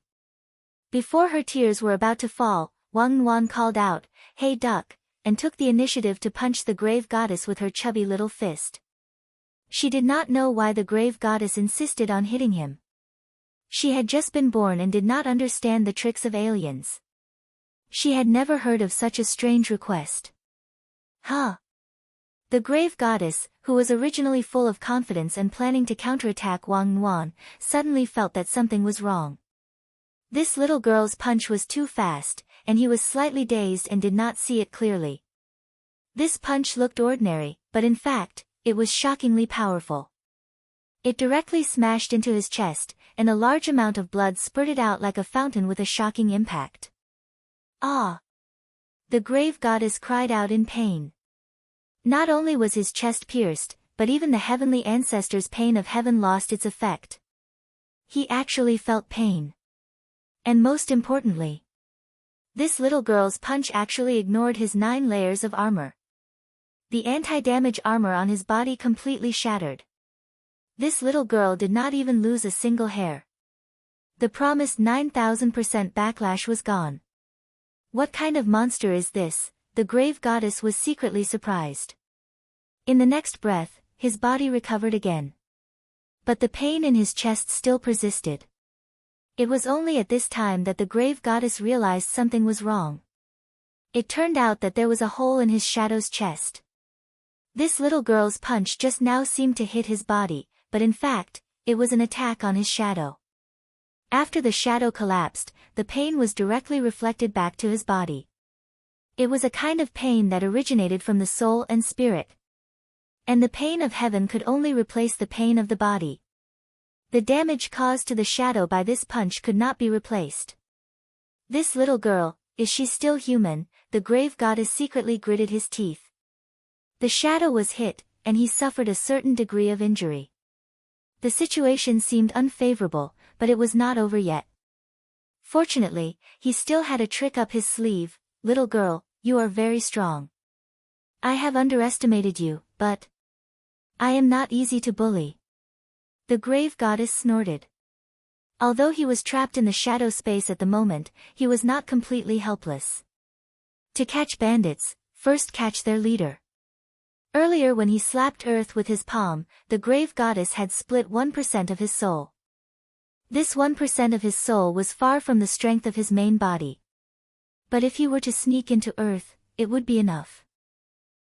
Before her tears were about to fall, Wang Nuan called out, "Hey duck," and took the initiative to punch the grave goddess with her chubby little fist. She did not know why the grave goddess insisted on hitting him. She had just been born and did not understand the tricks of aliens. She had never heard of such a strange request. Huh? The grave goddess, who was originally full of confidence and planning to counterattack Wang Nuan, suddenly felt that something was wrong. This little girl's punch was too fast, and he was slightly dazed and did not see it clearly. This punch looked ordinary, but in fact, it was shockingly powerful. It directly smashed into his chest, and a large amount of blood spurted out like a fountain with a shocking impact. Ah! The grave goddess cried out in pain. Not only was his chest pierced, but even the heavenly ancestors' pain of heaven lost its effect. He actually felt pain. And most importantly, this little girl's punch actually ignored his 9 layers of armor. The anti-damage armor on his body completely shattered. This little girl did not even lose a single hair. The promised 9,000% backlash was gone. What kind of monster is this? The grave goddess was secretly surprised. In the next breath, his body recovered again. But the pain in his chest still persisted. It was only at this time that the grave goddess realized something was wrong. It turned out that there was a hole in his shadow's chest. This little girl's punch just now seemed to hit his body, but in fact, it was an attack on his shadow. After the shadow collapsed, the pain was directly reflected back to his body. It was a kind of pain that originated from the soul and spirit. And the pain of heaven could only replace the pain of the body. The damage caused to the shadow by this punch could not be replaced. This little girl, is she still human? The grave goddess secretly gritted his teeth. The shadow was hit, and he suffered a certain degree of injury. The situation seemed unfavorable, but it was not over yet. Fortunately, he still had a trick up his sleeve. Little girl, you are very strong. I have underestimated you, but I am not easy to bully. The grave goddess snorted. Although he was trapped in the shadow space at the moment, he was not completely helpless. To catch bandits, first catch their leader. Earlier when he slapped earth with his palm, the grave goddess had split 1% of his soul. This 1% of his soul was far from the strength of his main body. But if he were to sneak into earth, it would be enough.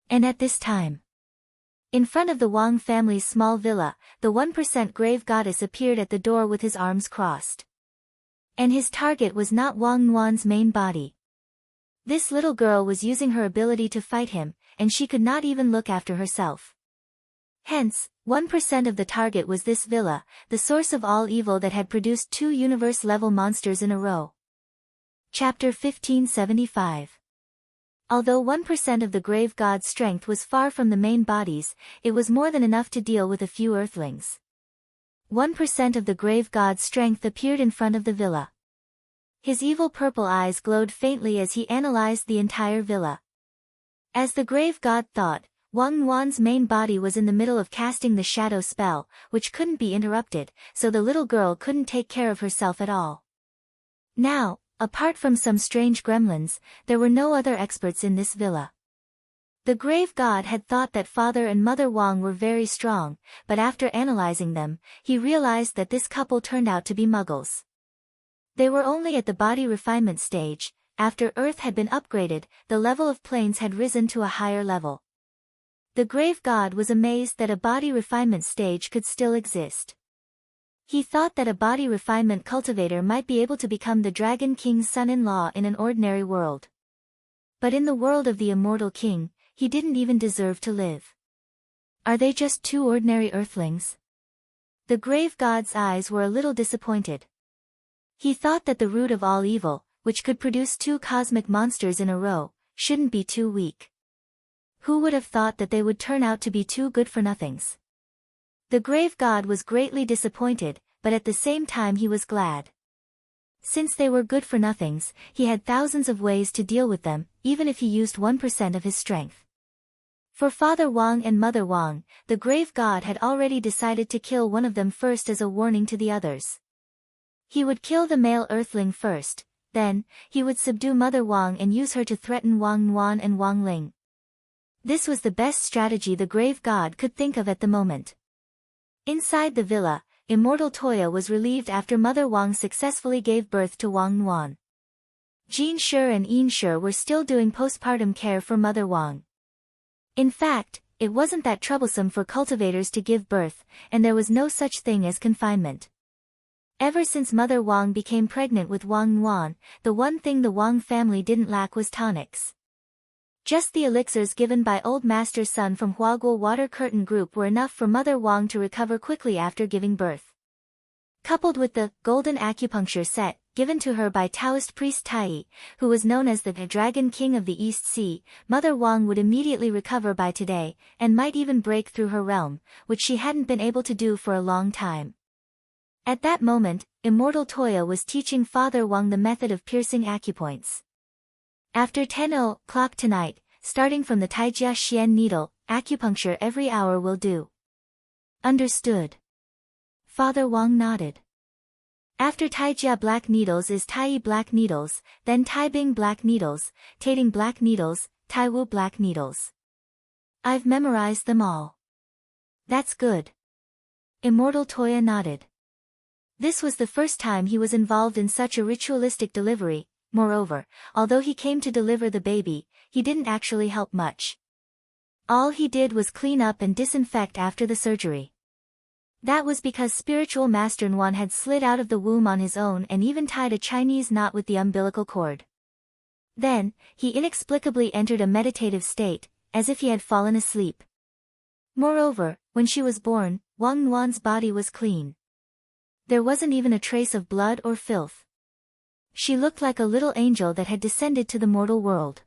And at this time, in front of the Wang family's small villa, the 1% grave goddess appeared at the door with his arms crossed. And his target was not Wang Nuan's main body. This little girl was using her ability to fight him, and she could not even look after herself. Hence, 1% of the target was this villa, the source of all evil that had produced 2 universe-level monsters in a row. Chapter 1575. Although 1% of the grave god's strength was far from the main bodies, it was more than enough to deal with a few earthlings. 1% of the grave god's strength appeared in front of the villa. His evil purple eyes glowed faintly as he analyzed the entire villa. As the grave god thought, Wang Nuan's main body was in the middle of casting the shadow spell, which couldn't be interrupted, so the little girl couldn't take care of herself at all. Now, apart from some strange gremlins, there were no other experts in this villa. The grave god had thought that Father and Mother Wang were very strong, but after analyzing them, he realized that this couple turned out to be muggles. They were only at the body refinement stage. After Earth had been upgraded, the level of planes had risen to a higher level. The grave god was amazed that a body refinement stage could still exist. He thought that a body refinement cultivator might be able to become the Dragon King's son-in-law in an ordinary world. But in the world of the immortal king, he didn't even deserve to live. Are they just two ordinary earthlings? The grave god's eyes were a little disappointed. He thought that the root of all evil, which could produce two cosmic monsters in a row, shouldn't be too weak. Who would have thought that they would turn out to be two good-for-nothings? The grave god was greatly disappointed, but at the same time he was glad. Since they were good-for-nothings, he had thousands of ways to deal with them, even if he used 1% of his strength. For Father Wang and Mother Wang, the grave god had already decided to kill one of them first as a warning to the others. He would kill the male earthling first, then, he would subdue Mother Wang and use her to threaten Wang Nuan and Wang Ling. This was the best strategy the grave god could think of at the moment. Inside the villa, Immortal Toya was relieved after Mother Wang successfully gave birth to Wang Nuan. Jean Shi and Yin Shi were still doing postpartum care for Mother Wang. In fact, it wasn't that troublesome for cultivators to give birth, and there was no such thing as confinement. Ever since Mother Wang became pregnant with Wang Nuan, the one thing the Wang family didn't lack was tonics. Just the elixirs given by Old Master Sun from Huaguo Water Curtain Group were enough for Mother Wang to recover quickly after giving birth. Coupled with the golden acupuncture set, given to her by Taoist priest Tai, who was known as the Dragon King of the East Sea, Mother Wang would immediately recover by today, and might even break through her realm, which she hadn't been able to do for a long time. At that moment, Immortal Toya was teaching Father Wang the method of piercing acupoints. After 10 o'clock tonight, starting from the Taijia Xian needle, acupuncture every hour will do. Understood. Father Wang nodded. After Taijia black needles is Tai black needles, then Taibing black needles, Tating black needles, Taiwu black needles. I've memorized them all. That's good. Immortal Toya nodded. This was the first time he was involved in such a ritualistic delivery. Moreover, although he came to deliver the baby, he didn't actually help much. All he did was clean up and disinfect after the surgery. That was because Spiritual Master Nuan had slid out of the womb on his own and even tied a Chinese knot with the umbilical cord. Then, he inexplicably entered a meditative state, as if he had fallen asleep. Moreover, when she was born, Wang Nuan's body was clean. There wasn't even a trace of blood or filth. She looked like a little angel that had descended to the mortal world.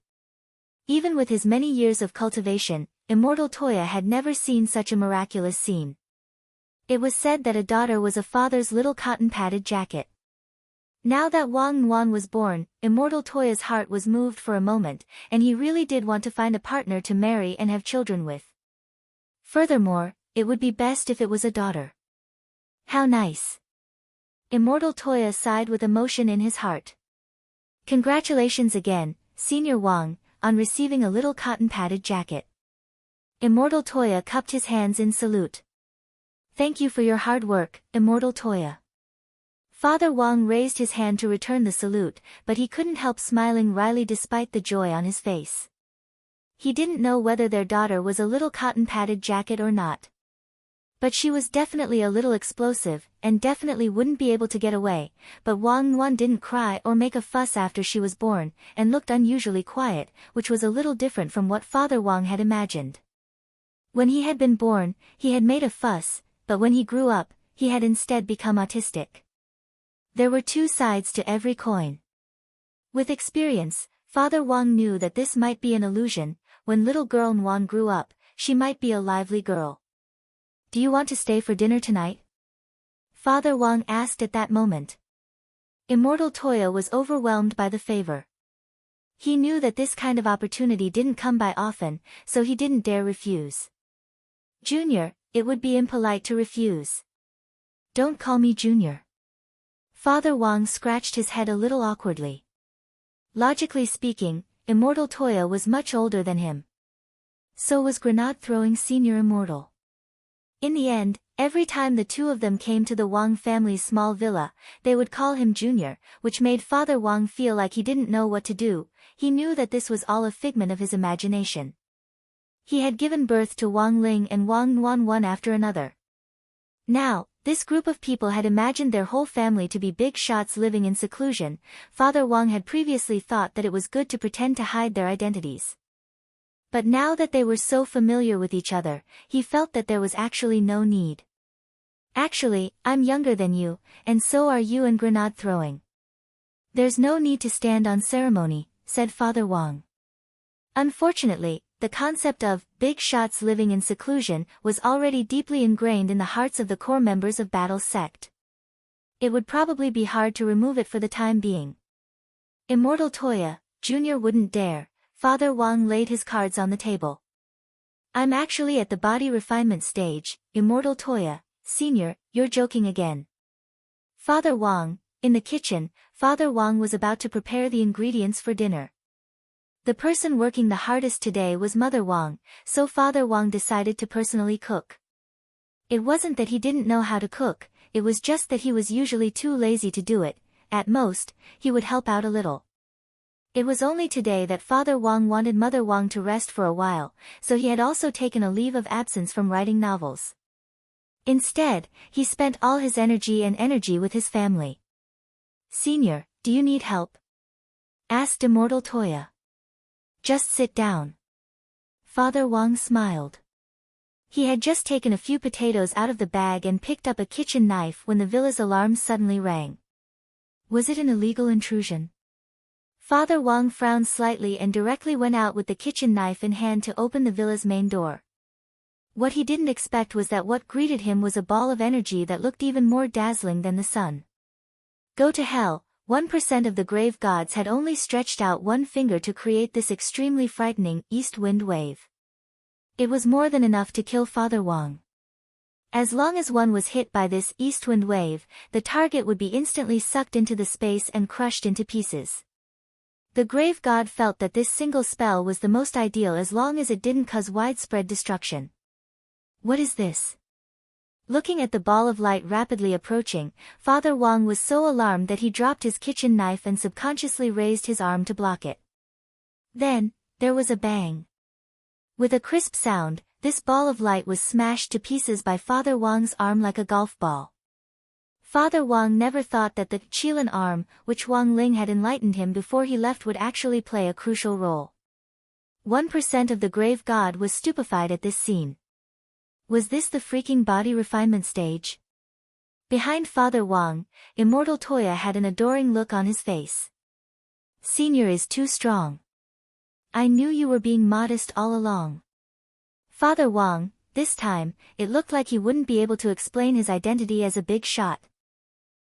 Even with his many years of cultivation, Immortal Toya had never seen such a miraculous scene. It was said that a daughter was a father's little cotton-padded jacket. Now that Wang Nuan was born, Immortal Toya's heart was moved for a moment, and he really did want to find a partner to marry and have children with. Furthermore, it would be best if it was a daughter. How nice. Immortal Toya sighed with emotion in his heart. Congratulations again, Senior Wang, on receiving a little cotton-padded jacket. Immortal Toya cupped his hands in salute. Thank you for your hard work, Immortal Toya. Father Wang raised his hand to return the salute, but he couldn't help smiling wryly despite the joy on his face. He didn't know whether their daughter was a little cotton-padded jacket or not. But she was definitely a little explosive, and definitely wouldn't be able to get away, but Wang Nuan didn't cry or make a fuss after she was born, and looked unusually quiet, which was a little different from what Father Wang had imagined. When he had been born, he had made a fuss, but when he grew up, he had instead become autistic. There were two sides to every coin. With experience, Father Wang knew that this might be an illusion. When little girl Nuan grew up, she might be a lively girl. Do you want to stay for dinner tonight? Father Wang asked at that moment. Immortal Toya was overwhelmed by the favor. He knew that this kind of opportunity didn't come by often, so he didn't dare refuse. Junior, it would be impolite to refuse. Don't call me Junior. Father Wang scratched his head a little awkwardly. Logically speaking, Immortal Toya was much older than him. So was grenade-throwing Senior Immortal. In the end, every time the two of them came to the Wang family's small villa, they would call him Junior, which made Father Wang feel like he didn't know what to do. He knew that this was all a figment of his imagination. He had given birth to Wang Ling and Wang Nuan one after another. Now, this group of people had imagined their whole family to be big shots living in seclusion. Father Wang had previously thought that it was good to pretend to hide their identities. But now that they were so familiar with each other, he felt that there was actually no need. Actually, I'm younger than you, and so are you in grenade throwing. There's no need to stand on ceremony, said Father Wang. Unfortunately, the concept of big shots living in seclusion was already deeply ingrained in the hearts of the core members of Battle's sect. It would probably be hard to remove it for the time being. Immortal Toya, Jr. wouldn't dare. Father Wang laid his cards on the table. I'm actually at the body refinement stage, Immortal Toya, Sr., you're joking again. Father Wang, in the kitchen, Father Wang was about to prepare the ingredients for dinner. The person working the hardest today was Mother Wang, so Father Wang decided to personally cook. It wasn't that he didn't know how to cook, it was just that he was usually too lazy to do it. At most, he would help out a little. It was only today that Father Wang wanted Mother Wang to rest for a while, so he had also taken a leave of absence from writing novels. Instead, he spent all his energy with his family. Senior, do you need help? Asked Immortal Toya. Just sit down. Father Wang smiled. He had just taken a few potatoes out of the bag and picked up a kitchen knife when the villa's alarm suddenly rang. Was it an illegal intrusion? Father Wang frowned slightly and directly went out with the kitchen knife in hand to open the villa's main door. What he didn't expect was that what greeted him was a ball of energy that looked even more dazzling than the sun. Go to hell, 1% of the grave gods had only stretched out one finger to create this extremely frightening east wind wave. It was more than enough to kill Father Wang. As long as one was hit by this east wind wave, the target would be instantly sucked into the space and crushed into pieces. The grave god felt that this single spell was the most ideal as long as it didn't cause widespread destruction. What is this? Looking at the ball of light rapidly approaching, Father Wang was so alarmed that he dropped his kitchen knife and subconsciously raised his arm to block it. Then, there was a bang. With a crisp sound, this ball of light was smashed to pieces by Father Wang's arm like a golf ball. Father Wang never thought that the Qilin arm, which Wang Ling had enlightened him before he left, would actually play a crucial role. 1% of the grave god was stupefied at this scene. Was this the freaking body refinement stage? Behind Father Wang, Immortal Toya had an adoring look on his face. Senior is too strong. I knew you were being modest all along. Father Wang, this time, it looked like he wouldn't be able to explain his identity as a big shot.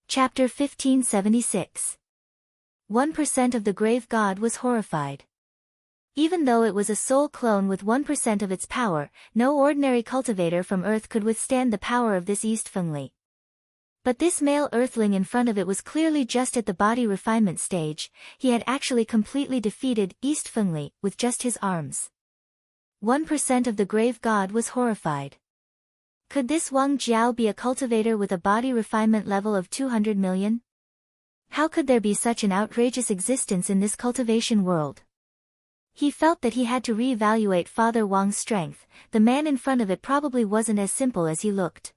Chapter 1576. 1% of the grave god was horrified. Even though it was a soul clone with 1% of its power, no ordinary cultivator from Earth could withstand the power of this East Fengli. But this male Earthling in front of it was clearly just at the body refinement stage. He had actually completely defeated East Fengli with just his arms. 1% of the grave god was horrified. Could this Wang Jiao be a cultivator with a body refinement level of 200 million? How could there be such an outrageous existence in this cultivation world? He felt that he had to re-evaluate Father Wang's strength. The man in front of it probably wasn't as simple as he looked.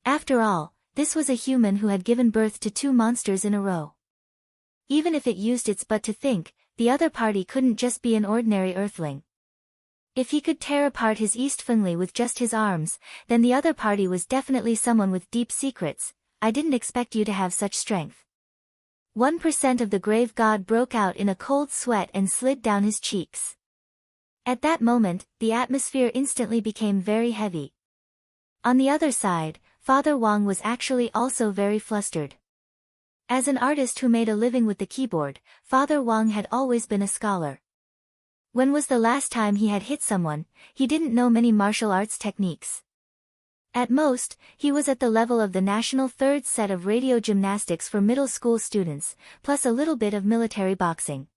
After all, this was a human who had given birth to 2 monsters in a row. Even if it used its butt to think, the other party couldn't just be an ordinary Earthling. If he could tear apart his East Fengli with just his arms, then the other party was definitely someone with deep secrets. I didn't expect you to have such strength. 1% of the grave god broke out in a cold sweat and slid down his cheeks. At that moment, the atmosphere instantly became very heavy. On the other side, Father Wang was actually also very flustered. As an artist who made a living with the keyboard, Father Wang had always been a scholar. When was the last time he had hit someone? He didn't know many martial arts techniques. At most, he was at the level of the national third set of radio gymnastics for middle school students, plus a little bit of military boxing.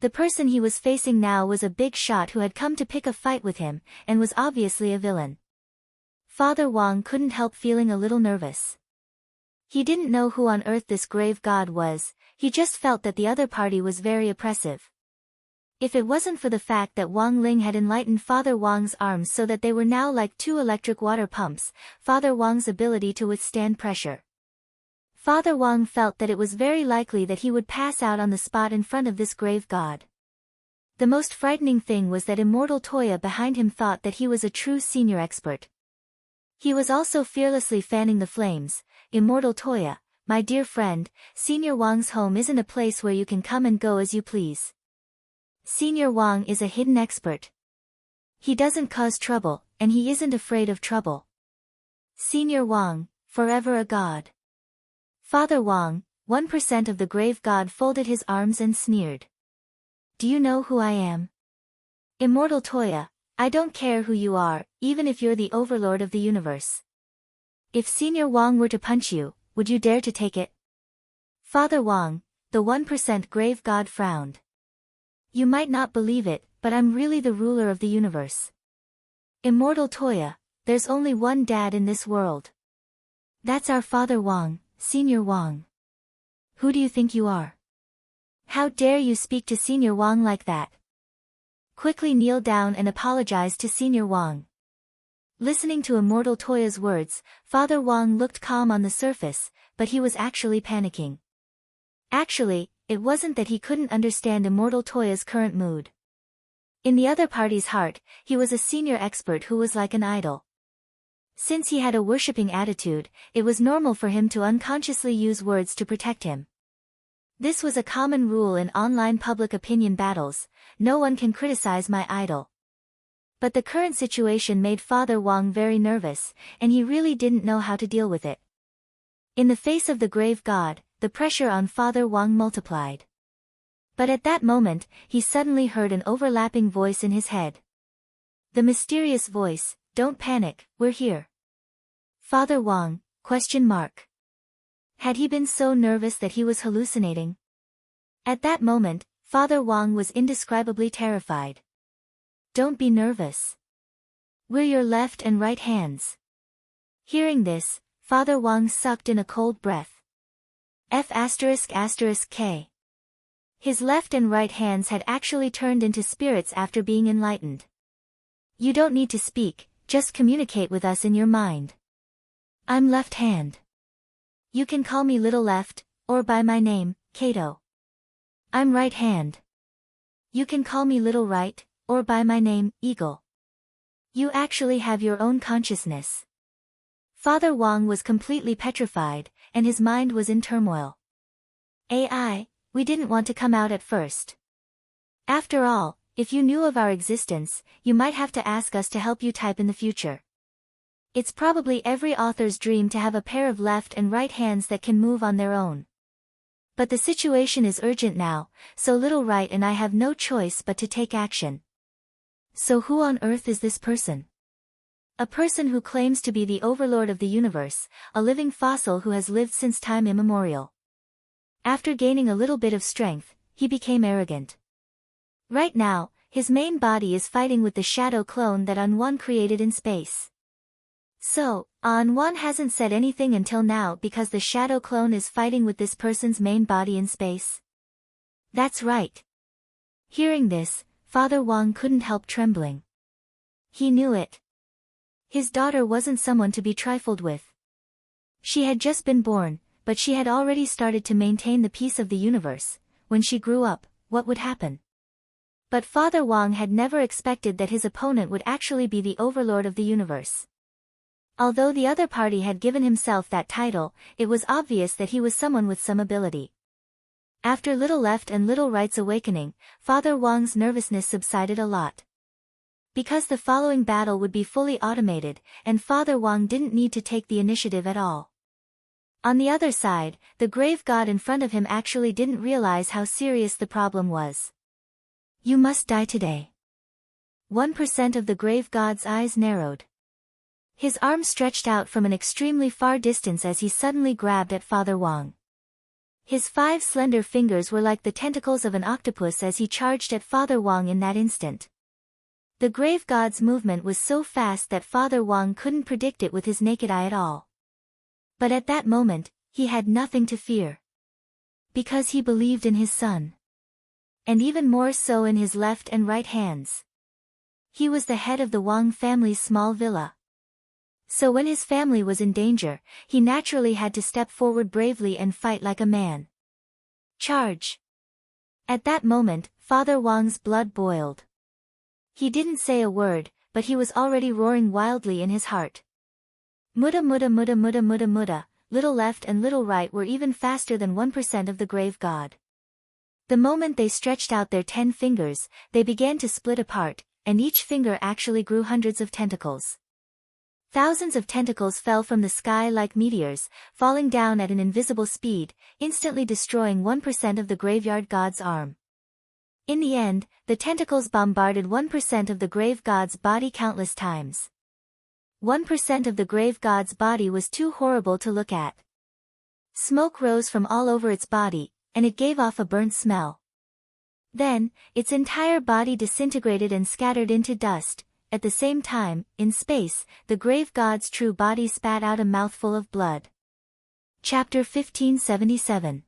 The person he was facing now was a big shot who had come to pick a fight with him, and was obviously a villain. Father Wang couldn't help feeling a little nervous. He didn't know who on earth this grave god was, he just felt that the other party was very oppressive. If it wasn't for the fact that Wang Ling had enlightened Father Wang's arms so that they were now like 2 electric water pumps, Father Wang's ability to withstand pressure. Father Wang felt that it was very likely that he would pass out on the spot in front of this grave god. The most frightening thing was that Immortal Toya behind him thought that he was a true senior expert. He was also fearlessly fanning the flames. Immortal Toya, my dear friend, Senior Wang's home isn't a place where you can come and go as you please. Senior Wang is a hidden expert. He doesn't cause trouble, and he isn't afraid of trouble. Senior Wang, forever a god. Father Wang, 1% of the grave god, folded his arms and sneered. Do you know who I am? Immortal Toya, I don't care who you are, even if you're the overlord of the universe. If Senior Wang were to punch you, would you dare to take it? Father Wang, the 1% grave god, frowned. You might not believe it, but I'm really the ruler of the universe. Immortal Toya, there's only one dad in this world. That's our Father Wang, Senior Wang. Who do you think you are? How dare you speak to Senior Wang like that? Quickly kneel down and apologize to Senior Wang. Listening to Immortal Toya's words, Father Wang looked calm on the surface, but he was actually panicking. Actually, it wasn't that he couldn't understand Immortal Toya's current mood. In the other party's heart, he was a senior expert who was like an idol. Since he had a worshipping attitude, it was normal for him to unconsciously use words to protect him. This was a common rule in online public opinion battles: no one can criticize my idol. But the current situation made Father Wang very nervous, and he really didn't know how to deal with it. In the face of the grave god, the pressure on Father Wang multiplied. But at that moment, he suddenly heard an overlapping voice in his head. The mysterious voice, "Don't panic, we're here." Father Wang, ? Had he been so nervous that he was hallucinating? At that moment, Father Wang was indescribably terrified. Don't be nervous. We're your left and right hands. Hearing this, Father Wang sucked in a cold breath. F***K. His left and right hands had actually turned into spirits after being enlightened. You don't need to speak, just communicate with us in your mind. I'm left hand. You can call me Little Left, or by my name, Kato. I'm right hand. You can call me Little Right, or by my name, Eagle. You actually have your own consciousness. Father Wang was completely petrified, and his mind was in turmoil. AI, we didn't want to come out at first. After all, if you knew of our existence, you might have to ask us to help you type in the future. It's probably every author's dream to have a pair of left and right hands that can move on their own. But the situation is urgent now, so Little Right and I have no choice but to take action. So who on earth is this person? A person who claims to be the overlord of the universe, a living fossil who has lived since time immemorial. After gaining a little bit of strength, he became arrogant. Right now, his main body is fighting with the shadow clone that An created in space. So, An hasn't said anything until now because the shadow clone is fighting with this person's main body in space? That's right. Hearing this, Father Wang couldn't help trembling. He knew it. His daughter wasn't someone to be trifled with. She had just been born, but she had already started to maintain the peace of the universe. When she grew up, what would happen? But Father Wang had never expected that his opponent would actually be the overlord of the universe. Although the other party had given himself that title, it was obvious that he was someone with some ability. After Little Left and Little Right's awakening, Father Wang's nervousness subsided a lot. Because the following battle would be fully automated, and Father Wang didn't need to take the initiative at all. On the other side, the grave god in front of him actually didn't realize how serious the problem was. You must die today. 1% of the grave god's eyes narrowed. His arm stretched out from an extremely far distance as he suddenly grabbed at Father Wang. His 5 slender fingers were like the tentacles of an octopus as he charged at Father Wang in that instant. The grave god's movement was so fast that Father Wang couldn't predict it with his naked eye at all. But at that moment, he had nothing to fear. Because he believed in his son. And even more so in his left and right hands. He was the head of the Wang family's small villa. So when his family was in danger, he naturally had to step forward bravely and fight like a man. Charge! At that moment, Father Wang's blood boiled. He didn't say a word, but he was already roaring wildly in his heart. Mutta mutta mutta mutta mutta mutta, little left and little right were even faster than 1% of the grave god. The moment they stretched out their 10 fingers, they began to split apart, and each finger actually grew hundreds of tentacles. Thousands of tentacles fell from the sky like meteors, falling down at an invisible speed, instantly destroying 1% of the graveyard god's arm. In the end, the tentacles bombarded 1% of the grave god's body countless times. 1% of the grave god's body was too horrible to look at. Smoke rose from all over its body, and it gave off a burnt smell. Then, its entire body disintegrated and scattered into dust. At the same time, in space, the grave god's true body spat out a mouthful of blood. Chapter 1577.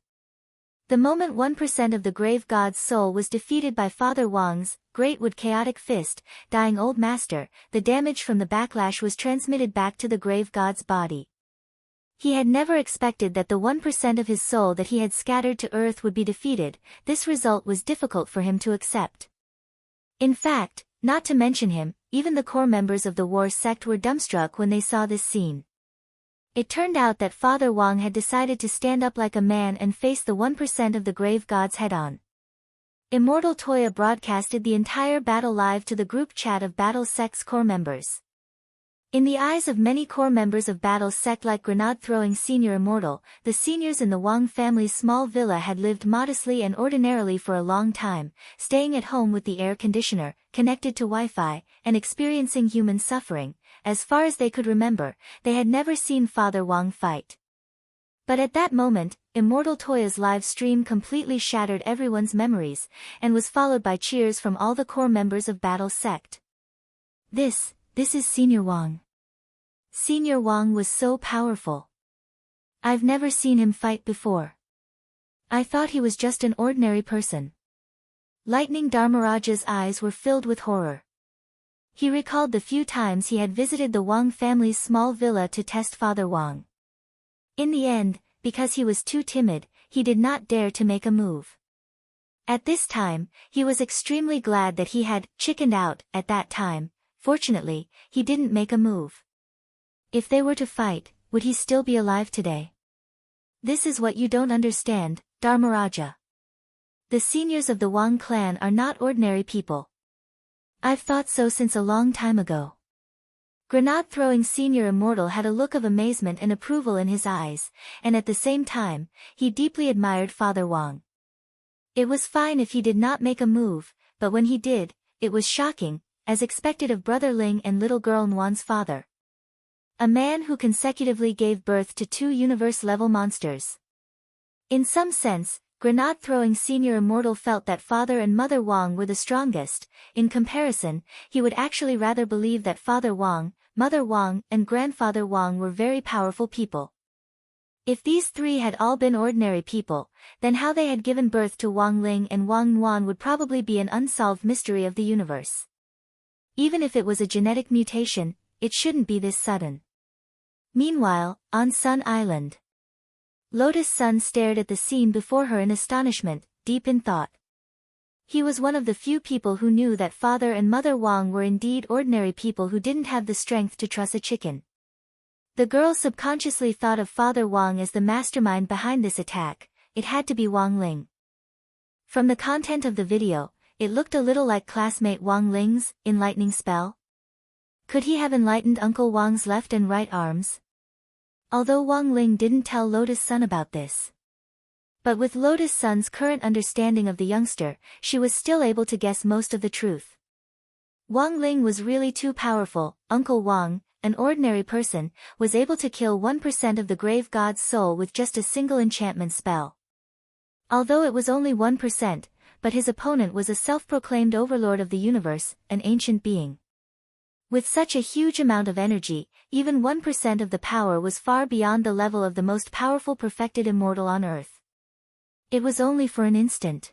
The moment 1% of the grave god's soul was defeated by Father Wang's great wood chaotic fist, dying old master, the damage from the backlash was transmitted back to the grave god's body. He had never expected that the 1% of his soul that he had scattered to earth would be defeated. This result was difficult for him to accept. In fact, not to mention him, even the core members of the war sect were dumbstruck when they saw this scene. It turned out that Father Wang had decided to stand up like a man and face the 1% of the grave gods head-on. Immortal Toya broadcasted the entire battle live to the group chat of Battle Sect's core members. In the eyes of many core members of Battle Sect like grenade-throwing Senior Immortal, the seniors in the Wang family's small villa had lived modestly and ordinarily for a long time, staying at home with the air conditioner, connected to Wi-Fi, and experiencing human suffering. As far as they could remember, they had never seen Father Wang fight. But at that moment, Immortal Toya's live stream completely shattered everyone's memories, and was followed by cheers from all the core members of Battle Sect. This is Senior Wang. Senior Wang was so powerful. I've never seen him fight before. I thought he was just an ordinary person. Lightning Dharmaraja's eyes were filled with horror. He recalled the few times he had visited the Wang family's small villa to test Father Wang. In the end, because he was too timid, he did not dare to make a move. At this time, he was extremely glad that he had chickened out at that time. Fortunately, he didn't make a move. If they were to fight, would he still be alive today? This is what you don't understand, Dharmaraja. The seniors of the Wang clan are not ordinary people. I've thought so since a long time ago. Grenade-throwing Senior Immortal had a look of amazement and approval in his eyes, and at the same time, he deeply admired Father Wang. It was fine if he did not make a move, but when he did, it was shocking, as expected of Brother Ling and little girl Nguyen's father. A man who consecutively gave birth to 2 universe-level monsters. In some sense, grenade-throwing Senior Immortal felt that Father and Mother Wang were the strongest. In comparison, he would actually rather believe that Father Wang, Mother Wang, and Grandfather Wang were very powerful people. If these 3 had all been ordinary people, then how they had given birth to Wang Ling and Wang Nguyen would probably be an unsolved mystery of the universe. Even if it was a genetic mutation, it shouldn't be this sudden. Meanwhile, on Sun Island, Lotus Sun stared at the scene before her in astonishment, deep in thought. He was one of the few people who knew that Father and Mother Wang were indeed ordinary people who didn't have the strength to truss a chicken. The girl subconsciously thought of Father Wang as the mastermind behind this attack. It had to be Wang Ling. From the content of the video, it looked a little like classmate Wang Ling's enlightening spell. Could he have enlightened Uncle Wang's left and right arms? Although Wang Ling didn't tell Lotus Sun about this. But with Lotus Sun's current understanding of the youngster, she was still able to guess most of the truth. Wang Ling was really too powerful. Uncle Wang, an ordinary person, was able to kill 1% of the grave god's soul with just a single enchantment spell. Although it was only 1%, but his opponent was a self-proclaimed overlord of the universe, an ancient being. With such a huge amount of energy, even 1% of the power was far beyond the level of the most powerful perfected immortal on Earth. It was only for an instant.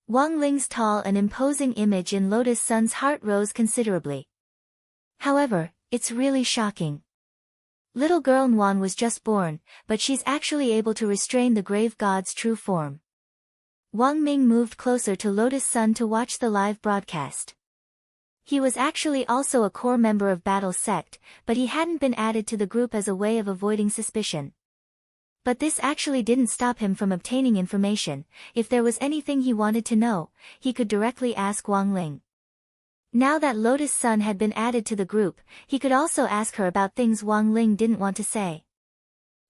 Wang Ling's tall and imposing image in Lotus Sun's heart rose considerably. However, it's really shocking. Little girl Nguyen was just born, but she's actually able to restrain the grave god's true form. Wang Ming moved closer to Lotus Sun to watch the live broadcast. He was actually also a core member of Battle Sect, but he hadn't been added to the group as a way of avoiding suspicion. But this actually didn't stop him from obtaining information. If there was anything he wanted to know, he could directly ask Wang Ling. Now that Lotus Sun had been added to the group, he could also ask her about things Wang Ling didn't want to say.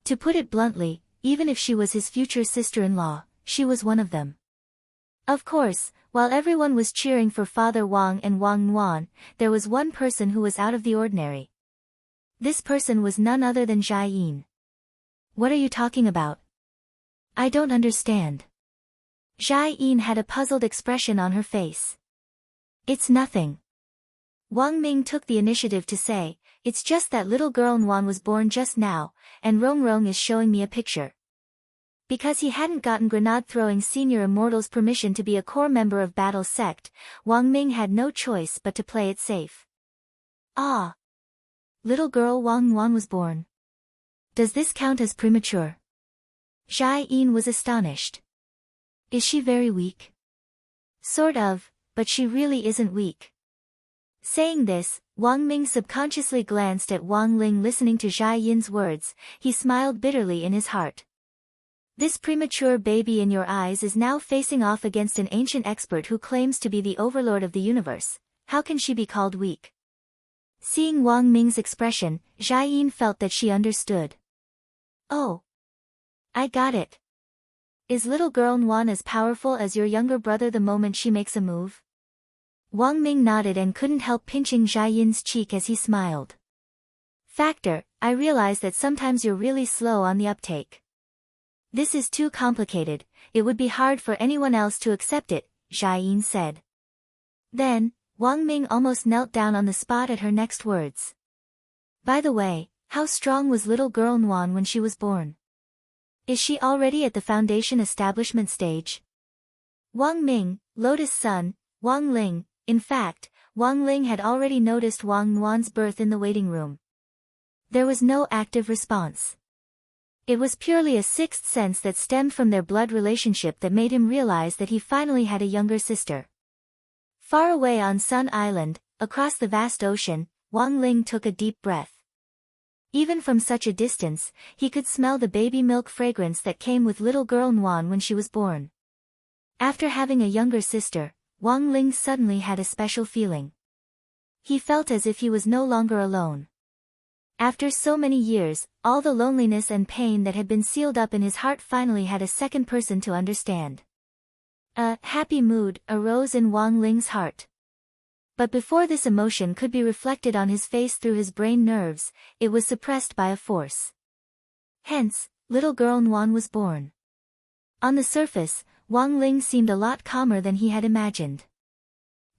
To put it bluntly, even if she was his future sister-in-law, she was one of them. Of course, while everyone was cheering for Father Wang and Wang Nuan, there was one person who was out of the ordinary. This person was none other than Jai Yin. What are you talking about? I don't understand. Jai Yin had a puzzled expression on her face. It's nothing. Wang Ming took the initiative to say, it's just that little girl Nuan was born just now, and Rong Rong is showing me a picture. Because he hadn't gotten grenade-throwing senior immortal's permission to be a core member of Battle Sect, Wang Ming had no choice but to play it safe. Ah! Little girl Wang Nuan was born. Does this count as premature? Jai Yin was astonished. Is she very weak? Sort of, but she really isn't weak. Saying this, Wang Ming subconsciously glanced at Wang Ling. Listening to Jai Yin's words, he smiled bitterly in his heart. This premature baby in your eyes is now facing off against an ancient expert who claims to be the overlord of the universe. How can she be called weak? Seeing Wang Ming's expression, Jai Yin felt that she understood. Oh. I got it. Is little girl Nuan as powerful as your younger brother the moment she makes a move? Wang Ming nodded and couldn't help pinching Jai Yin's cheek as he smiled. Factor, I realize that sometimes you're really slow on the uptake. This is too complicated, it would be hard for anyone else to accept it, Jai Yin said. Then, Wang Ming almost knelt down on the spot at her next words. By the way, how strong was little girl Nuan when she was born? Is she already at the foundation establishment stage? Wang Ming, Lotus Sun, Wang Ling, in fact, Wang Ling had already noticed Wang Nuan's birth in the waiting room. There was no active response. It was purely a sixth sense that stemmed from their blood relationship that made him realize that he finally had a younger sister. Far away on Sun Island, across the vast ocean, Wang Ling took a deep breath. Even from such a distance, he could smell the baby milk fragrance that came with little girl Nuan when she was born. After having a younger sister, Wang Ling suddenly had a special feeling. He felt as if he was no longer alone. After so many years, all the loneliness and pain that had been sealed up in his heart finally had a second person to understand. A happy mood arose in Wang Ling's heart. But before this emotion could be reflected on his face through his brain nerves, it was suppressed by a force. Hence, little girl Nuan was born. On the surface, Wang Ling seemed a lot calmer than he had imagined.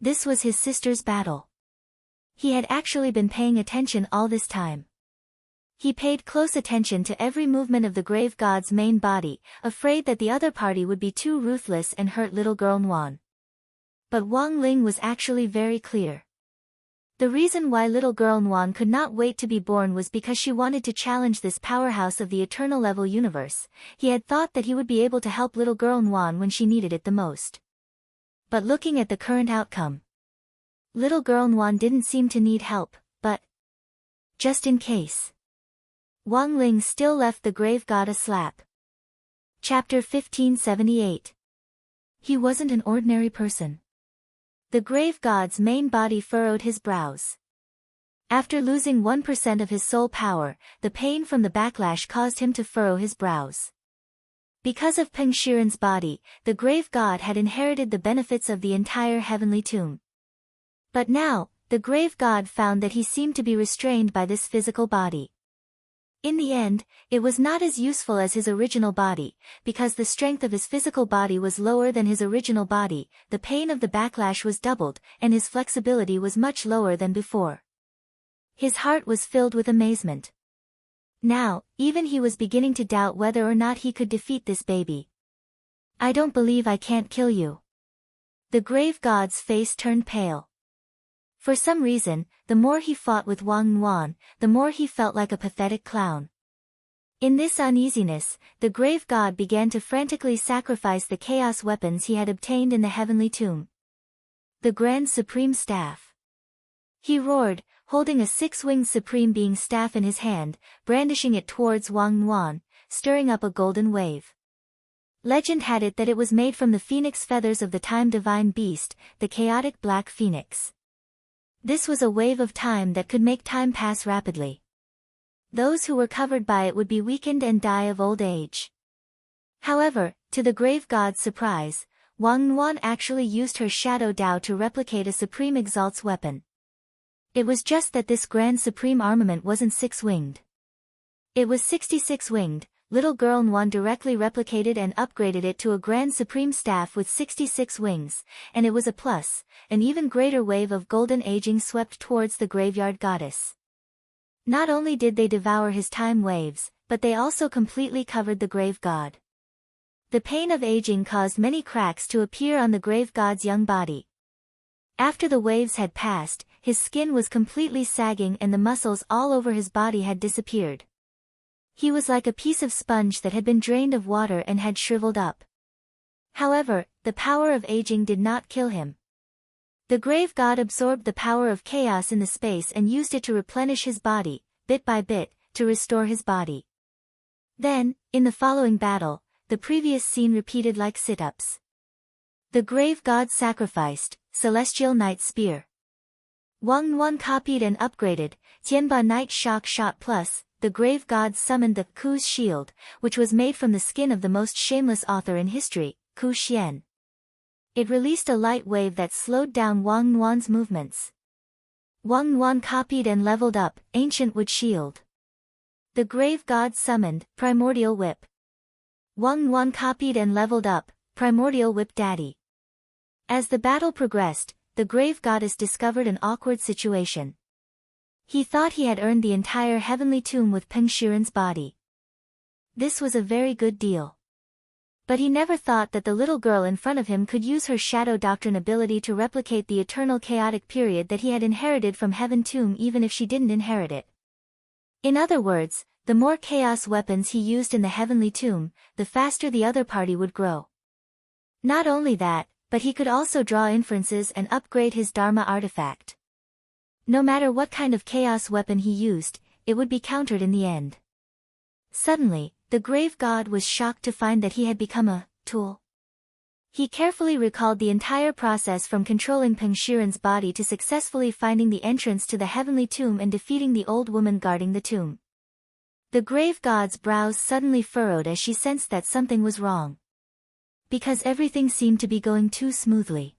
This was his sister's battle. He had actually been paying attention all this time. He paid close attention to every movement of the grave god's main body, afraid that the other party would be too ruthless and hurt little girl Nuan. But Wang Ling was actually very clear. The reason why little girl Nuan could not wait to be born was because she wanted to challenge this powerhouse of the eternal level universe. He had thought that he would be able to help little girl Nuan when she needed it the most. But looking at the current outcome, little girl Nuan didn't seem to need help, but just in case. Wang Ling still left the grave god a slap. Chapter 1578. He wasn't an ordinary person. The grave god's main body furrowed his brows. After losing 1% of his soul power, the pain from the backlash caused him to furrow his brows. Because of Peng Shiren's body, the grave god had inherited the benefits of the entire heavenly tomb. But now, the grave god found that he seemed to be restrained by this physical body. In the end, it was not as useful as his original body, because the strength of his physical body was lower than his original body, the pain of the backlash was doubled, and his flexibility was much lower than before. His heart was filled with amazement. Now, even he was beginning to doubt whether or not he could defeat this baby. I don't believe I can't kill you. The grave god's face turned pale. For some reason, the more he fought with Wang Nuan, the more he felt like a pathetic clown. In this uneasiness, the grave god began to frantically sacrifice the chaos weapons he had obtained in the heavenly tomb. The Grand Supreme Staff. He roared, holding a six-winged supreme being staff in his hand, brandishing it towards Wang Nuan, stirring up a golden wave. Legend had it that it was made from the phoenix feathers of the time divine beast, the chaotic black phoenix. This was a wave of time that could make time pass rapidly. Those who were covered by it would be weakened and die of old age. However, to the grave god's surprise, Wang Nuan actually used her shadow Dao to replicate a supreme exalt's weapon. It was just that this grand supreme armament wasn't six-winged. It was 66-winged. Little girl Nuan directly replicated and upgraded it to a grand supreme staff with 66 wings, and it was a plus. An even greater wave of golden aging swept towards the graveyard goddess. Not only did they devour his time waves, but they also completely covered the grave god. The pain of aging caused many cracks to appear on the grave god's young body. After the waves had passed, his skin was completely sagging and the muscles all over his body had disappeared. He was like a piece of sponge that had been drained of water and had shriveled up. However, the power of aging did not kill him. The grave god absorbed the power of chaos in the space and used it to replenish his body, bit by bit, to restore his body. Then, in the following battle, the previous scene repeated like sit-ups. The grave god sacrificed, Celestial Night Spear. Wang Nuan copied and upgraded, Tianba Night Shock Shot Plus. The grave god summoned the Ku's shield, which was made from the skin of the most shameless author in history, Ku Xian. It released a light wave that slowed down Wang Nuan's movements. Wang Nuan copied and leveled up Ancient Wood Shield. The grave god summoned Primordial Whip. Wang Nuan copied and leveled up Primordial Whip Daddy. As the battle progressed, the grave goddess discovered an awkward situation. He thought he had earned the entire heavenly tomb with Peng Shiren's body. This was a very good deal. But he never thought that the little girl in front of him could use her shadow doctrine ability to replicate the eternal chaotic period that he had inherited from Heaven Tomb even if she didn't inherit it. In other words, the more chaos weapons he used in the heavenly tomb, the faster the other party would grow. Not only that, but he could also draw inferences and upgrade his Dharma artifact. No matter what kind of chaos weapon he used, it would be countered in the end. Suddenly, the grave god was shocked to find that he had become a tool. He carefully recalled the entire process from controlling Peng Shiren's body to successfully finding the entrance to the heavenly tomb and defeating the old woman guarding the tomb. The grave god's brows suddenly furrowed as she sensed that something was wrong. Because everything seemed to be going too smoothly.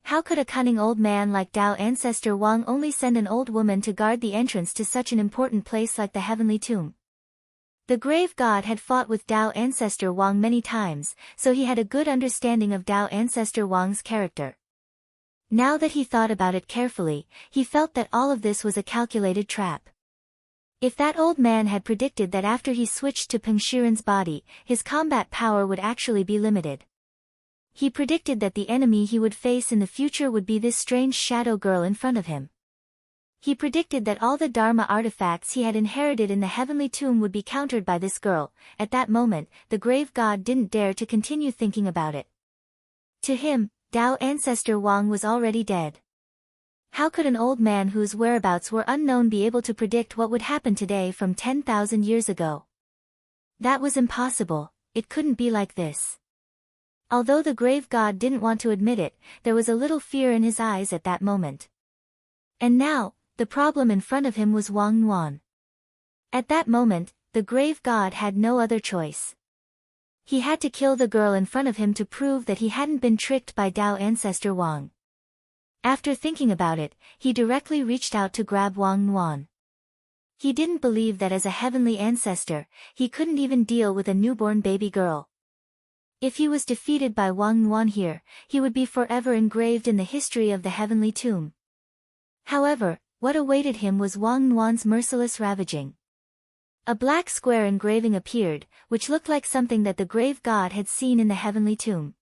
How could a cunning old man like Dao Ancestor Wang only send an old woman to guard the entrance to such an important place like the heavenly tomb? The grave god had fought with Dao Ancestor Wang many times, so he had a good understanding of Dao Ancestor Wang's character. Now that he thought about it carefully, he felt that all of this was a calculated trap. If that old man had predicted that after he switched to Peng Shiren's body, his combat power would actually be limited. He predicted that the enemy he would face in the future would be this strange shadow girl in front of him. He predicted that all the Dharma artifacts he had inherited in the heavenly tomb would be countered by this girl. At that moment, the grave god didn't dare to continue thinking about it. To him, Dao Ancestor Wang was already dead. How could an old man whose whereabouts were unknown be able to predict what would happen today from 10,000 years ago? That was impossible. It couldn't be like this. Although the grave god didn't want to admit it, there was a little fear in his eyes at that moment. And now, the problem in front of him was Wang Nuan. At that moment, the grave god had no other choice. He had to kill the girl in front of him to prove that he hadn't been tricked by Dao Ancestor Wang. After thinking about it, he directly reached out to grab Wang Nuan. He didn't believe that as a heavenly ancestor, he couldn't even deal with a newborn baby girl. If he was defeated by Wang Nuan here, he would be forever engraved in the history of the heavenly tomb. However, what awaited him was Wang Nuan's merciless ravaging. A black square engraving appeared, which looked like something that the grave god had seen in the heavenly tomb.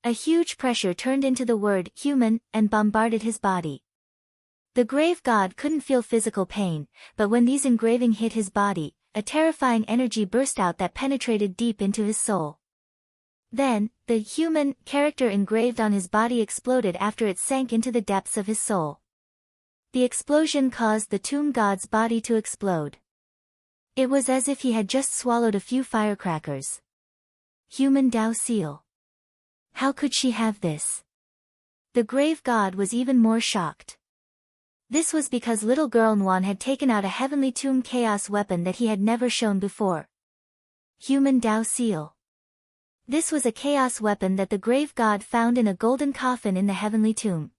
A huge pressure turned into the word human and bombarded his body. The grave god couldn't feel physical pain, but when these engraving hit his body, a terrifying energy burst out that penetrated deep into his soul. Then, the human character engraved on his body exploded after it sank into the depths of his soul. The explosion caused the tomb god's body to explode. It was as if he had just swallowed a few firecrackers. Human Dao seal. How could she have this? The grave god was even more shocked. This was because little girl Nguyen had taken out a heavenly tomb chaos weapon that he had never shown before. Human Dao seal. This was a chaos weapon that the grave god found in a golden coffin in the heavenly tomb.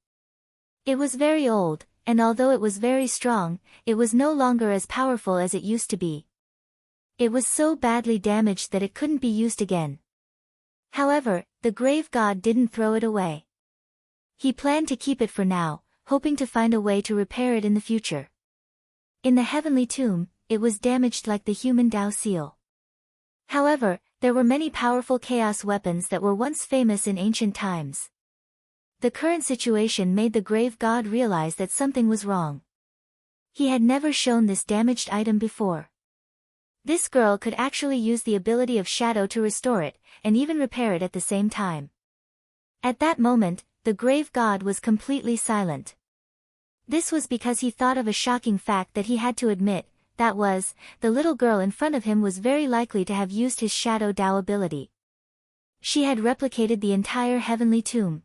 It was very old, and although it was very strong, it was no longer as powerful as it used to be. It was so badly damaged that it couldn't be used again. However, the grave god didn't throw it away. He planned to keep it for now, hoping to find a way to repair it in the future. In the heavenly tomb, it was damaged like the human Dao seal. However, there were many powerful chaos weapons that were once famous in ancient times. The current situation made the grave god realize that something was wrong. He had never shown this damaged item before. This girl could actually use the ability of shadow to restore it, and even repair it at the same time. At that moment, the grave god was completely silent. This was because he thought of a shocking fact that he had to admit, that was, the little girl in front of him was very likely to have used his shadow Dao ability. She had replicated the entire heavenly tomb.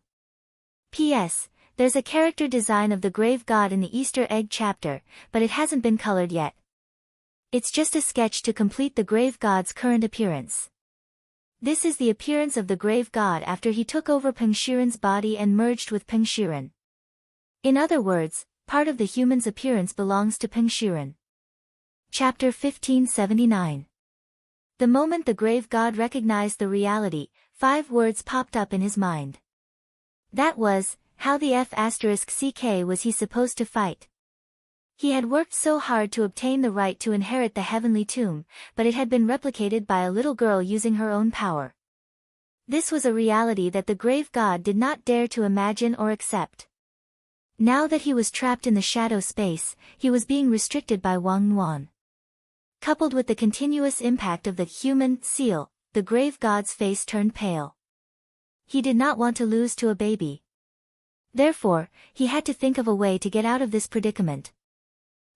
P.S. There's a character design of the grave god in the Easter egg chapter, but it hasn't been colored yet. It's just a sketch to complete the grave god's current appearance. This is the appearance of the grave god after he took over Peng Shiren's body and merged with Peng Shiren. In other words, part of the human's appearance belongs to Peng Shiren. Chapter 1579. The moment the grave god recognized the reality, 5 words popped up in his mind. That was, how the F***ck was he supposed to fight? He had worked so hard to obtain the right to inherit the heavenly tomb, but it had been replicated by a little girl using her own power. This was a reality that the grave god did not dare to imagine or accept. Now that he was trapped in the shadow space, he was being restricted by Wang Nguyen. Coupled with the continuous impact of the human seal, the grave god's face turned pale. He did not want to lose to a baby. Therefore, he had to think of a way to get out of this predicament.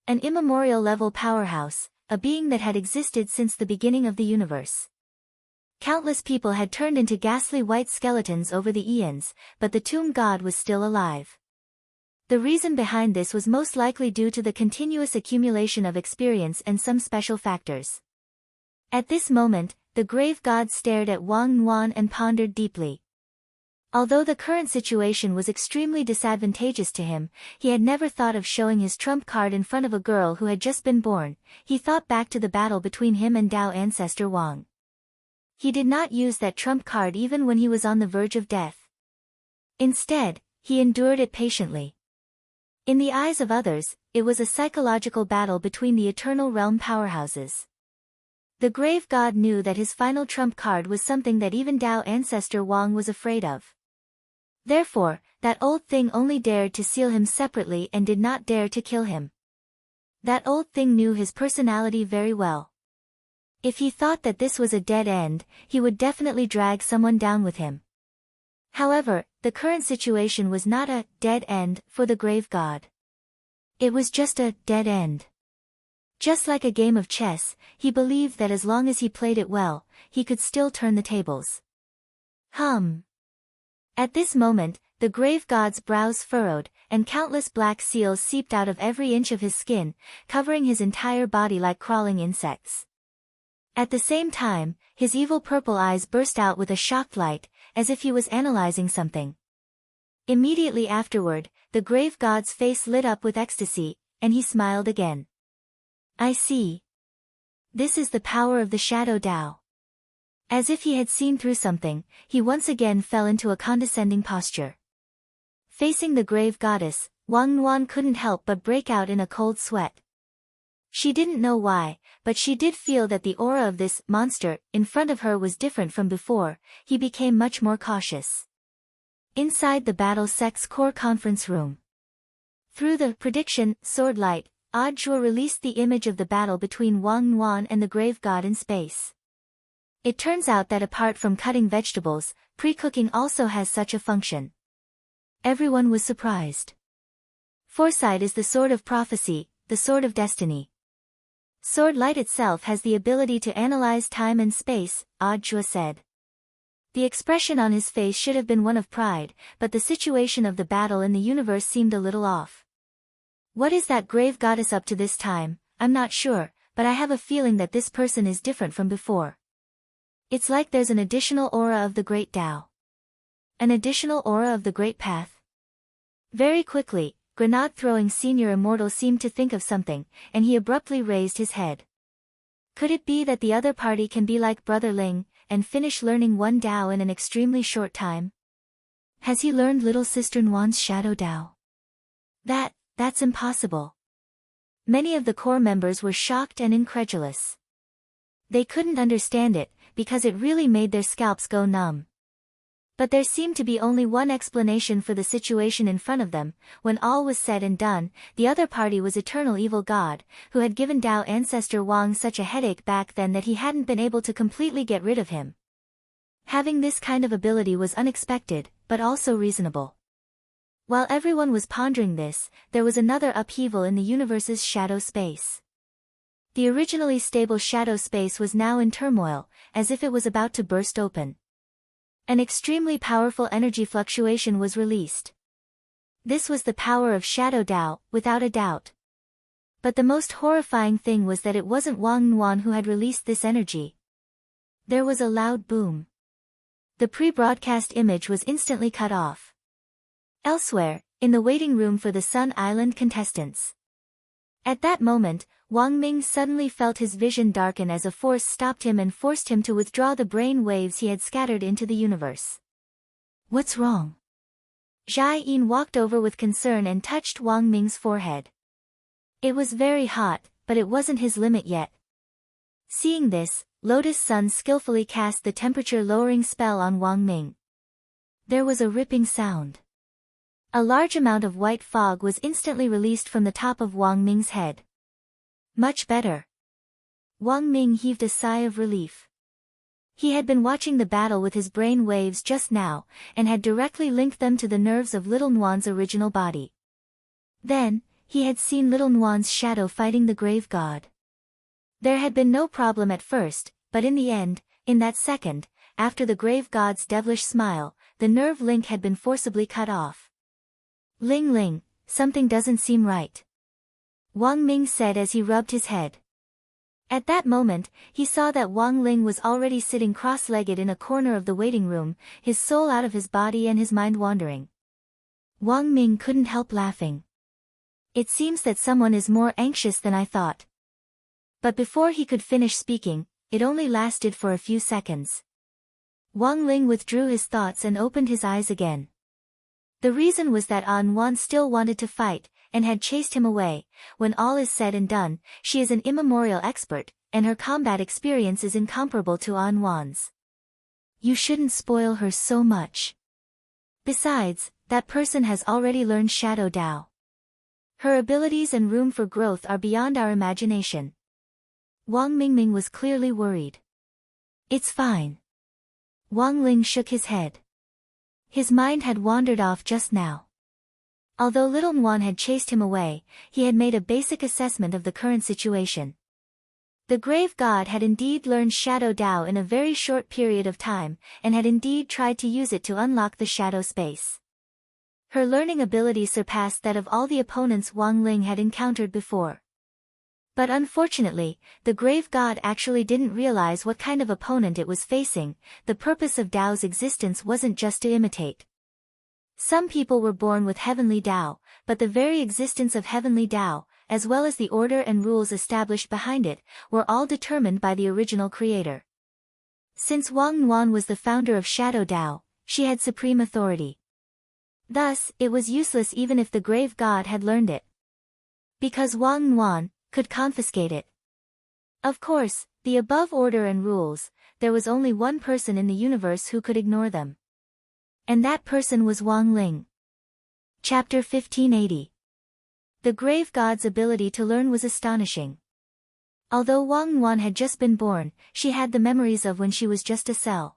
An immemorial-level powerhouse, a being that had existed since the beginning of the universe. Countless people had turned into ghastly white skeletons over the eons, but the tomb god was still alive. The reason behind this was most likely due to the continuous accumulation of experience and some special factors. At this moment, the grave god stared at Wang Nguyen and pondered deeply. Although the current situation was extremely disadvantageous to him, he had never thought of showing his trump card in front of a girl who had just been born. He thought back to the battle between him and Dao ancestor Wang. He did not use that trump card even when he was on the verge of death. Instead, he endured it patiently. In the eyes of others, it was a psychological battle between the eternal realm powerhouses. The grave god knew that his final trump card was something that even Dao ancestor Wang was afraid of. Therefore, that old thing only dared to seal him separately and did not dare to kill him. That old thing knew his personality very well. If he thought that this was a dead end, he would definitely drag someone down with him. However, the current situation was not a dead end for the grave god. It was just a dead end. Just like a game of chess, he believed that as long as he played it well, he could still turn the tables. At this moment, the grave god's brows furrowed, and countless black seals seeped out of every inch of his skin, covering his entire body like crawling insects. At the same time, his evil purple eyes burst out with a shocked light, as if he was analyzing something. Immediately afterward, the grave god's face lit up with ecstasy, and he smiled again. I see. This is the power of the shadow Dao. As if he had seen through something, he once again fell into a condescending posture. Facing the grave goddess, Wang Nguyen couldn't help but break out in a cold sweat. She didn't know why, but she did feel that the aura of this monster in front of her was different from before. He became much more cautious. Inside the Battle Sect's core conference room. Through the prediction sword light, Audiobook released the image of the battle between Wang Nuan and the grave god in space. It turns out that apart from cutting vegetables, pre-cooking also has such a function. Everyone was surprised. Foresight is the sword of prophecy, the sword of destiny. Sword light itself has the ability to analyze time and space, Audiobook said. The expression on his face should have been one of pride, but the situation of the battle in the universe seemed a little off. What is that grave goddess up to this time? I'm not sure, but I have a feeling that this person is different from before. It's like there's an additional aura of the great Tao. An additional aura of the great path. Very quickly, grenade-throwing senior immortal seemed to think of something, and he abruptly raised his head. Could it be that the other party can be like Brother Ling, and finish learning one Tao in an extremely short time? Has he learned little sister Nuan's shadow Tao? That's impossible. Many of the core members were shocked and incredulous. They couldn't understand it, because it really made their scalps go numb. But there seemed to be only one explanation for the situation in front of them. When all was said and done, the other party was Eternal Evil God, who had given Tao ancestor Wang such a headache back then that he hadn't been able to completely get rid of him. Having this kind of ability was unexpected, but also reasonable. While everyone was pondering this, there was another upheaval in the universe's shadow space. The originally stable shadow space was now in turmoil, as if it was about to burst open. An extremely powerful energy fluctuation was released. This was the power of Shadow Tao, without a doubt. But the most horrifying thing was that it wasn't Wang Nuan who had released this energy. There was a loud boom. The pre-broadcast image was instantly cut off. Elsewhere, in the waiting room for the Sun Island contestants. At that moment, Wang Ming suddenly felt his vision darken as a force stopped him and forced him to withdraw the brain waves he had scattered into the universe. What's wrong? Zhai Yin walked over with concern and touched Wang Ming's forehead. It was very hot, but it wasn't his limit yet. Seeing this, Lotus Sun skillfully cast the temperature-lowering spell on Wang Ming. There was a ripping sound. A large amount of white fog was instantly released from the top of Wang Ming's head. Much better. Wang Ming heaved a sigh of relief. He had been watching the battle with his brain waves just now, and had directly linked them to the nerves of little Nuan's original body. Then, he had seen little Nuan's shadow fighting the grave god. There had been no problem at first, but in the end, in that second, after the grave god's devilish smile, the nerve link had been forcibly cut off. Ling Ling, something doesn't seem right. Wang Ming said as he rubbed his head. At that moment, he saw that Wang Ling was already sitting cross-legged in a corner of the waiting room, his soul out of his body and his mind wandering. Wang Ming couldn't help laughing. It seems that someone is more anxious than I thought. But before he could finish speaking, it only lasted for a few seconds. Wang Ling withdrew his thoughts and opened his eyes again. The reason was that An Wan still wanted to fight, and had chased him away. When all is said and done, she is an immemorial expert, and her combat experience is incomparable to An Wan's. You shouldn't spoil her so much. Besides, that person has already learned Shadow Tao. Her abilities and room for growth are beyond our imagination. Wang Mingming was clearly worried. It's fine. Wang Ling shook his head. His mind had wandered off just now. Although little Nuan had chased him away, he had made a basic assessment of the current situation. The grave god had indeed learned Shadow Tao in a very short period of time, and had indeed tried to use it to unlock the shadow space. Her learning ability surpassed that of all the opponents Wang Ling had encountered before. But unfortunately, the grave god actually didn't realize what kind of opponent it was facing. The purpose of Tao's existence wasn't just to imitate. Some people were born with heavenly Tao, but the very existence of heavenly Tao, as well as the order and rules established behind it, were all determined by the original creator. Since Wang Nuan was the founder of Shadow Tao, she had supreme authority. Thus, it was useless even if the grave god had learned it. Because Wang Nuan could confiscate it. Of course, the above order and rules, there was only one person in the universe who could ignore them. And that person was Wang Ling. Chapter 1580. The grave god's ability to learn was astonishing. Although Wang Yuan had just been born, she had the memories of when she was just a cell.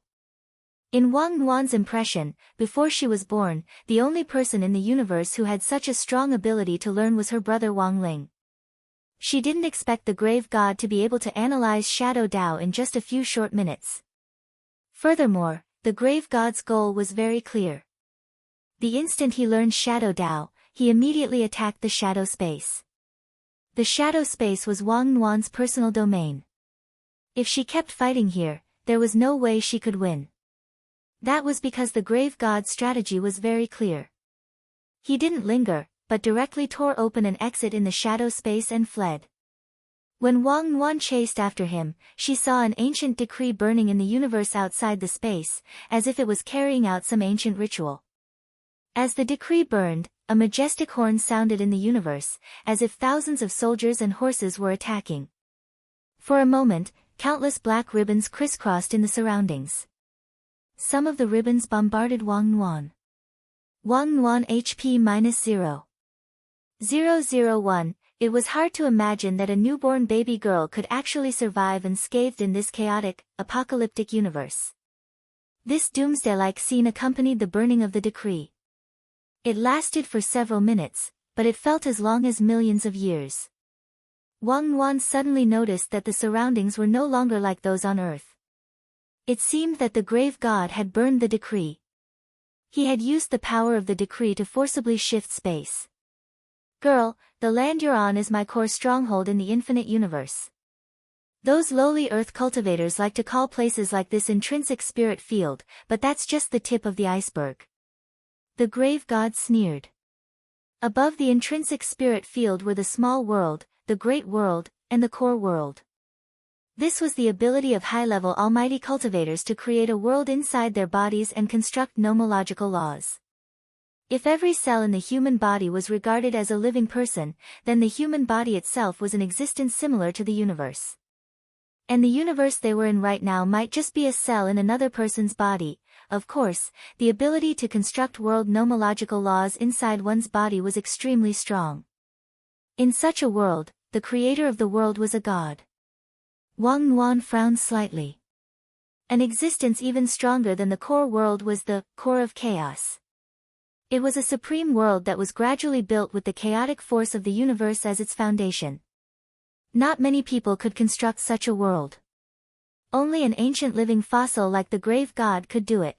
In Wang Yuan's impression, before she was born, the only person in the universe who had such a strong ability to learn was her brother Wang Ling. She didn't expect the grave god to be able to analyze Shadow Dao in just a few short minutes. Furthermore, the grave god's goal was very clear. The instant he learned Shadow Dao, he immediately attacked the shadow space. The shadow space was Wang Yuan's personal domain. If she kept fighting here, there was no way she could win. That was because the grave god's strategy was very clear. He didn't linger, but directly tore open an exit in the shadow space and fled. When Wang Yuan chased after him, she saw an ancient decree burning in the universe outside the space, as if it was carrying out some ancient ritual. As the decree burned, a majestic horn sounded in the universe, as if thousands of soldiers and horses were attacking. For a moment, countless black ribbons crisscrossed in the surroundings. Some of the ribbons bombarded Wang Yuan. Wang Yuan HP -0. 001. It was hard to imagine that a newborn baby girl could actually survive unscathed in this chaotic, apocalyptic universe. This doomsday-like scene accompanied the burning of the decree. It lasted for several minutes, but it felt as long as millions of years. Wang Yuan suddenly noticed that the surroundings were no longer like those on Earth. It seemed that the grave god had burned the decree. He had used the power of the decree to forcibly shift space. Girl, the land you're on is my core stronghold in the infinite universe. Those lowly Earth cultivators like to call places like this intrinsic spirit field, but that's just the tip of the iceberg. The grave god sneered. Above the intrinsic spirit field were the small world, the great world, and the core world. This was the ability of high-level almighty cultivators to create a world inside their bodies and construct nomological laws. If every cell in the human body was regarded as a living person, then the human body itself was an existence similar to the universe. And the universe they were in right now might just be a cell in another person's body. Of course, the ability to construct world nomological laws inside one's body was extremely strong. In such a world, the creator of the world was a god. Wang Yuan frowned slightly. An existence even stronger than the core world was the core of chaos. It was a supreme world that was gradually built with the chaotic force of the universe as its foundation. Not many people could construct such a world. Only an ancient living fossil like the grave god could do it.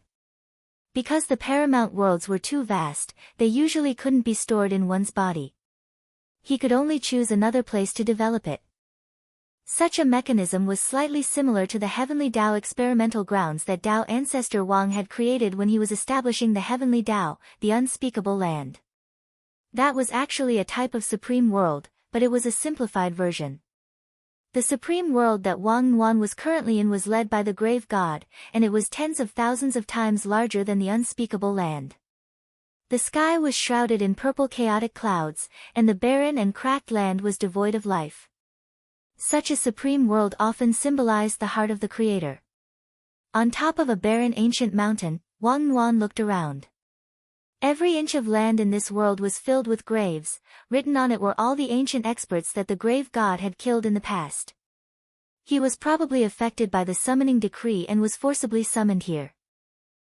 Because the paramount worlds were too vast, they usually couldn't be stored in one's body. He could only choose another place to develop it. Such a mechanism was slightly similar to the heavenly Dao experimental grounds that Dao ancestor Wang had created when he was establishing the heavenly Dao, the unspeakable land. That was actually a type of supreme world, but it was a simplified version. The supreme world that Wang Yuan was currently in was led by the grave god, and it was tens of thousands of times larger than the unspeakable land. The sky was shrouded in purple chaotic clouds, and the barren and cracked land was devoid of life. Such a supreme world often symbolized the heart of the creator. On top of a barren ancient mountain, Wang Yuan looked around. Every inch of land in this world was filled with graves. Written on it were all the ancient experts that the grave god had killed in the past. He was probably affected by the summoning decree and was forcibly summoned here.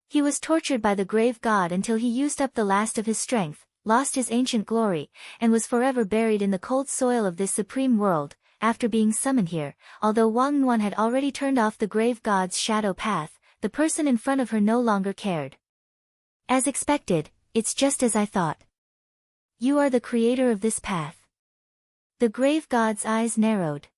He was tortured by the grave god until he used up the last of his strength, lost his ancient glory, and was forever buried in the cold soil of this supreme world. After being summoned here, although Wang Yuan had already turned off the grave god's shadow path, the person in front of her no longer cared. As expected, it's just as I thought. You are the creator of this path. The grave god's eyes narrowed.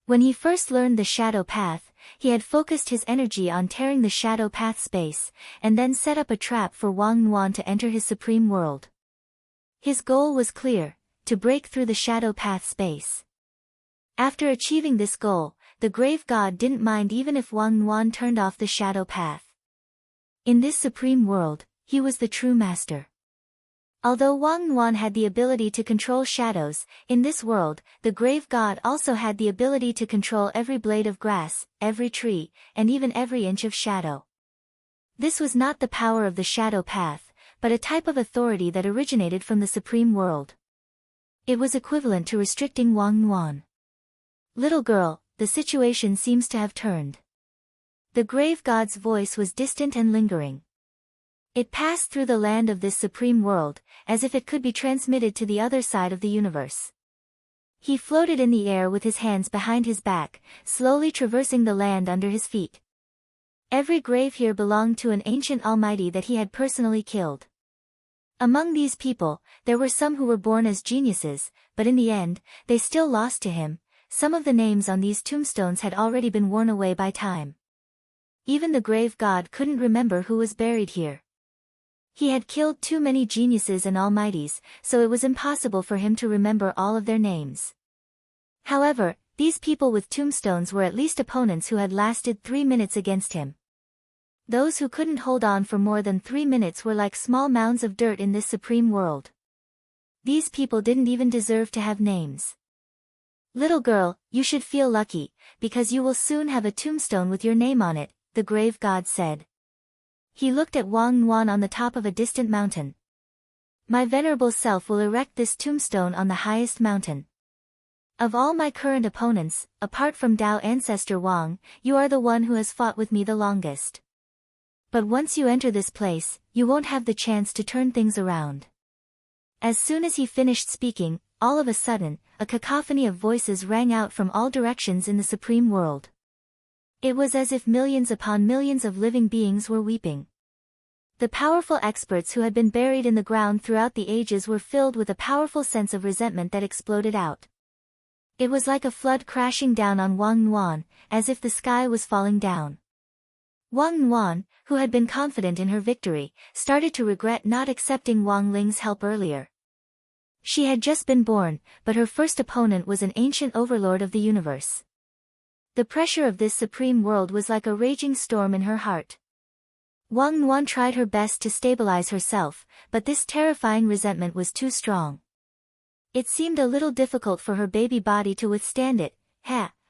When he first learned the shadow path, he had focused his energy on tearing the shadow path space, and then set up a trap for Wang Yuan to enter his supreme world. His goal was clear, to break through the shadow path space. After achieving this goal, the grave god didn't mind even if Wang Yuan turned off the shadow path. In this supreme world, he was the true master. Although Wang Yuan had the ability to control shadows, in this world, the grave god also had the ability to control every blade of grass, every tree, and even every inch of shadow. This was not the power of the shadow path, but a type of authority that originated from the supreme world. It was equivalent to restricting Wang Nuan. Little girl, the situation seems to have turned. The grave god's voice was distant and lingering. It passed through the land of this supreme world, as if it could be transmitted to the other side of the universe. He floated in the air with his hands behind his back, slowly traversing the land under his feet. Every grave here belonged to an ancient almighty that he had personally killed. Among these people, there were some who were born as geniuses, but in the end, they still lost to him. Some of the names on these tombstones had already been worn away by time. Even the grave god couldn't remember who was buried here. He had killed too many geniuses and almighties, so it was impossible for him to remember all of their names. However, these people with tombstones were at least opponents who had lasted 3 minutes against him. Those who couldn't hold on for more than 3 minutes were like small mounds of dirt in this supreme world. These people didn't even deserve to have names. Little girl, you should feel lucky, because you will soon have a tombstone with your name on it, the grave god said. He looked at Wang Nuan on the top of a distant mountain. My venerable self will erect this tombstone on the highest mountain. Of all my current opponents, apart from Tao ancestor Wang, you are the one who has fought with me the longest. But once you enter this place, you won't have the chance to turn things around. As soon as he finished speaking, all of a sudden, a cacophony of voices rang out from all directions in the supreme world. It was as if millions upon millions of living beings were weeping. The powerful experts who had been buried in the ground throughout the ages were filled with a powerful sense of resentment that exploded out. It was like a flood crashing down on Wang Nuan, as if the sky was falling down. Wang Nuan, who had been confident in her victory, started to regret not accepting Wang Ling's help earlier. She had just been born, but her first opponent was an ancient overlord of the universe. The pressure of this supreme world was like a raging storm in her heart. Wang Nuan tried her best to stabilize herself, but this terrifying resentment was too strong. It seemed a little difficult for her baby body to withstand it.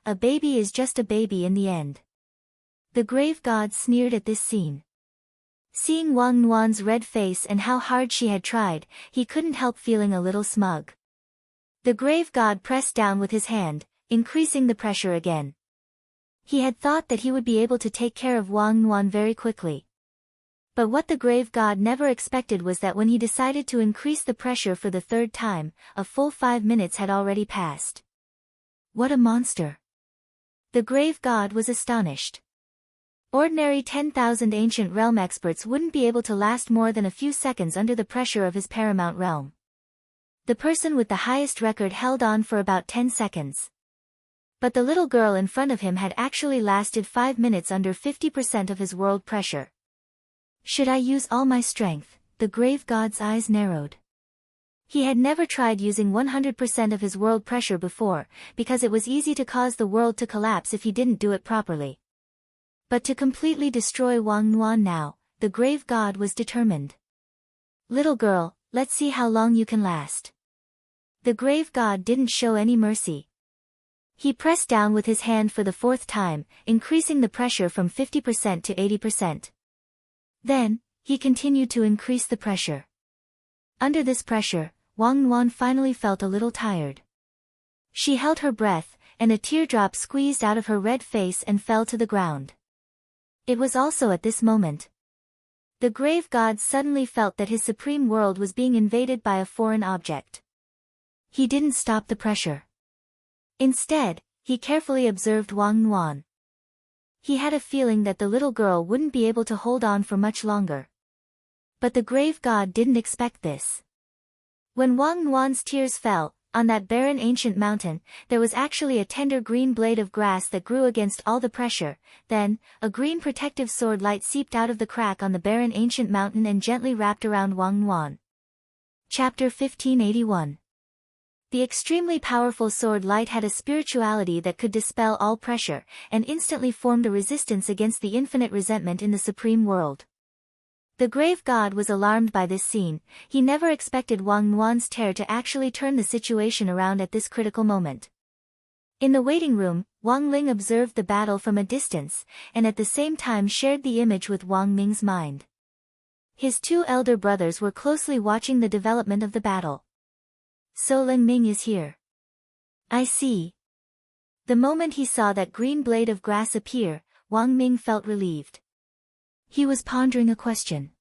A baby is just a baby in the end. The grave god sneered at this scene. Seeing Wang Nuan's red face and how hard she had tried, he couldn't help feeling a little smug. The grave god pressed down with his hand, increasing the pressure again. He had thought that he would be able to take care of Wang Nuan very quickly. But what the grave god never expected was that when he decided to increase the pressure for the third time, a full 5 minutes had already passed. What a monster! The grave god was astonished. Ordinary 10,000 ancient realm experts wouldn't be able to last more than a few seconds under the pressure of his paramount realm. The person with the highest record held on for about 10 seconds. But the little girl in front of him had actually lasted 5 minutes under 50% of his world pressure. Should I use all my strength? The grave god's eyes narrowed. He had never tried using 100% of his world pressure before, because it was easy to cause the world to collapse if he didn't do it properly. But to completely destroy Wang Nuan now, the grave god was determined. Little girl, let's see how long you can last. The grave god didn't show any mercy. He pressed down with his hand for the 4th time, increasing the pressure from 50% to 80%. Then, he continued to increase the pressure. Under this pressure, Wang Nuan finally felt a little tired. She held her breath, and a teardrop squeezed out of her red face and fell to the ground. It was also at this moment. The grave god suddenly felt that his supreme world was being invaded by a foreign object. He didn't stop the pressure. Instead, he carefully observed Wang Nuan. He had a feeling that the little girl wouldn't be able to hold on for much longer. But the grave god didn't expect this. When Wang Nuan's tears fell, on that barren ancient mountain, there was actually a tender green blade of grass that grew against all the pressure. Then, a green protective sword light seeped out of the crack on the barren ancient mountain and gently wrapped around Wang Nuan. Chapter 1581. The extremely powerful sword light had a spirituality that could dispel all pressure, and instantly formed a resistance against the infinite resentment in the supreme world. The grave god was alarmed by this scene. He never expected Wang Nuan's tear to actually turn the situation around at this critical moment. In the waiting room, Wang Ling observed the battle from a distance, and at the same time shared the image with Wang Ming's mind. His 2 elder brothers were closely watching the development of the battle. So Leng Ming is here. I see. The moment he saw that green blade of grass appear, Wang Ming felt relieved. He was pondering a question.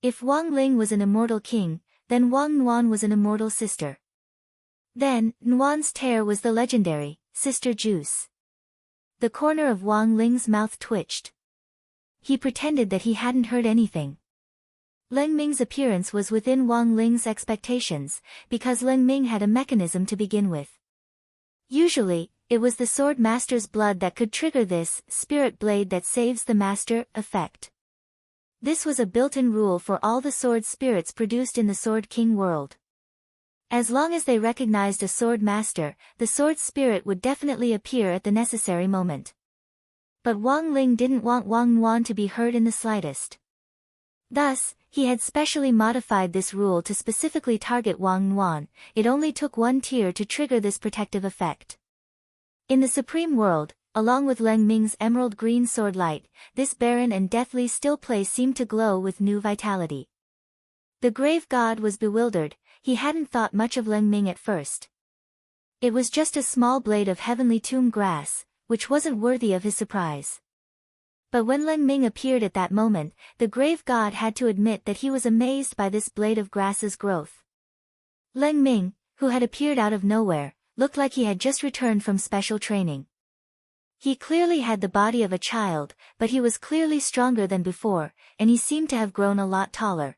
If Wang Ling was an immortal king, then Wang Nuan was an immortal sister. Then, Nuan's tear was the legendary, Sister Juice. The corner of Wang Ling's mouth twitched. He pretended that he hadn't heard anything. Leng Ming's appearance was within Wang Ling's expectations, because Leng Ming had a mechanism to begin with. Usually, it was the sword master's blood that could trigger this spirit blade that saves the master effect. This was a built-in rule for all the sword spirits produced in the Sword King world. As long as they recognized a sword master, the sword spirit would definitely appear at the necessary moment. But Wang Ling didn't want Wang Nuan to be hurt in the slightest. Thus, he had specially modified this rule to specifically target Wang Nuan. It only took one tear to trigger this protective effect. In the Supreme World, along with Leng Ming's emerald green sword light, this barren and deathly still place seemed to glow with new vitality. The grave god was bewildered. He hadn't thought much of Leng Ming at first. It was just a small blade of heavenly tomb grass, which wasn't worthy of his surprise. But when Leng Ming appeared at that moment, the grave god had to admit that he was amazed by this blade of grass's growth. Leng Ming, who had appeared out of nowhere, looked like he had just returned from special training. He clearly had the body of a child, but he was clearly stronger than before, and he seemed to have grown a lot taller.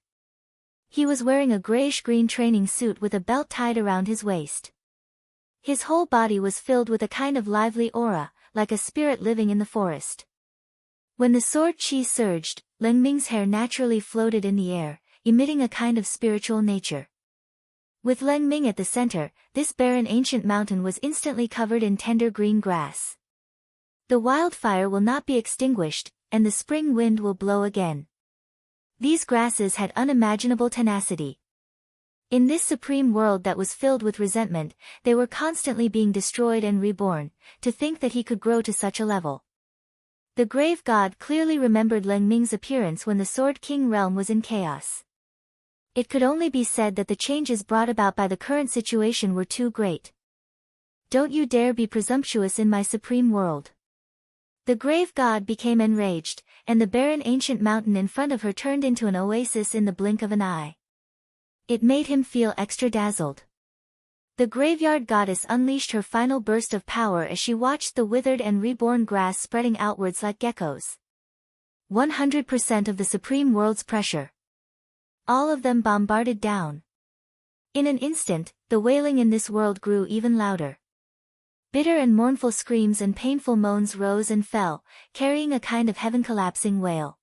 He was wearing a grayish-green training suit with a belt tied around his waist. His whole body was filled with a kind of lively aura, like a spirit living in the forest. When the sword chi surged, Leng Ming's hair naturally floated in the air, emitting a kind of spiritual nature. With Leng Ming at the center, this barren ancient mountain was instantly covered in tender green grass. The wildfire will not be extinguished, and the spring wind will blow again. These grasses had unimaginable tenacity. In this supreme world that was filled with resentment, they were constantly being destroyed and reborn. To think that he could grow to such a level. The grave god clearly remembered Leng Ming's appearance when the Sword King realm was in chaos. It could only be said that the changes brought about by the current situation were too great. Don't you dare be presumptuous in my supreme world. The grave god became enraged, and the barren ancient mountain in front of her turned into an oasis in the blink of an eye. It made him feel extra dazzled. The graveyard goddess unleashed her final burst of power as she watched the withered and reborn grass spreading outwards like geckos. 100% of the supreme world's pressure. All of them bombarded down. In an instant, the wailing in this world grew even louder. Bitter and mournful screams and painful moans rose and fell, carrying a kind of heaven-collapsing wail.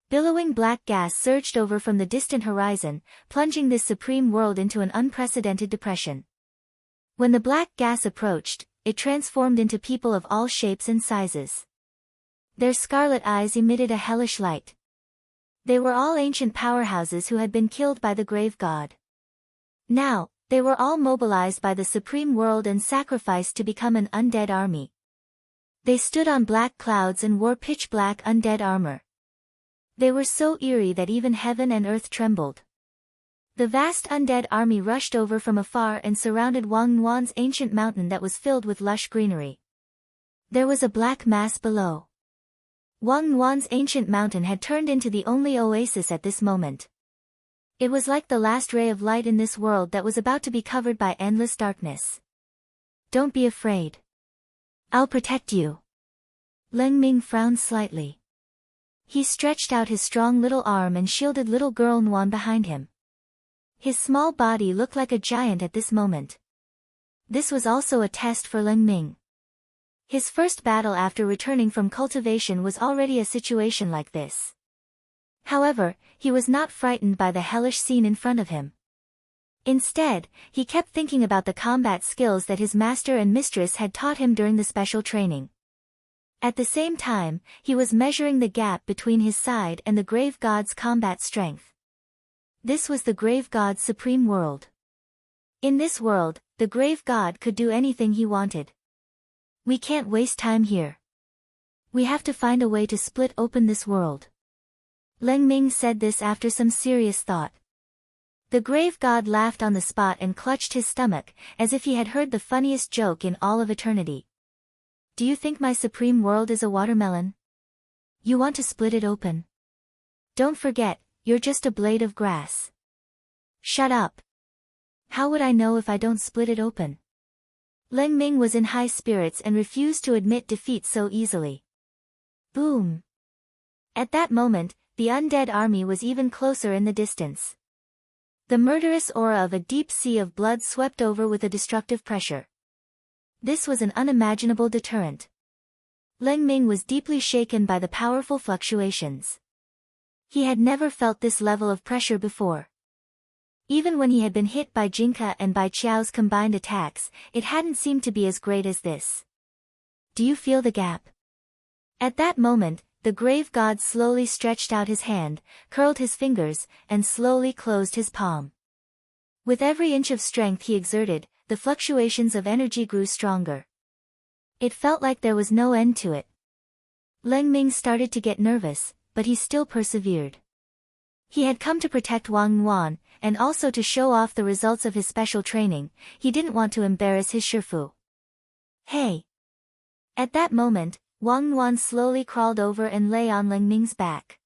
Billowing black gas surged over from the distant horizon, plunging this supreme world into an unprecedented depression. When the black gas approached, it transformed into people of all shapes and sizes. Their scarlet eyes emitted a hellish light. They were all ancient powerhouses who had been killed by the grave god. Now, they were all mobilized by the supreme world and sacrificed to become an undead army. They stood on black clouds and wore pitch-black undead armor. They were so eerie that even heaven and earth trembled. The vast undead army rushed over from afar and surrounded Wang Nuan's ancient mountain that was filled with lush greenery. There was a black mass below. Wang Nuan's ancient mountain had turned into the only oasis at this moment. It was like the last ray of light in this world that was about to be covered by endless darkness. Don't be afraid. I'll protect you. Leng Ming frowned slightly. He stretched out his strong little arm and shielded little girl Nuan behind him. His small body looked like a giant at this moment. This was also a test for Leng Ming. His first battle after returning from cultivation was already a situation like this. However, he was not frightened by the hellish scene in front of him. Instead, he kept thinking about the combat skills that his master and mistress had taught him during the special training. At the same time, he was measuring the gap between his side and the grave god's combat strength. This was the grave god's supreme world. In this world, the grave god could do anything he wanted. We can't waste time here. We have to find a way to split open this world. Leng Ming said this after some serious thought. The grave god laughed on the spot and clutched his stomach, as if he had heard the funniest joke in all of eternity. Do you think my supreme world is a watermelon? You want to split it open? Don't forget, you're just a blade of grass. Shut up. How would I know if I don't split it open? Leng Ming was in high spirits and refused to admit defeat so easily. Boom. At that moment, the undead army was even closer in the distance. The murderous aura of a deep sea of blood swept over with a destructive pressure. This was an unimaginable deterrent. Leng Ming was deeply shaken by the powerful fluctuations. He had never felt this level of pressure before. Even when he had been hit by Jinka and by Qiao's combined attacks, it hadn't seemed to be as great as this. Do you feel the gap? At that moment, the grave god slowly stretched out his hand, curled his fingers, and slowly closed his palm. With every inch of strength he exerted, the fluctuations of energy grew stronger. It felt like there was no end to it. Leng Ming started to get nervous, but he still persevered. He had come to protect Wang Yuan, and also to show off the results of his special training. He didn't want to embarrass his Shifu. Hey! At that moment, Wang Yuan slowly crawled over and lay on Leng Ming's back.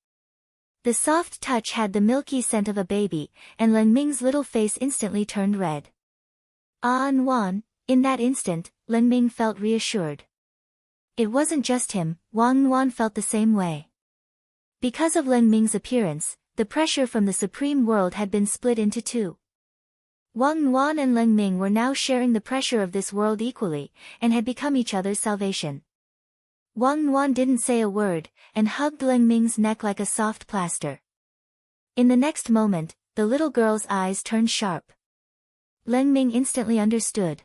The soft touch had the milky scent of a baby, and Leng Ming's little face instantly turned red. Ah Yuan, in that instant, Leng Ming felt reassured. It wasn't just him, Wang Yuan felt the same way. Because of Leng Ming's appearance, the pressure from the Supreme World had been split into two. Wang Yuan and Leng Ming were now sharing the pressure of this world equally, and had become each other's salvation. Wang Yuan didn't say a word, and hugged Leng Ming's neck like a soft plaster. In the next moment, the little girl's eyes turned sharp. Leng Ming instantly understood.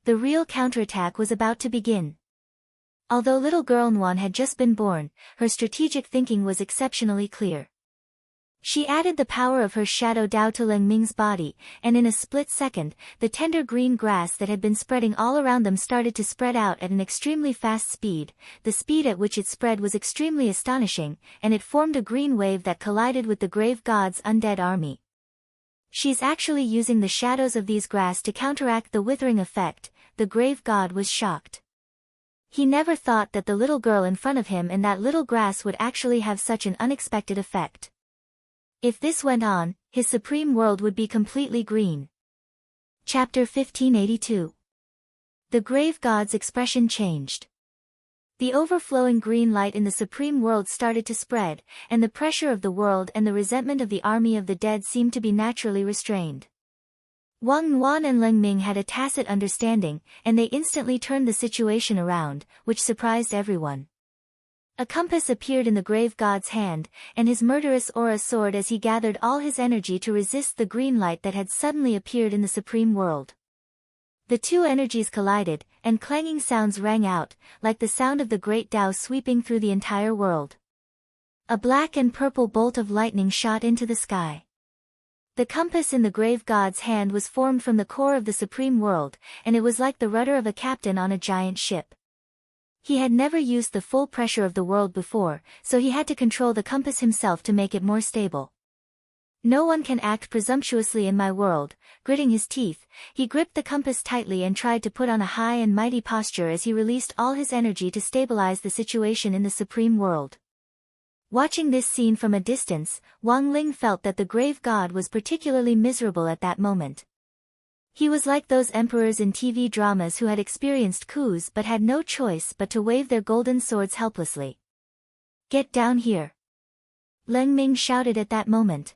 The real counterattack was about to begin. Although little girl Yuan had just been born, her strategic thinking was exceptionally clear. She added the power of her shadow Dao to Leng Ming's body, and in a split second, the tender green grass that had been spreading all around them started to spread out at an extremely fast speed. The speed at which it spread was extremely astonishing, and it formed a green wave that collided with the grave god's undead army. She's actually using the shadows of these grass to counteract the withering effect. The grave god was shocked. He never thought that the little girl in front of him and that little grass would actually have such an unexpected effect. If this went on, his supreme world would be completely green. Chapter 1582. The grave god's expression changed. The overflowing green light in the supreme world started to spread, and the pressure of the world and the resentment of the army of the dead seemed to be naturally restrained. Wang Yuan and Leng Ming had a tacit understanding, and they instantly turned the situation around, which surprised everyone. A compass appeared in the grave god's hand, and his murderous aura soared as he gathered all his energy to resist the green light that had suddenly appeared in the supreme world. The two energies collided, and clanging sounds rang out, like the sound of the great Tao sweeping through the entire world. A black and purple bolt of lightning shot into the sky. The compass in the grave god's hand was formed from the core of the supreme world, and it was like the rudder of a captain on a giant ship. He had never used the full pressure of the world before, so he had to control the compass himself to make it more stable. No one can act presumptuously in my world. Gritting his teeth, he gripped the compass tightly and tried to put on a high and mighty posture as he released all his energy to stabilize the situation in the supreme world. Watching this scene from a distance, Wang Ling felt that the grave god was particularly miserable at that moment. He was like those emperors in TV dramas who had experienced coups but had no choice but to wave their golden swords helplessly. Get down here! Leng Ming shouted at that moment.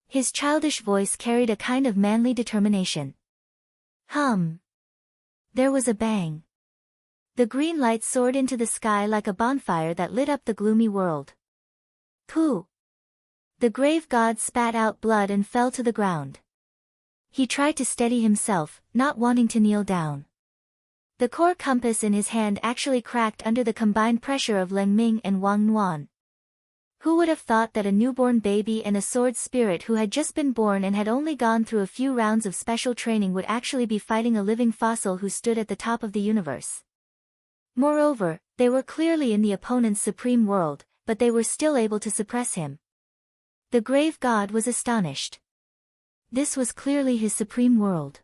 His childish voice carried a kind of manly determination. Hum! There was a bang. The green light soared into the sky like a bonfire that lit up the gloomy world. Pooh! The grave god spat out blood and fell to the ground. He tried to steady himself, not wanting to kneel down. The core compass in his hand actually cracked under the combined pressure of Leng Ming and Wang Yuan. Who would have thought that a newborn baby and a sword spirit who had just been born and had only gone through a few rounds of special training would actually be fighting a living fossil who stood at the top of the universe? Moreover, they were clearly in the opponent's supreme world, but they were still able to suppress him. The grave god was astonished. This was clearly his supreme world.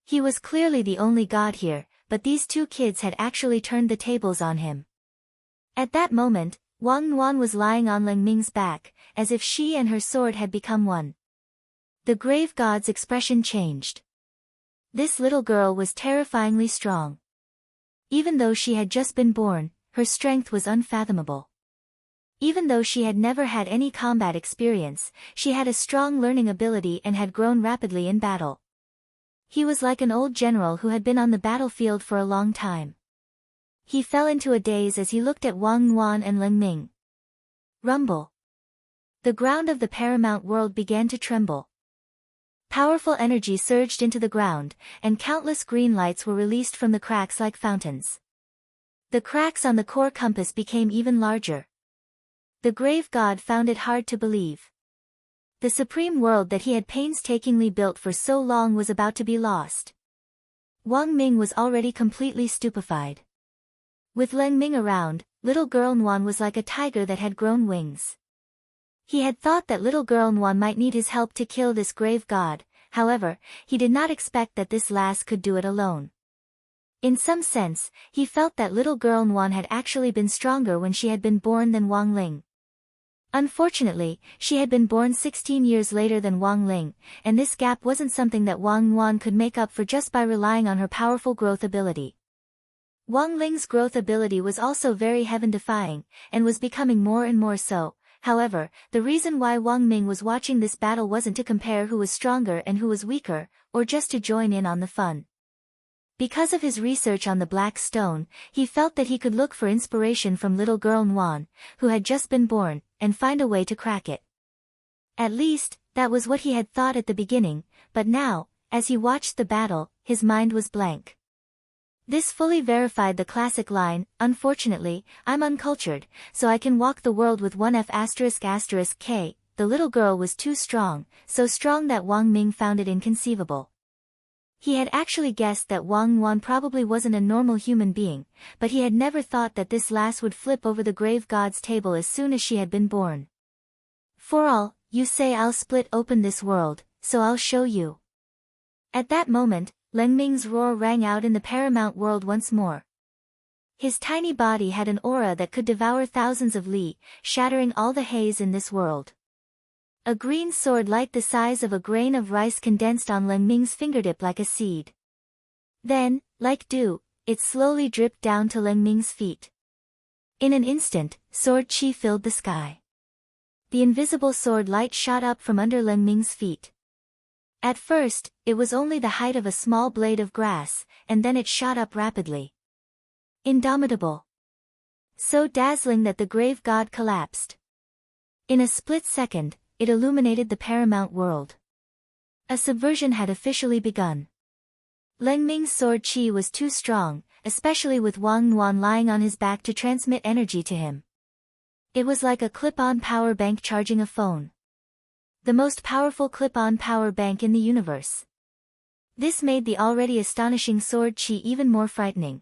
He was clearly the only god here, but these two kids had actually turned the tables on him. At that moment, Wang Nuan was lying on Leng Ming's back, as if she and her sword had become one. The grave god's expression changed. This little girl was terrifyingly strong. Even though she had just been born, her strength was unfathomable. Even though she had never had any combat experience, she had a strong learning ability and had grown rapidly in battle. He was like an old general who had been on the battlefield for a long time. He fell into a daze as he looked at Wang Nuan and Leng Ming. Rumble. The ground of the paramount world began to tremble. Powerful energy surged into the ground, and countless green lights were released from the cracks like fountains. The cracks on the core compass became even larger. The grave god found it hard to believe. The supreme world that he had painstakingly built for so long was about to be lost. Wang Ming was already completely stupefied. With Leng Ming around, little girl Nuan was like a tiger that had grown wings. He had thought that little girl Nuan might need his help to kill this grave god, however, he did not expect that this lass could do it alone. In some sense, he felt that little girl Nuan had actually been stronger when she had been born than Wang Ling. Unfortunately, she had been born 16 years later than Wang Ling, and this gap wasn't something that Wang Nuan could make up for just by relying on her powerful growth ability. Wang Ling's growth ability was also very heaven-defying, and was becoming more and more so. However, the reason why Wang Ming was watching this battle wasn't to compare who was stronger and who was weaker, or just to join in on the fun. Because of his research on the Black Stone, he felt that he could look for inspiration from little girl Nuan, who had just been born, and find a way to crack it. At least, that was what he had thought at the beginning, but now, as he watched the battle, his mind was blank. This fully verified the classic line, "Unfortunately, I'm uncultured, so I can walk the world with one F***K. The little girl was too strong, so strong that Wang Ming found it inconceivable. He had actually guessed that Wang Nuan probably wasn't a normal human being, but he had never thought that this lass would flip over the grave god's table as soon as she had been born. For all, you say I'll split open this world, so I'll show you. At that moment, Leng Ming's roar rang out in the paramount world once more. His tiny body had an aura that could devour thousands of li, shattering all the haze in this world. A green sword light the size of a grain of rice condensed on Leng Ming's fingertip like a seed. Then, like dew, it slowly dripped down to Leng Ming's feet. In an instant, sword chi filled the sky. The invisible sword light shot up from under Leng Ming's feet. At first, it was only the height of a small blade of grass, and then it shot up rapidly. Indomitable. So dazzling that the grave god collapsed. In a split second, it illuminated the paramount world. A subversion had officially begun. Leng Ming's sword chi was too strong, especially with Wang Nuan lying on his back to transmit energy to him. It was like a clip-on power bank charging a phone. The most powerful clip-on power bank in the universe. This made the already astonishing sword chi even more frightening.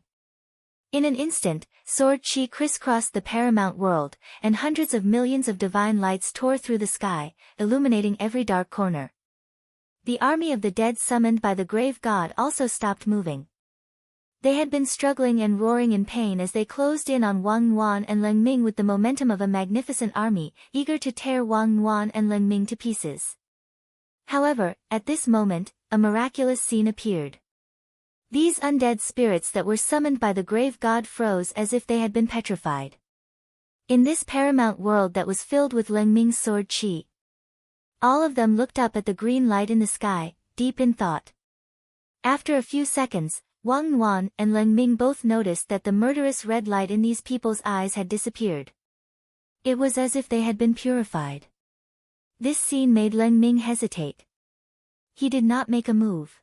In an instant, sword chi crisscrossed the paramount world, and hundreds of millions of divine lights tore through the sky, illuminating every dark corner. The army of the dead summoned by the grave god also stopped moving. They had been struggling and roaring in pain as they closed in on Wang Nuan and Leng Ming with the momentum of a magnificent army, eager to tear Wang Nuan and Leng Ming to pieces. However, at this moment, a miraculous scene appeared. These undead spirits that were summoned by the grave god froze as if they had been petrified. In this paramount world that was filled with Leng Ming's sword chi, all of them looked up at the green light in the sky, deep in thought. After a few seconds, Wang Nuan and Leng Ming both noticed that the murderous red light in these people's eyes had disappeared. It was as if they had been purified. This scene made Leng Ming hesitate. He did not make a move.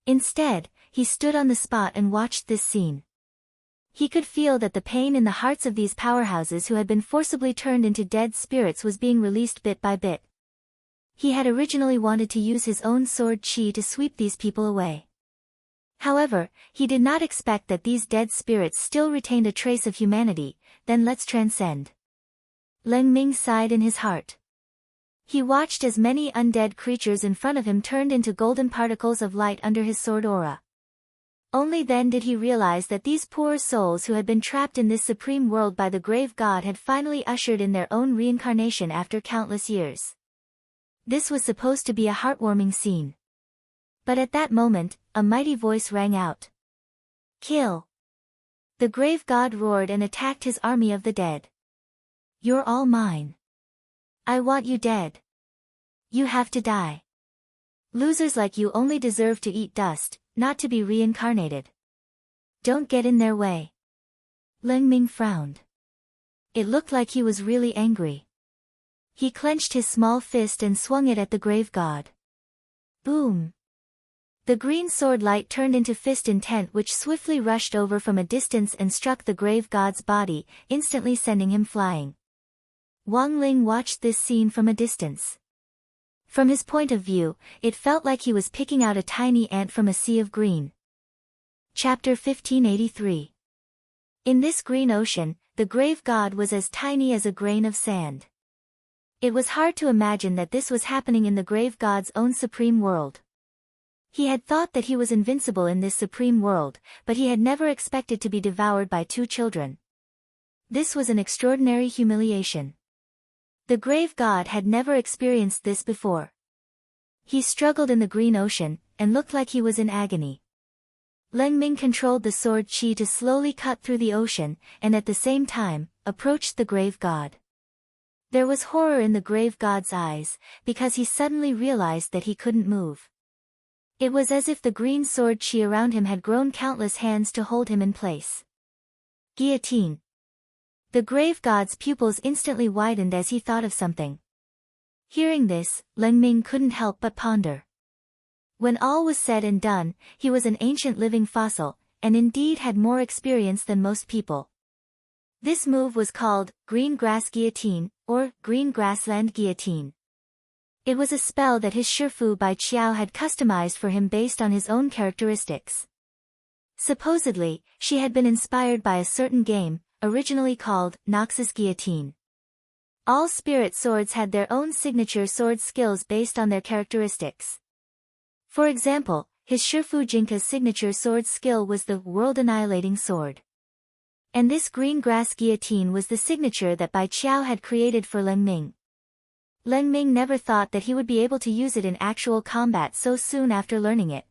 Instead, he stood on the spot and watched this scene. He could feel that the pain in the hearts of these powerhouses who had been forcibly turned into dead spirits was being released bit by bit. He had originally wanted to use his own sword chi to sweep these people away. However, he did not expect that these dead spirits still retained a trace of humanity. Then let's transcend. Leng Ming sighed in his heart. He watched as many undead creatures in front of him turned into golden particles of light under his sword aura. Only then did he realize that these poor souls who had been trapped in this supreme world by the grave god had finally ushered in their own reincarnation after countless years. This was supposed to be a heartwarming scene. But at that moment, a mighty voice rang out. Kill! The grave god roared and attacked his army of the dead. You're all mine. I want you dead. You have to die. Losers like you only deserve to eat dust, not to be reincarnated. Don't get in their way. Leng Ming frowned. It looked like he was really angry. He clenched his small fist and swung it at the grave god. Boom! The green sword light turned into fist intent which swiftly rushed over from a distance and struck the grave god's body, instantly sending him flying. Wang Ling watched this scene from a distance. From his point of view, it felt like he was picking out a tiny ant from a sea of green. Chapter 1583. In this green ocean, the grave god was as tiny as a grain of sand. It was hard to imagine that this was happening in the grave god's own supreme world. He had thought that he was invincible in this supreme world, but he had never expected to be devoured by two children. This was an extraordinary humiliation. The grave god had never experienced this before. He struggled in the green ocean, and looked like he was in agony. Leng Ming controlled the sword chi to slowly cut through the ocean, and at the same time, approached the grave god. There was horror in the grave god's eyes, because he suddenly realized that he couldn't move. It was as if the green sword chi around him had grown countless hands to hold him in place. Guillotine. The grave god's pupils instantly widened as he thought of something. Hearing this, Leng Ming couldn't help but ponder. When all was said and done, he was an ancient living fossil, and indeed had more experience than most people. This move was called Green Grass Guillotine, or Green Grassland Guillotine. It was a spell that his Shifu Bai Qiao had customized for him based on his own characteristics. Supposedly, she had been inspired by a certain game, originally called Noxus Guillotine. All spirit swords had their own signature sword skills based on their characteristics. For example, his Shifu Jinka's signature sword skill was the World Annihilating Sword. And this green grass guillotine was the signature that Bai Qiao had created for Leng Ming. Leng Ming never thought that he would be able to use it in actual combat so soon after learning it.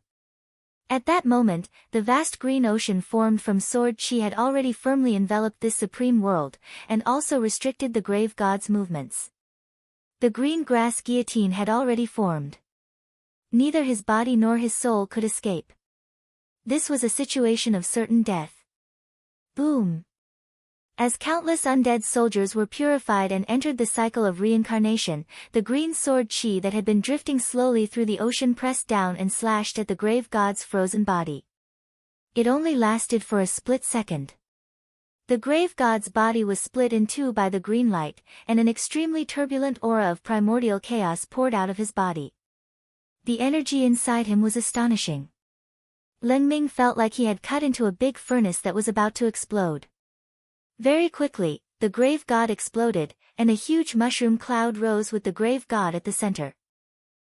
At that moment, the vast green ocean formed from sword chi had already firmly enveloped this supreme world, and also restricted the grave god's movements. The green grass guillotine had already formed. Neither his body nor his soul could escape. This was a situation of certain death. Boom! As countless undead soldiers were purified and entered the cycle of reincarnation, the green sword chi that had been drifting slowly through the ocean pressed down and slashed at the grave god's frozen body. It only lasted for a split second. The grave god's body was split in two by the green light, and an extremely turbulent aura of primordial chaos poured out of his body. The energy inside him was astonishing. Leng Ming felt like he had cut into a big furnace that was about to explode. Very quickly, the grave god exploded, and a huge mushroom cloud rose with the grave god at the center.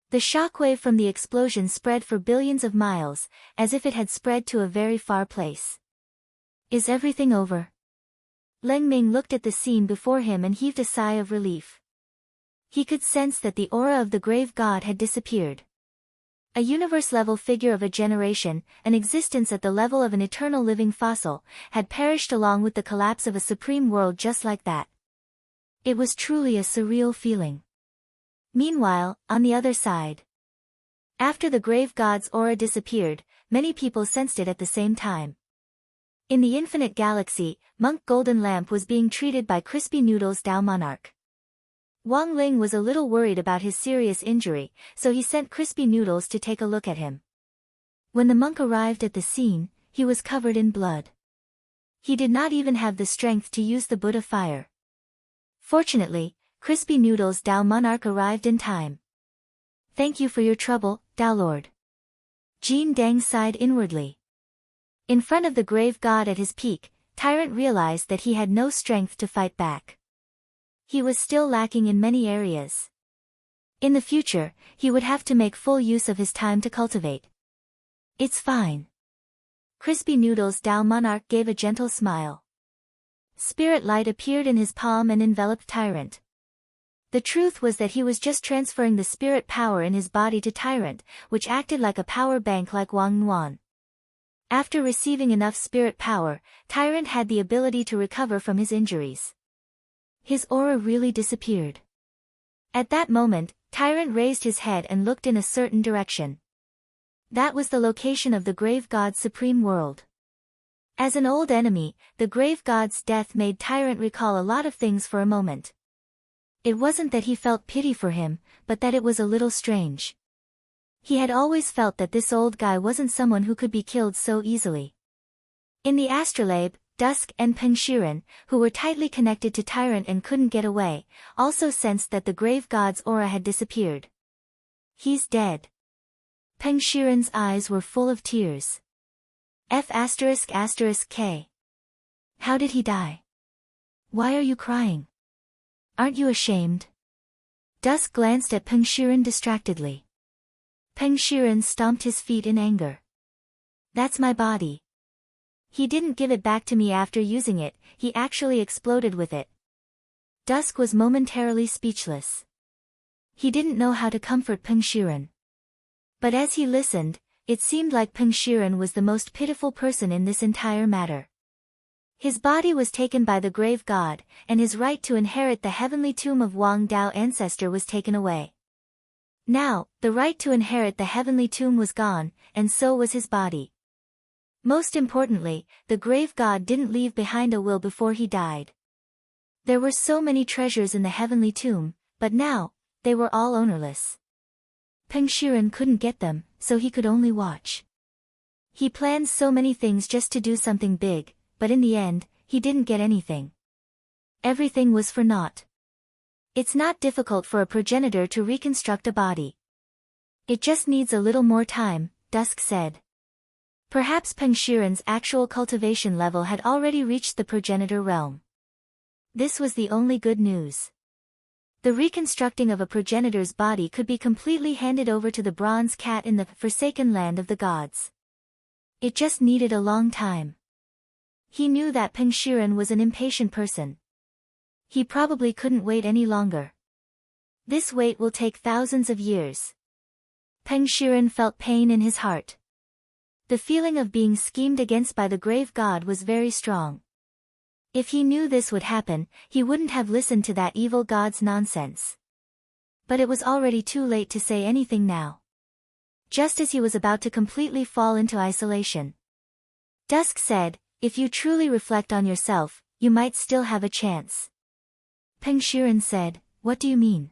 The shockwave from the explosion spread for billions of miles, as if it had spread to a very far place. Is everything over? Leng Ming looked at the scene before him and heaved a sigh of relief. He could sense that the aura of the grave god had disappeared. A universe-level figure of a generation, an existence at the level of an eternal living fossil, had perished along with the collapse of a supreme world just like that. It was truly a surreal feeling. Meanwhile, on the other side. After the grave god's aura disappeared, many people sensed it at the same time. In the infinite galaxy, Monk Golden Lamp was being treated by Crispy Noodles Dao Monarch. Wang Ling was a little worried about his serious injury, so he sent Crispy Noodles to take a look at him. When the monk arrived at the scene, he was covered in blood. He did not even have the strength to use the Buddha fire. Fortunately, Crispy Noodles Dao Monarch arrived in time. Thank you for your trouble, Dao Lord. Jean Deng sighed inwardly. In front of the grave god at his peak, Tyrant realized that he had no strength to fight back. He was still lacking in many areas. In the future, he would have to make full use of his time to cultivate. It's fine. Crispy Noodles Dao Monarch gave a gentle smile. Spirit light appeared in his palm and enveloped Tyrant. The truth was that he was just transferring the spirit power in his body to Tyrant, which acted like a power bank like Wang Nuan. After receiving enough spirit power, Tyrant had the ability to recover from his injuries. His aura really disappeared. At that moment, Tyrant raised his head and looked in a certain direction. That was the location of the Grave God's supreme world. As an old enemy, the Grave God's death made Tyrant recall a lot of things for a moment. It wasn't that he felt pity for him, but that it was a little strange. He had always felt that this old guy wasn't someone who could be killed so easily. In the astrolabe, Dusk and Peng Shiren, who were tightly connected to Tyrant and couldn't get away, also sensed that the Grave God's aura had disappeared. He's dead. Peng Shiren's eyes were full of tears. F***K. How did he die? Why are you crying? Aren't you ashamed? Dusk glanced at Peng Shiren distractedly. Peng Shiren stomped his feet in anger. That's my body. He didn't give it back to me after using it, he actually exploded with it. Dusk was momentarily speechless. He didn't know how to comfort Peng Shiren. But as he listened, it seemed like Peng Shiren was the most pitiful person in this entire matter. His body was taken by the Grave God, and his right to inherit the heavenly tomb of Wang Dao ancestor was taken away. Now, the right to inherit the heavenly tomb was gone, and so was his body. Most importantly, the Grave God didn't leave behind a will before he died. There were so many treasures in the heavenly tomb, but now, they were all ownerless. Peng Shiren couldn't get them, so he could only watch. He planned so many things just to do something big, but in the end, he didn't get anything. Everything was for naught. It's not difficult for a progenitor to reconstruct a body. It just needs a little more time, Dusk said. Perhaps Peng Shiren's actual cultivation level had already reached the progenitor realm. This was the only good news. The reconstructing of a progenitor's body could be completely handed over to the bronze cat in the forsaken land of the gods. It just needed a long time. He knew that Peng Shiren was an impatient person. He probably couldn't wait any longer. This wait will take thousands of years. Peng Shiren felt pain in his heart. The feeling of being schemed against by the Grave God was very strong. If he knew this would happen, he wouldn't have listened to that evil god's nonsense. But it was already too late to say anything now. Just as he was about to completely fall into isolation. Dusk said, if you truly reflect on yourself, you might still have a chance. Peng Shiren said, what do you mean?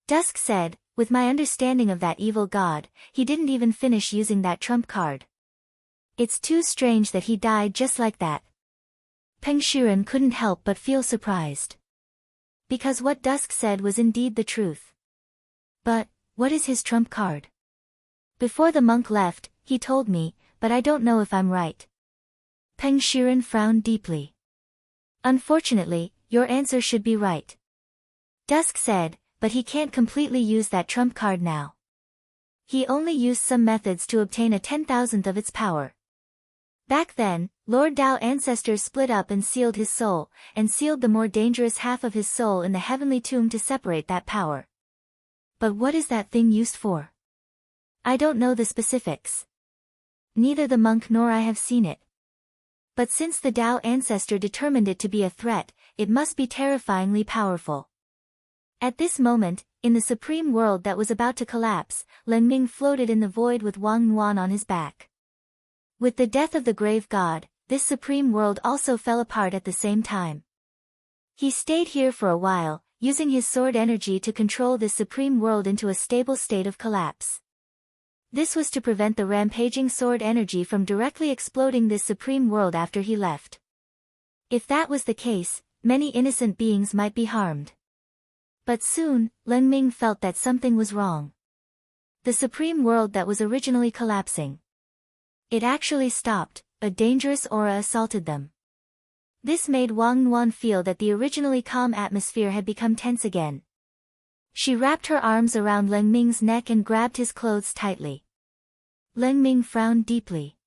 Dusk said, with my understanding of that evil god, he didn't even finish using that trump card. It's too strange that he died just like that. Peng Shiren couldn't help but feel surprised. Because what Dusk said was indeed the truth. But, what is his trump card? Before the monk left, he told me, but I don't know if I'm right. Peng Shiren frowned deeply. Unfortunately, your answer should be right. Dusk said, but he can't completely use that trump card now. He only used some methods to obtain a 10,000th of its power. Back then, Lord Dao ancestor split up and sealed his soul, and sealed the more dangerous half of his soul in the heavenly tomb to separate that power. But what is that thing used for? I don't know the specifics. Neither the monk nor I have seen it. But since the Dao ancestor determined it to be a threat, it must be terrifyingly powerful. At this moment, in the supreme world that was about to collapse, Len Ming floated in the void with Wang Nuan on his back. With the death of the Grave God, this supreme world also fell apart at the same time. He stayed here for a while, using his sword energy to control this supreme world into a stable state of collapse. This was to prevent the rampaging sword energy from directly exploding this supreme world after he left. If that was the case, many innocent beings might be harmed. But soon, Len Ming felt that something was wrong. The supreme world that was originally collapsing. It actually stopped, a dangerous aura assaulted them. This made Wang Nuan feel that the originally calm atmosphere had become tense again. She wrapped her arms around Leng Ming's neck and grabbed his clothes tightly. Leng Ming frowned deeply.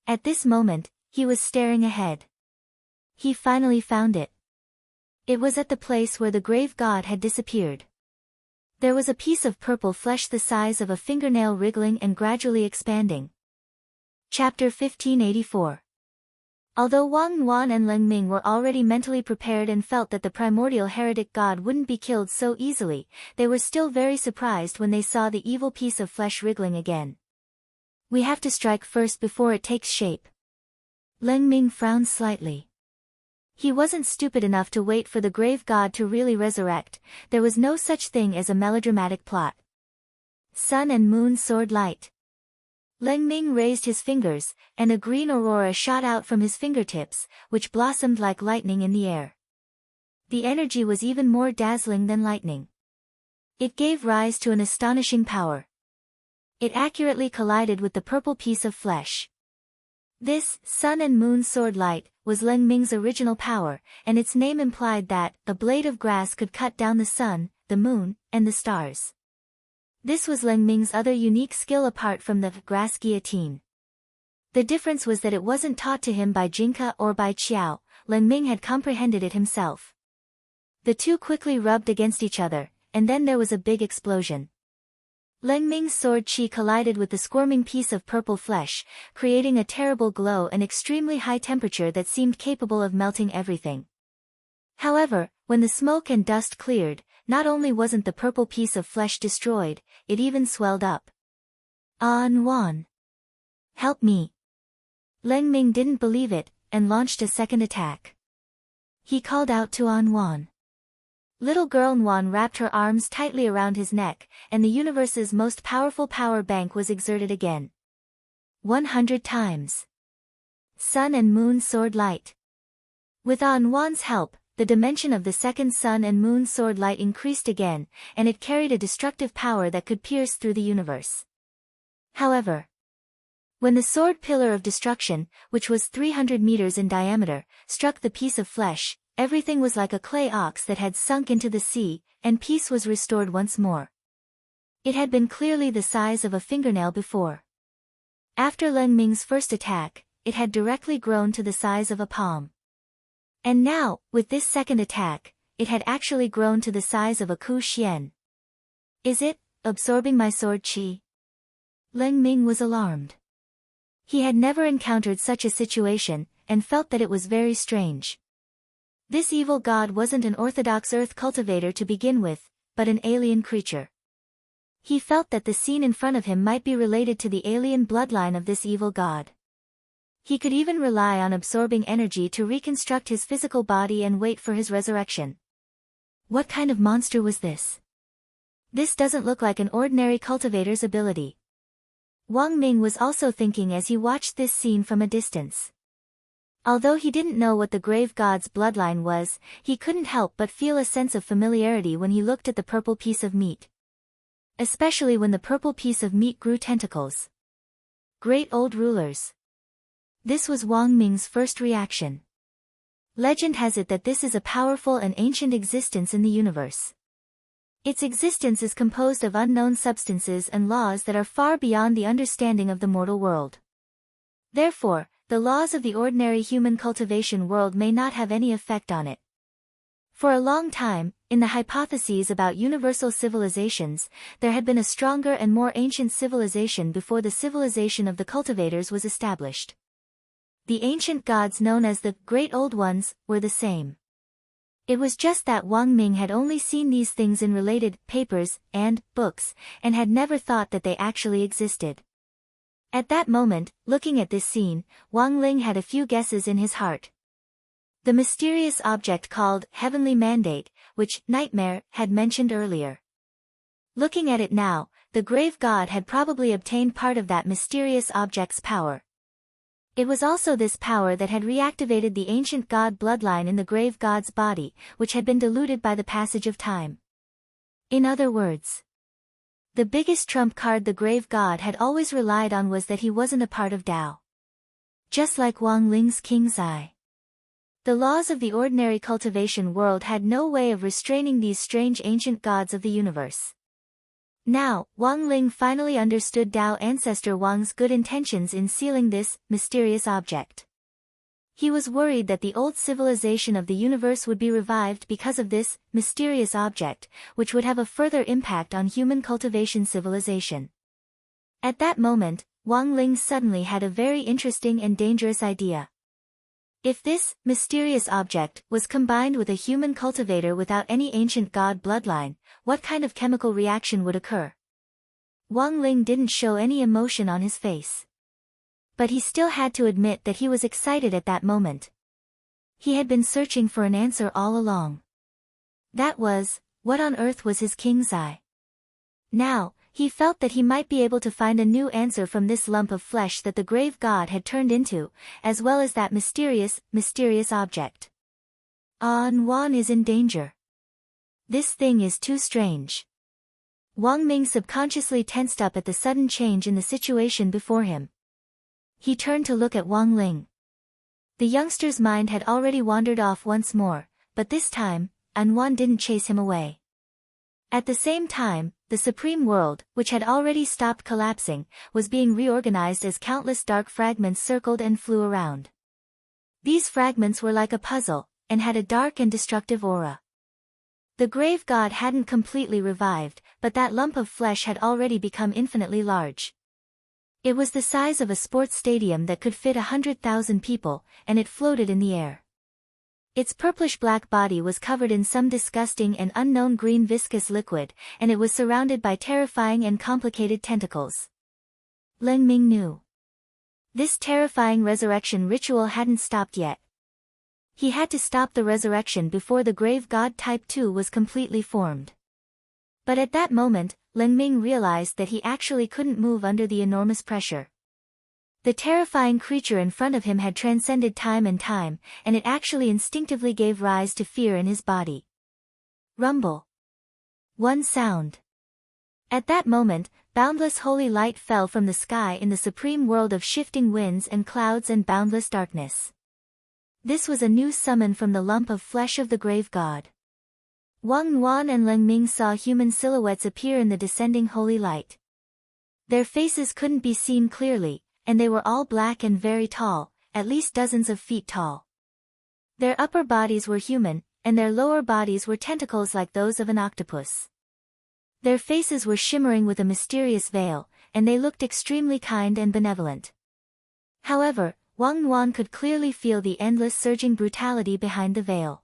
At this moment, he was staring ahead. He finally found it. It was at the place where the grave god had disappeared. There was a piece of purple flesh the size of a fingernail wriggling and gradually expanding. Chapter 1584. Although Wang Yuan and Leng Ming were already mentally prepared and felt that the primordial heretic god wouldn't be killed so easily, they were still very surprised when they saw the evil piece of flesh wriggling again. We have to strike first before it takes shape. Leng Ming frowned slightly. He wasn't stupid enough to wait for the grave god to really resurrect. There was no such thing as a melodramatic plot. Sun and moon sword light. Leng Ming raised his fingers, and a green aurora shot out from his fingertips, which blossomed like lightning in the air. The energy was even more dazzling than lightning. It gave rise to an astonishing power. It accurately collided with the purple piece of flesh. This, sun and moon sword light, was Leng Ming's original power, and its name implied that a blade of grass could cut down the sun, the moon, and the stars. This was Leng Ming's other unique skill apart from the grass guillotine. The difference was that it wasn't taught to him by Jinka or by Qiao. Leng Ming had comprehended it himself. The two quickly rubbed against each other, and then there was a big explosion. Leng Ming's sword qi collided with the squirming piece of purple flesh, creating a terrible glow and extremely high temperature that seemed capable of melting everything. However, when the smoke and dust cleared, not only wasn't the purple piece of flesh destroyed, it even swelled up. An Wan! Help me! Leng Ming didn't believe it, and launched a second attack. He called out to An Wan. Little girl Nwan wrapped her arms tightly around his neck, and the universe's most powerful power bank was exerted again. 100 times. Sun and moon sword light. With An Wan's help, the dimension of the second sun and moon sword light increased again, and it carried a destructive power that could pierce through the universe. However, when the sword pillar of destruction, which was 300 meters in diameter, struck the piece of flesh, everything was like a clay ox that had sunk into the sea, and peace was restored once more. It had been clearly the size of a fingernail before. After Leng Ming's first attack, it had directly grown to the size of a palm. And now, with this second attack, it had actually grown to the size of a ku xian. Is it absorbing my sword qi? Leng Ming was alarmed. He had never encountered such a situation, and felt that it was very strange. This evil god wasn't an orthodox earth cultivator to begin with, but an alien creature. He felt that the scene in front of him might be related to the alien bloodline of this evil god. He could even rely on absorbing energy to reconstruct his physical body and wait for his resurrection. What kind of monster was this? This doesn't look like an ordinary cultivator's ability. Wang Ming was also thinking as he watched this scene from a distance. Although he didn't know what the grave god's bloodline was, he couldn't help but feel a sense of familiarity when he looked at the purple piece of meat. Especially when the purple piece of meat grew tentacles. Great old rulers. This was Wang Ming's first reaction. Legend has it that this is a powerful and ancient existence in the universe. Its existence is composed of unknown substances and laws that are far beyond the understanding of the mortal world. Therefore, the laws of the ordinary human cultivation world may not have any effect on it. For a long time, in the hypotheses about universal civilizations, there had been a stronger and more ancient civilization before the civilization of the cultivators was established. The ancient gods known as the Great Old Ones were the same. It was just that Wang Ming had only seen these things in related papers and books, and had never thought that they actually existed. At that moment, looking at this scene, Wang Ling had a few guesses in his heart. The mysterious object called Heavenly Mandate, which Nightmare had mentioned earlier. Looking at it now, the grave god had probably obtained part of that mysterious object's power. It was also this power that had reactivated the ancient god bloodline in the grave god's body, which had been diluted by the passage of time. In other words, the biggest trump card the grave god had always relied on was that he wasn't a part of Tao. Just like Wang Ling's king's eye. The laws of the ordinary cultivation world had no way of restraining these strange ancient gods of the universe. Now, Wang Ling finally understood Tao ancestor Wang's good intentions in sealing this mysterious object. He was worried that the old civilization of the universe would be revived because of this mysterious object, which would have a further impact on human cultivation civilization. At that moment, Wang Ling suddenly had a very interesting and dangerous idea. If this mysterious object was combined with a human cultivator without any ancient god bloodline, what kind of chemical reaction would occur? Wang Ling didn't show any emotion on his face. But he still had to admit that he was excited at that moment. He had been searching for an answer all along. That was, what on earth was his king's eye? Now, he felt that he might be able to find a new answer from this lump of flesh that the grave god had turned into, as well as that mysterious object. An Wan is in danger. This thing is too strange. Wang Ming subconsciously tensed up at the sudden change in the situation before him. He turned to look at Wang Ling. The youngster's mind had already wandered off once more, but this time, An Wan didn't chase him away. At the same time, the supreme world, which had already stopped collapsing, was being reorganized as countless dark fragments circled and flew around. These fragments were like a puzzle, and had a dark and destructive aura. The grave god hadn't completely revived, but that lump of flesh had already become infinitely large. It was the size of a sports stadium that could fit 100,000 people, and it floated in the air. Its purplish-black body was covered in some disgusting and unknown green viscous liquid, and it was surrounded by terrifying and complicated tentacles. Leng Ming knew. This terrifying resurrection ritual hadn't stopped yet. He had to stop the resurrection before the grave god Type 2 was completely formed. But at that moment, Leng Ming realized that he actually couldn't move under the enormous pressure. The terrifying creature in front of him had transcended time and time, and it actually instinctively gave rise to fear in his body. Rumble. One sound. At that moment, boundless holy light fell from the sky in the supreme world of shifting winds and clouds and boundless darkness. This was a new summon from the lump of flesh of the grave god. Wang Wan and Leng Ming saw human silhouettes appear in the descending holy light. Their faces couldn't be seen clearly, and they were all black and very tall, at least dozens of feet tall. Their upper bodies were human, and their lower bodies were tentacles like those of an octopus. Their faces were shimmering with a mysterious veil, and they looked extremely kind and benevolent. However, Wang Wan could clearly feel the endless surging brutality behind the veil.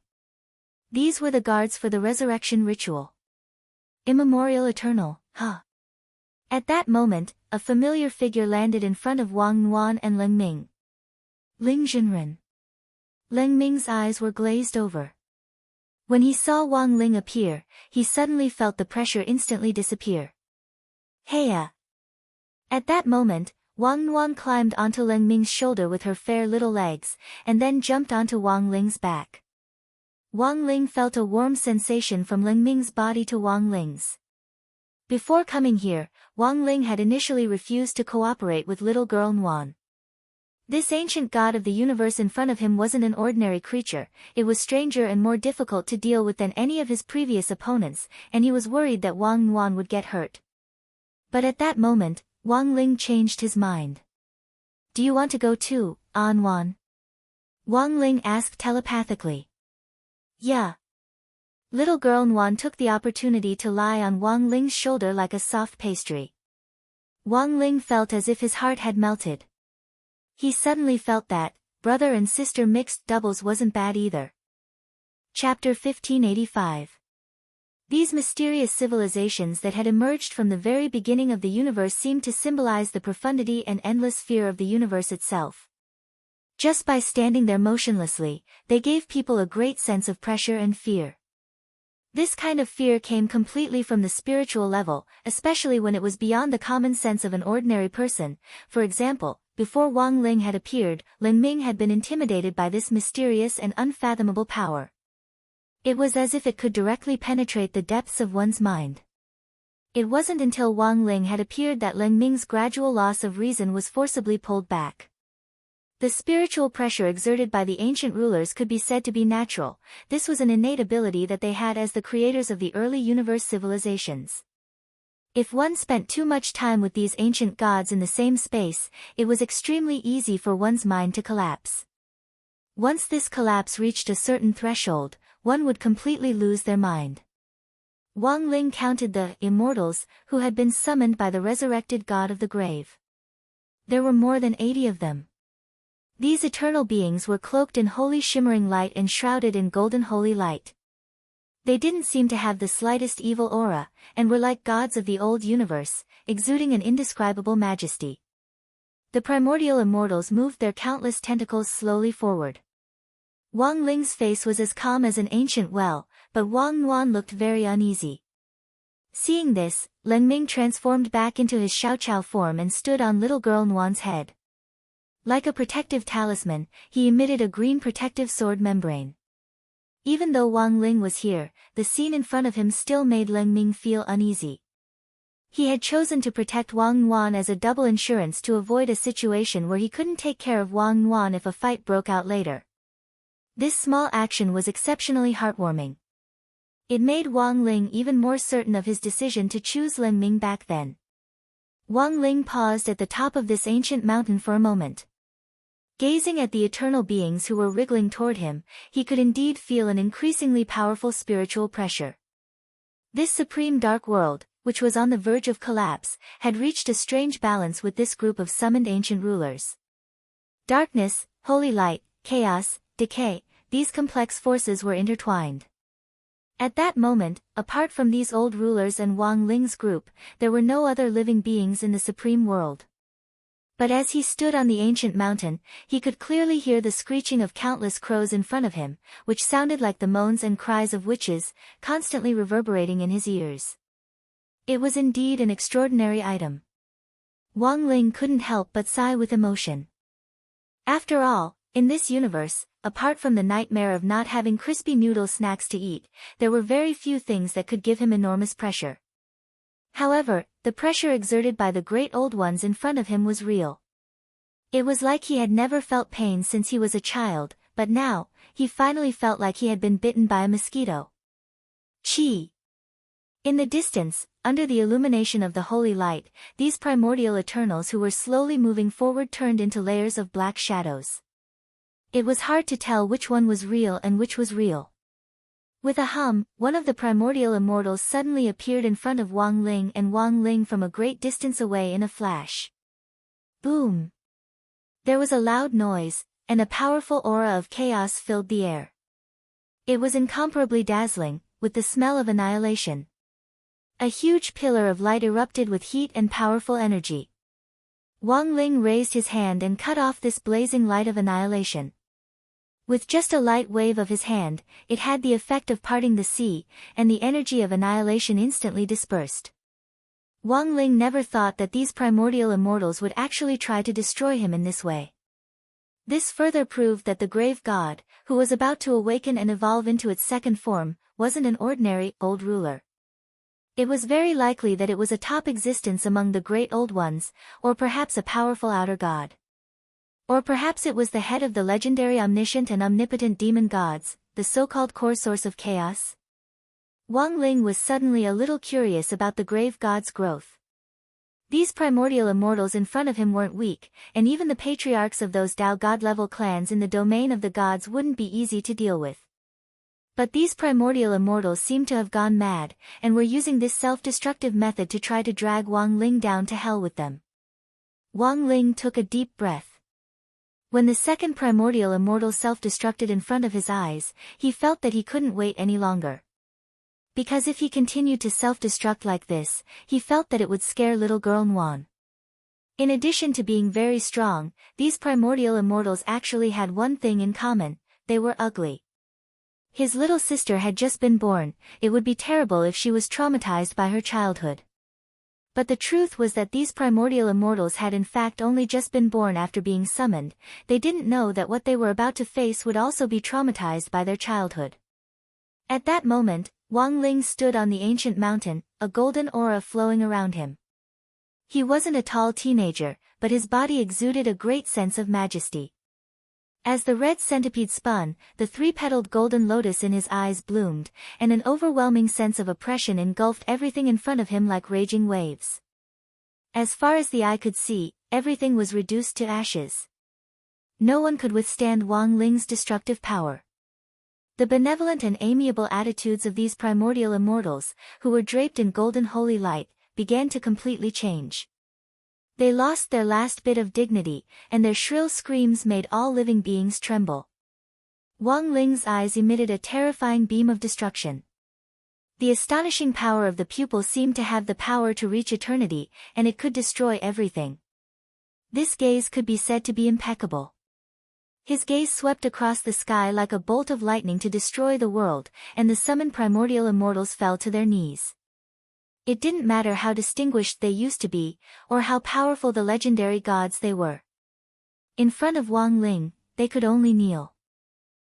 These were the guards for the resurrection ritual. Immemorial eternal, huh? At that moment, a familiar figure landed in front of Wang Wan and Leng Ming. Ling Zhenren. Leng Ming's eyes were glazed over. When he saw Wang Ling appear, he suddenly felt the pressure instantly disappear. Heya! At that moment, Wang Wan climbed onto Leng Ming's shoulder with her fair little legs, and then jumped onto Wang Ling's back. Wang Ling felt a warm sensation from Leng Ming's body to Wang Ling's. Before coming here, Wang Ling had initially refused to cooperate with little girl Nguan. This ancient god of the universe in front of him wasn't an ordinary creature, it was stranger and more difficult to deal with than any of his previous opponents, and he was worried that Wang Nguan would get hurt. But at that moment, Wang Ling changed his mind. Do you want to go too, An Wan? Wang Ling asked telepathically. Yeah. Little girl Nguan took the opportunity to lie on Wang Ling's shoulder like a soft pastry. Wang Ling felt as if his heart had melted. He suddenly felt that, brother and sister mixed doubles wasn't bad either. Chapter 1585. These mysterious civilizations that had emerged from the very beginning of the universe seemed to symbolize the profundity and endless fear of the universe itself. Just by standing there motionlessly, they gave people a great sense of pressure and fear. This kind of fear came completely from the spiritual level, especially when it was beyond the common sense of an ordinary person. For example, before Wang Ling had appeared, Leng Ming had been intimidated by this mysterious and unfathomable power. It was as if it could directly penetrate the depths of one's mind. It wasn't until Wang Ling had appeared that Leng Ming's gradual loss of reason was forcibly pulled back. The spiritual pressure exerted by the ancient rulers could be said to be natural. This was an innate ability that they had as the creators of the early universe civilizations. If one spent too much time with these ancient gods in the same space, it was extremely easy for one's mind to collapse. Once this collapse reached a certain threshold, one would completely lose their mind. Wang Ling counted the immortals who had been summoned by the resurrected god of the grave. There were more than 80 of them. These eternal beings were cloaked in holy shimmering light and shrouded in golden holy light. They didn't seem to have the slightest evil aura, and were like gods of the old universe, exuding an indescribable majesty. The primordial immortals moved their countless tentacles slowly forward. Wang Ling's face was as calm as an ancient well, but Wang Nuan looked very uneasy. Seeing this, Leng Ming transformed back into his Xiaoqiao form and stood on little girl Nuan's head. Like a protective talisman, he emitted a green protective sword membrane. Even though Wang Ling was here, the scene in front of him still made Leng Ming feel uneasy. He had chosen to protect Wang Nuan as a double insurance to avoid a situation where he couldn't take care of Wang Nuan if a fight broke out later. This small action was exceptionally heartwarming. It made Wang Ling even more certain of his decision to choose Leng Ming back then. Wang Ling paused at the top of this ancient mountain for a moment. Gazing at the eternal beings who were wriggling toward him, he could indeed feel an increasingly powerful spiritual pressure. This supreme dark world, which was on the verge of collapse, had reached a strange balance with this group of summoned ancient rulers. Darkness, holy light, chaos, decay, these complex forces were intertwined. At that moment, apart from these old rulers and Wang Ling's group, there were no other living beings in the supreme world. But as he stood on the ancient mountain, he could clearly hear the screeching of countless crows in front of him, which sounded like the moans and cries of witches, constantly reverberating in his ears. It was indeed an extraordinary item. Wang Ling couldn't help but sigh with emotion. After all, in this universe, apart from the nightmare of not having crispy noodle snacks to eat, there were very few things that could give him enormous pressure. However, the pressure exerted by the great old ones in front of him was real. It was like he had never felt pain since he was a child, but now, he finally felt like he had been bitten by a mosquito. Chi! In the distance, under the illumination of the holy light, these primordial eternals who were slowly moving forward turned into layers of black shadows. It was hard to tell which one was real and which was real. With a hum, one of the primordial immortals suddenly appeared in front of Wang Ling and Wang Ling from a great distance away in a flash. Boom! There was a loud noise, and a powerful aura of chaos filled the air. It was incomparably dazzling, with the smell of annihilation. A huge pillar of light erupted with heat and powerful energy. Wang Ling raised his hand and cut off this blazing light of annihilation. With just a light wave of his hand, it had the effect of parting the sea, and the energy of annihilation instantly dispersed. Wang Ling never thought that these primordial immortals would actually try to destroy him in this way. This further proved that the grave god, who was about to awaken and evolve into its second form, wasn't an ordinary, old ruler. It was very likely that it was a top existence among the great old ones, or perhaps a powerful outer god. Or perhaps it was the head of the legendary omniscient and omnipotent demon gods, the so-called core source of chaos. Wang Ling was suddenly a little curious about the grave god's growth. These primordial immortals in front of him weren't weak, and even the patriarchs of those Dao god-level clans in the domain of the gods wouldn't be easy to deal with. But these primordial immortals seemed to have gone mad, and were using this self-destructive method to try to drag Wang Ling down to hell with them. Wang Ling took a deep breath. When the second primordial immortal self-destructed in front of his eyes, he felt that he couldn't wait any longer. Because if he continued to self-destruct like this, he felt that it would scare little girl Nuan. In addition to being very strong, these primordial immortals actually had one thing in common: they were ugly. His little sister had just been born. It would be terrible if she was traumatized by her childhood. But the truth was that these primordial immortals had in fact only just been born after being summoned. They didn't know that what they were about to face would also be traumatized by their childhood. At that moment, Wang Ling stood on the ancient mountain, a golden aura flowing around him. He wasn't a tall teenager, but his body exuded a great sense of majesty. As the red centipede spun, the three-petaled golden lotus in his eyes bloomed, and an overwhelming sense of oppression engulfed everything in front of him like raging waves. As far as the eye could see, everything was reduced to ashes. No one could withstand Wang Ling's destructive power. The benevolent and amiable attitudes of these primordial immortals, who were draped in golden holy light, began to completely change. They lost their last bit of dignity, and their shrill screams made all living beings tremble. Wang Ling's eyes emitted a terrifying beam of destruction. The astonishing power of the pupil seemed to have the power to reach eternity, and it could destroy everything. This gaze could be said to be impeccable. His gaze swept across the sky like a bolt of lightning to destroy the world, and the summoned primordial immortals fell to their knees. It didn't matter how distinguished they used to be, or how powerful the legendary gods they were. In front of Wang Ling, they could only kneel.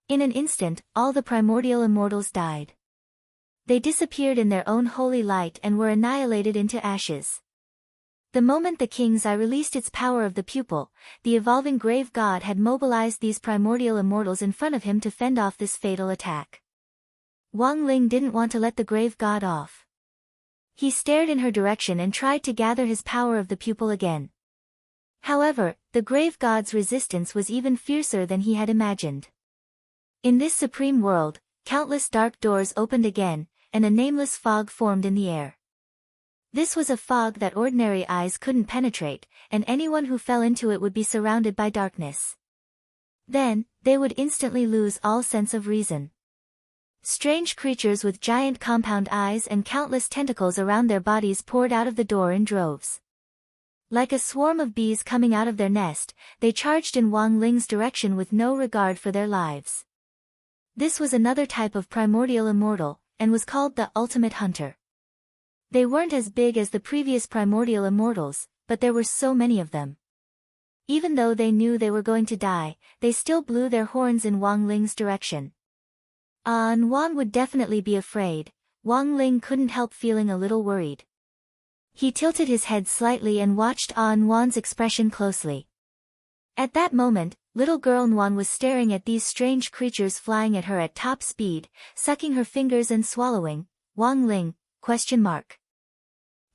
In an instant, all the primordial immortals died. They disappeared in their own holy light and were annihilated into ashes. The moment the king's eye released its power of the pupil, the evolving grave god had mobilized these primordial immortals in front of him to fend off this fatal attack. Wang Ling didn't want to let the grave god off. He stared in her direction and tried to gather his power of the pupil again. However, the grave god's resistance was even fiercer than he had imagined. In this supreme world, countless dark doors opened again, and a nameless fog formed in the air. This was a fog that ordinary eyes couldn't penetrate, and anyone who fell into it would be surrounded by darkness. Then, they would instantly lose all sense of reason. Strange creatures with giant compound eyes and countless tentacles around their bodies poured out of the door in droves. Like a swarm of bees coming out of their nest, they charged in Wang Ling's direction with no regard for their lives. This was another type of primordial immortal, and was called the ultimate hunter. They weren't as big as the previous primordial immortals, but there were so many of them. Even though they knew they were going to die, they still blew their horns in Wang Ling's direction. And Wang would definitely be afraid. Wang Ling couldn't help feeling a little worried. He tilted his head slightly and watched Wan's expression closely. At that moment, little girl Nwan was staring at these strange creatures flying at her at top speed, sucking her fingers and swallowing. Wang Ling?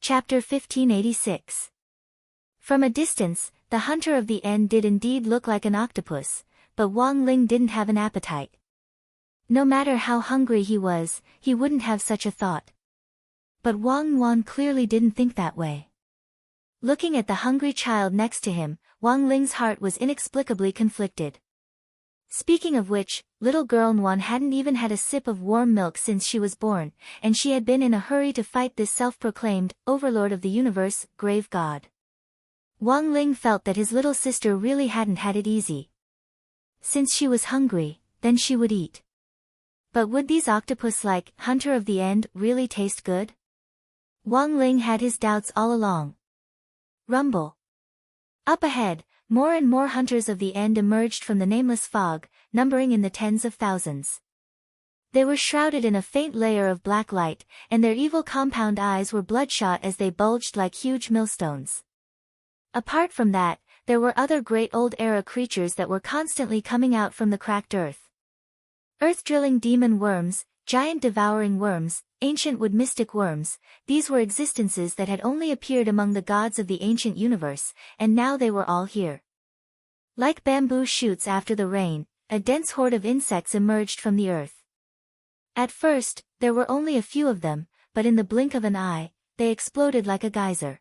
Chapter 1586. From a distance, the hunter of the end did indeed look like an octopus, but Wang Ling didn't have an appetite. No matter how hungry he was, he wouldn't have such a thought. But Wang Wan clearly didn't think that way. Looking at the hungry child next to him, Wang Ling's heart was inexplicably conflicted. Speaking of which, little girl Nwan hadn't even had a sip of warm milk since she was born, and she had been in a hurry to fight this self-proclaimed overlord of the universe, grave god. Wang Ling felt that his little sister really hadn't had it easy. Since she was hungry, then she would eat. But would these octopus-like hunter of the end really taste good? Wang Ling had his doubts all along. Rumble. Up ahead, more and more hunters of the end emerged from the nameless fog, numbering in the tens of thousands. They were shrouded in a faint layer of black light, and their evil compound eyes were bloodshot as they bulged like huge millstones. Apart from that, there were other great old era creatures that were constantly coming out from the cracked earth. Earth-drilling demon worms, giant devouring worms, ancient wood mystic worms, these were existences that had only appeared among the gods of the ancient universe, and now they were all here. Like bamboo shoots after the rain, a dense horde of insects emerged from the earth. At first, there were only a few of them, but in the blink of an eye, they exploded like a geyser.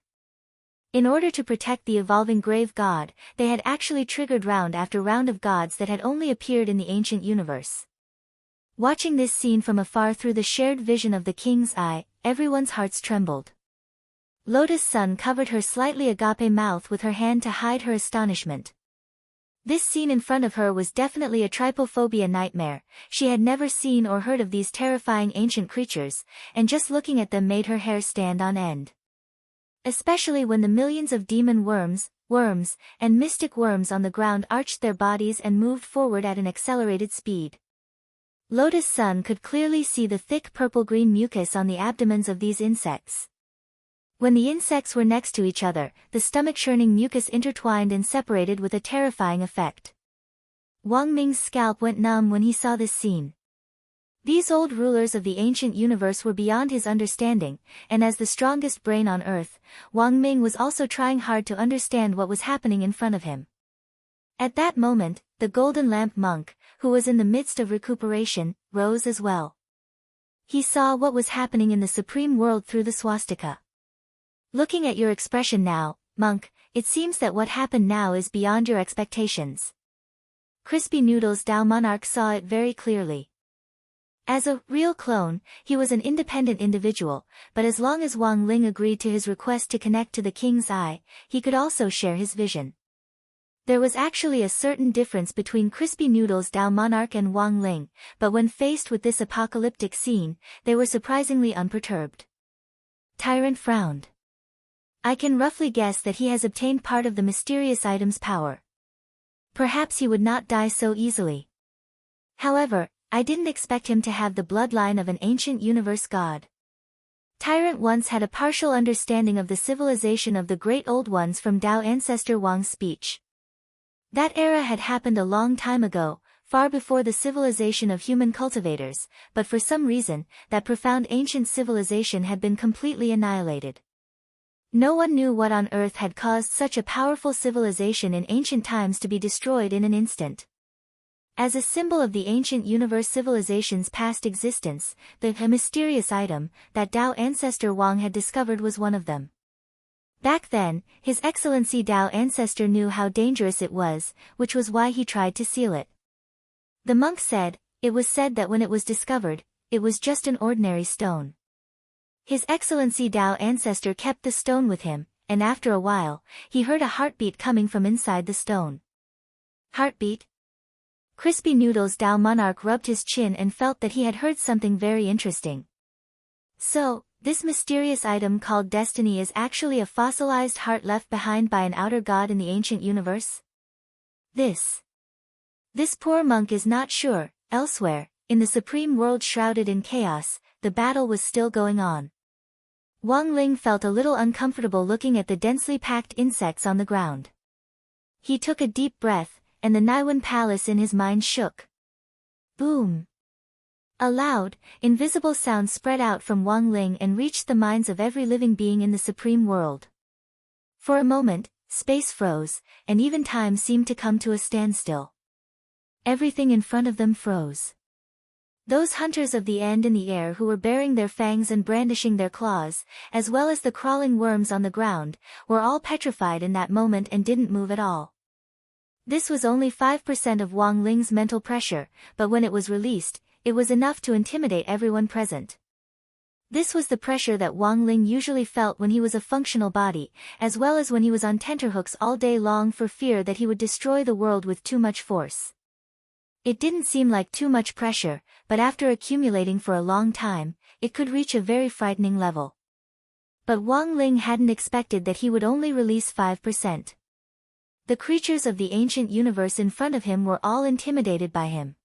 In order to protect the evolving grave god, they had actually triggered round after round of gods that had only appeared in the ancient universe. Watching this scene from afar through the shared vision of the king's eye, everyone's hearts trembled. Lotus Sun covered her slightly agape mouth with her hand to hide her astonishment. This scene in front of her was definitely a trypophobia nightmare. She had never seen or heard of these terrifying ancient creatures, and just looking at them made her hair stand on end. Especially when the millions of demon worms, and mystic worms on the ground arched their bodies and moved forward at an accelerated speed. Lotus Sun could clearly see the thick purple-green mucus on the abdomens of these insects. When the insects were next to each other, the stomach-churning mucus intertwined and separated with a terrifying effect. Wang Ming's scalp went numb when he saw this scene. These old rulers of the ancient universe were beyond his understanding, and as the strongest brain on earth, Wang Ming was also trying hard to understand what was happening in front of him. At that moment, the Golden Lamp monk, who was in the midst of recuperation, rose as well. He saw what was happening in the supreme world through the swastika. Looking at your expression now, monk, it seems that what happened now is beyond your expectations. Crispy Noodles Dao Monarch saw it very clearly. As a real clone, he was an independent individual, but as long as Wang Ling agreed to his request to connect to the king's eye, he could also share his vision. There was actually a certain difference between Crispy Noodles Dao Monarch and Wang Ling, but when faced with this apocalyptic scene, they were surprisingly unperturbed. Tyrant frowned. I can roughly guess that he has obtained part of the mysterious item's power. Perhaps he would not die so easily. However, I didn't expect him to have the bloodline of an ancient universe god. Tyrant once had a partial understanding of the civilization of the great old ones from Dao ancestor Wang's speech. That era had happened a long time ago, far before the civilization of human cultivators, but for some reason, that profound ancient civilization had been completely annihilated. No one knew what on earth had caused such a powerful civilization in ancient times to be destroyed in an instant. As a symbol of the ancient universe civilization's past existence, the mysterious item that Dao ancestor Wang had discovered was one of them. Back then, His Excellency Dao ancestor knew how dangerous it was, which was why he tried to seal it. The monk said, it was said that when it was discovered, it was just an ordinary stone. His Excellency Dao ancestor kept the stone with him, and after a while, he heard a heartbeat coming from inside the stone. Heartbeat? Crispy Noodles Dao Monarch rubbed his chin and felt that he had heard something very interesting. So, this mysterious item called destiny is actually a fossilized heart left behind by an outer god in the ancient universe? This poor monk is not sure. Elsewhere, in the supreme world shrouded in chaos, the battle was still going on. Wang Ling felt a little uncomfortable looking at the densely packed insects on the ground. He took a deep breath, and the Naiwan palace in his mind shook. Boom! A loud, invisible sound spread out from Wang Ling and reached the minds of every living being in the supreme world. For a moment, space froze, and even time seemed to come to a standstill. Everything in front of them froze. Those hunters of the end in the air who were baring their fangs and brandishing their claws, as well as the crawling worms on the ground, were all petrified in that moment and didn't move at all. This was only 5% of Wang Ling's mental pressure, but when it was released, it was enough to intimidate everyone present. This was the pressure that Wang Ling usually felt when he was a functional body, as well as when he was on tenterhooks all day long for fear that he would destroy the world with too much force. It didn't seem like too much pressure, but after accumulating for a long time, it could reach a very frightening level. But Wang Ling hadn't expected that he would only release 5%. The creatures of the ancient universe in front of him were all intimidated by him.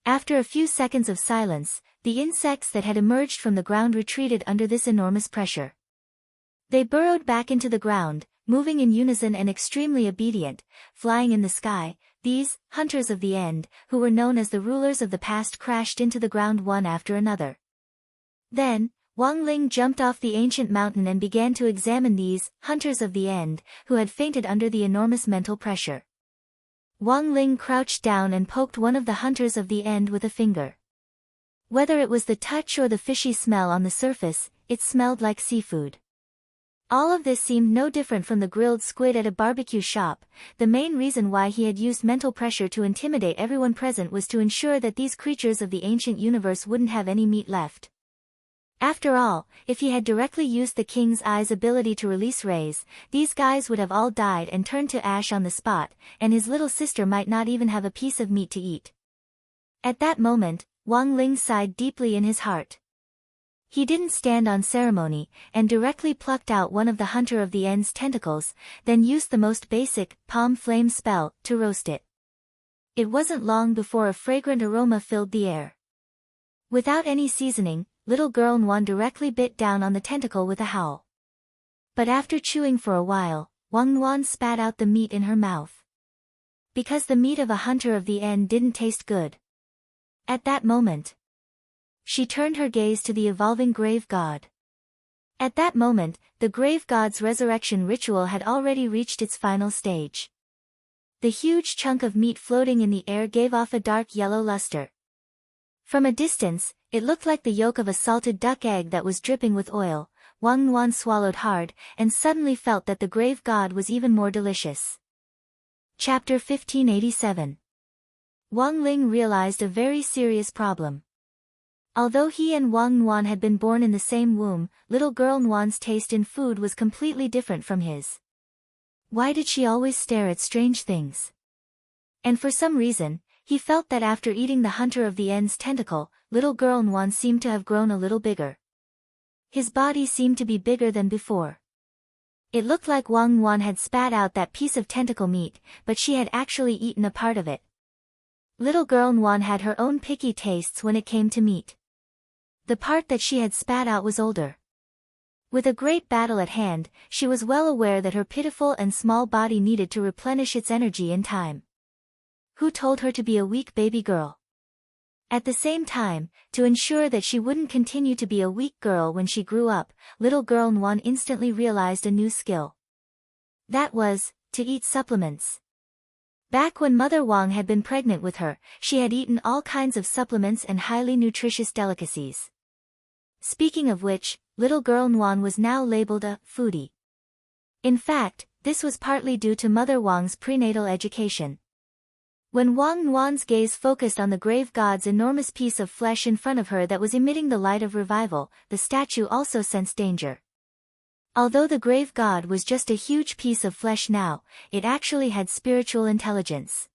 After a few seconds of silence, the insects that had emerged from the ground retreated under this enormous pressure. They burrowed back into the ground, moving in unison and extremely obedient, flying in the sky. These hunters of the end, who were known as the rulers of the past, crashed into the ground one after another. Then, Wang Ling jumped off the ancient mountain and began to examine these hunters of the end, who had fainted under the enormous mental pressure. Wang Ling crouched down and poked one of the hunters of the end with a finger. Whether it was the touch or the fishy smell on the surface, it smelled like seafood. All of this seemed no different from the grilled squid at a barbecue shop. The main reason why he had used mental pressure to intimidate everyone present was to ensure that these creatures of the ancient universe wouldn't have any meat left. After all, if he had directly used the king's eye's ability to release rays, these guys would have all died and turned to ash on the spot, and his little sister might not even have a piece of meat to eat. At that moment, Wang Ling sighed deeply in his heart. He didn't stand on ceremony, and directly plucked out one of the hunter of the end's tentacles, then used the most basic, palm flame spell, to roast it. It wasn't long before a fragrant aroma filled the air. Without any seasoning, little girl Nguyen directly bit down on the tentacle with a howl. But after chewing for a while, Wang Nguyen spat out the meat in her mouth. because the meat of a hunter of the end didn't taste good. At that moment, she turned her gaze to the evolving grave god. At that moment, the grave god's resurrection ritual had already reached its final stage. The huge chunk of meat floating in the air gave off a dark yellow luster. From a distance, it looked like the yolk of a salted duck egg that was dripping with oil. Wang Nuan swallowed hard, and suddenly felt that the grave god was even more delicious. Chapter 1587. Wang Ling realized a very serious problem. Although he and Wang Nuan had been born in the same womb, little girl Nuan's taste in food was completely different from his. Why did she always stare at strange things? And for some reason, he felt that after eating the hunter of the end's tentacle, little girl Nuan seemed to have grown a little bigger. His body seemed to be bigger than before. It looked like Wang Nuan had spat out that piece of tentacle meat, but she had actually eaten a part of it. Little girl Nuan had her own picky tastes when it came to meat. The part that she had spat out was older. With a great battle at hand, she was well aware that her pitiful and small body needed to replenish its energy in time. Who told her to be a weak baby girl? At the same time, to ensure that she wouldn't continue to be a weak girl when she grew up, little girl Nuan instantly realized a new skill. That was, to eat supplements. Back when Mother Wang had been pregnant with her, she had eaten all kinds of supplements and highly nutritious delicacies. Speaking of which, little girl Nuan was now labeled a foodie. In fact, this was partly due to Mother Wang's prenatal education. When Wang Nuan's gaze focused on the grave god's enormous piece of flesh in front of her that was emitting the light of revival, the statue also sensed danger. Although the grave god was just a huge piece of flesh now, it actually had spiritual intelligence.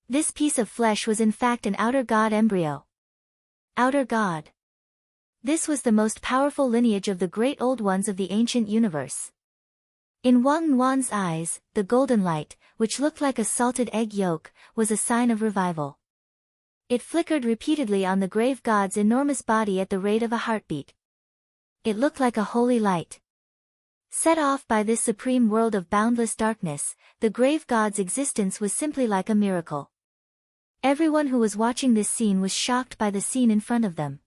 This piece of flesh was in fact an outer god embryo. Outer god. This was the most powerful lineage of the great old ones of the ancient universe. In Wang Nuan's eyes, the golden light, which looked like a salted egg yolk, was a sign of revival. It flickered repeatedly on the grave god's enormous body at the rate of a heartbeat. It looked like a holy light. Set off by this supreme world of boundless darkness, the grave god's existence was simply like a miracle. Everyone who was watching this scene was shocked by the scene in front of them.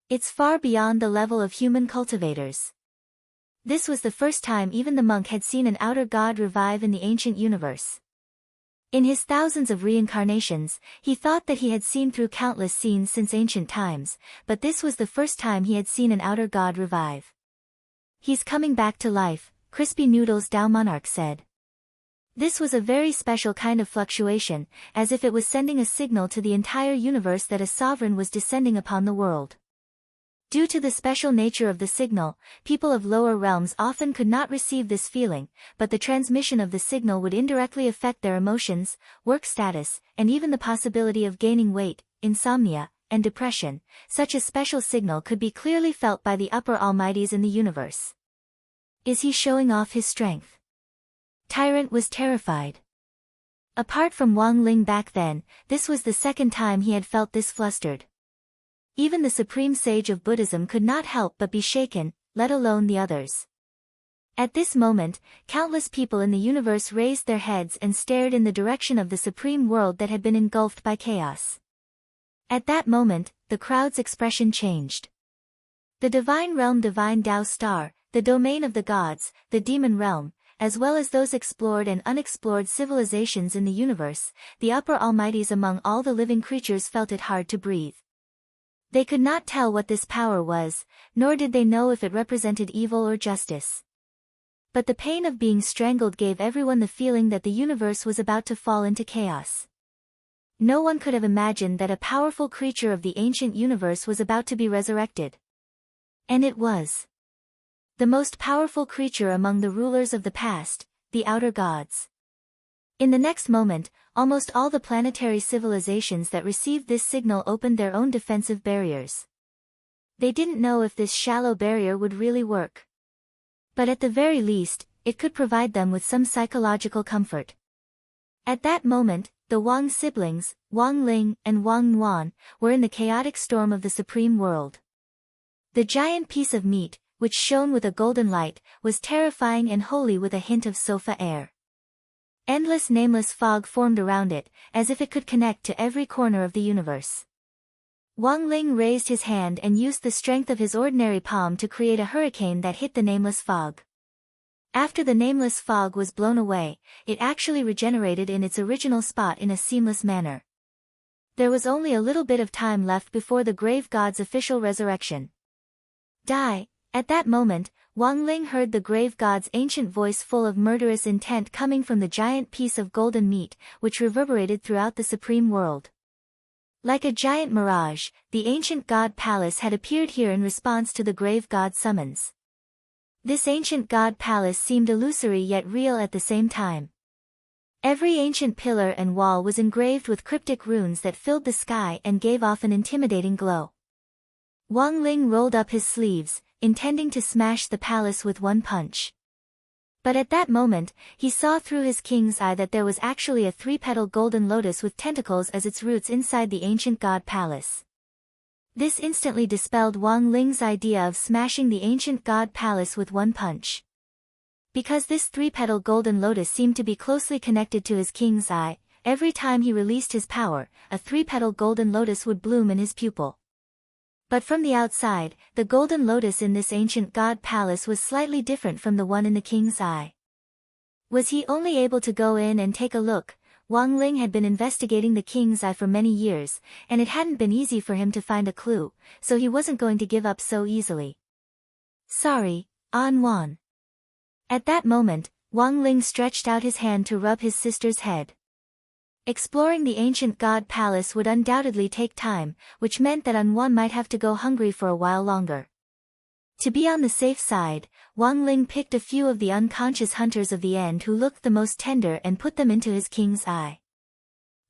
It's far beyond the level of human cultivators. This was the first time even the monk had seen an outer god revive in the ancient universe. In his thousands of reincarnations, he thought that he had seen through countless scenes since ancient times, but this was the first time he had seen an outer god revive. He's coming back to life, Crispy Noodles Dao Monarch said. This was a very special kind of fluctuation, as if it was sending a signal to the entire universe that a sovereign was descending upon the world. Due to the special nature of the signal, people of lower realms often could not receive this feeling, but the transmission of the signal would indirectly affect their emotions, work status, and even the possibility of gaining weight, insomnia, and depression. Such a special signal could be clearly felt by the upper almighties in the universe. Is he showing off his strength? Tyrant was terrified. Apart from Wang Ling back then, this was the second time he had felt this flustered. Even the supreme sage of Buddhism could not help but be shaken, let alone the others. At this moment, countless people in the universe raised their heads and stared in the direction of the supreme world that had been engulfed by chaos. At that moment, the crowd's expression changed. The divine realm, divine Tao star, the domain of the gods, the demon realm, as well as those explored and unexplored civilizations in the universe, the upper almighties among all the living creatures felt it hard to breathe. They could not tell what this power was, nor did they know if it represented evil or justice. But the pain of being strangled gave everyone the feeling that the universe was about to fall into chaos. No one could have imagined that a powerful creature of the ancient universe was about to be resurrected. And it was. The most powerful creature among the rulers of the past, the outer gods. In the next moment, almost all the planetary civilizations that received this signal opened their own defensive barriers. They didn't know if this shallow barrier would really work. But at the very least, it could provide them with some psychological comfort. At that moment, the Wang siblings, Wang Ling and Wang Nuan, were in the chaotic storm of the supreme world. The giant piece of meat, which shone with a golden light, was terrifying and holy with a hint of sofa air. Endless nameless fog formed around it, as if it could connect to every corner of the universe. Wang Ling raised his hand and used the strength of his ordinary palm to create a hurricane that hit the nameless fog. After the nameless fog was blown away, it actually regenerated in its original spot in a seamless manner. There was only a little bit of time left before the grave god's official resurrection. Die! At that moment, Wang Ling heard the grave god's ancient voice full of murderous intent coming from the giant piece of golden meat, which reverberated throughout the supreme world. Like a giant mirage, the ancient god palace had appeared here in response to the grave god's summons. This ancient god palace seemed illusory yet real at the same time. Every ancient pillar and wall was engraved with cryptic runes that filled the sky and gave off an intimidating glow. Wang Ling rolled up his sleeves, intending to smash the palace with one punch. But at that moment, he saw through his king's eye that there was actually a three-petaled golden lotus with tentacles as its roots inside the ancient god palace. This instantly dispelled Wang Ling's idea of smashing the ancient god palace with one punch. Because this three-petaled golden lotus seemed to be closely connected to his king's eye, every time he released his power, a three-petaled golden lotus would bloom in his pupil. But from the outside, the golden lotus in this ancient god palace was slightly different from the one in the king's eye. Was he only able to go in and take a look? Wang Ling had been investigating the king's eye for many years, and it hadn't been easy for him to find a clue, so he wasn't going to give up so easily. Sorry, An Wan. At that moment, Wang Ling stretched out his hand to rub his sister's head. Exploring the ancient god palace would undoubtedly take time, which meant that An Wan might have to go hungry for a while longer. To be on the safe side, Wang Ling picked a few of the unconscious hunters of the end who looked the most tender and put them into his king's eye.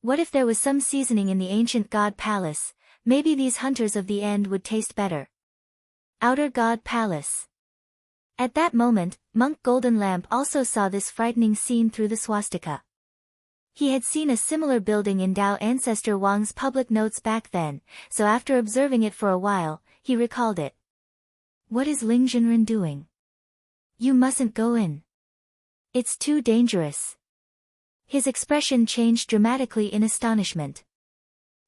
What if there was some seasoning in the ancient god palace? Maybe these hunters of the end would taste better. Outer God Palace. At that moment, Monk Golden Lamp also saw this frightening scene through the swastika. He had seen a similar building in Dao ancestor Wang's public notes back then, so after observing it for a while, he recalled it. What is Ling Jinren doing? You mustn't go in. It's too dangerous. His expression changed dramatically in astonishment.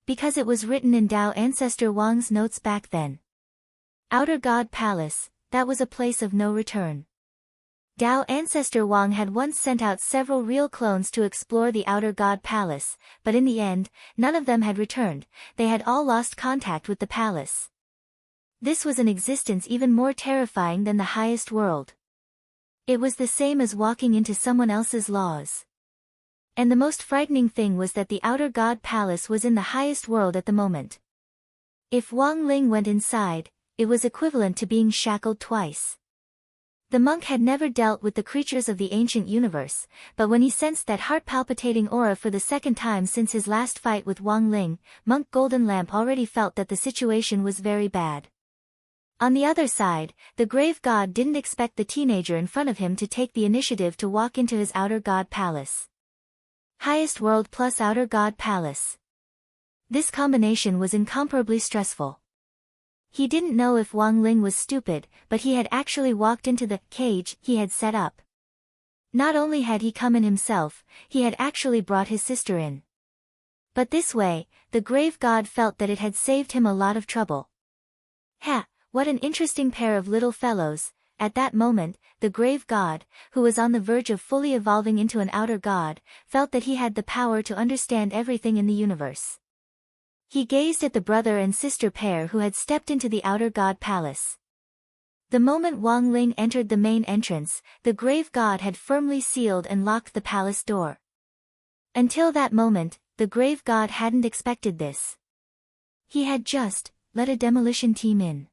Because it was written in Dao ancestor Wang's notes back then. Outer God Palace, that was a place of no return. Dao ancestor Wang had once sent out several real clones to explore the Outer God Palace, but in the end, none of them had returned. They had all lost contact with the palace. This was an existence even more terrifying than the highest world. It was the same as walking into someone else's laws. And the most frightening thing was that the Outer God Palace was in the highest world at the moment. If Wang Ling went inside, it was equivalent to being shackled twice. The monk had never dealt with the creatures of the ancient universe, but when he sensed that heart-palpitating aura for the second time since his last fight with Wang Ling, Monk Golden Lamp already felt that the situation was very bad. On the other side, the grave god didn't expect the teenager in front of him to take the initiative to walk into his Outer God Palace. Highest world plus Outer God Palace. This combination was incomparably stressful. He didn't know if Wang Ling was stupid, but he had actually walked into the cage he had set up. Not only had he come in himself, he had actually brought his sister in. But this way, the grave god felt that it had saved him a lot of trouble. Ha! What an interesting pair of little fellows. At that moment, the grave god, who was on the verge of fully evolving into an outer god, felt that he had the power to understand everything in the universe. He gazed at the brother and sister pair who had stepped into the Outer God Palace. The moment Wang Ling entered the main entrance, the grave god had firmly sealed and locked the palace door. Until that moment, the grave god hadn't expected this. He had just let a demolition team in.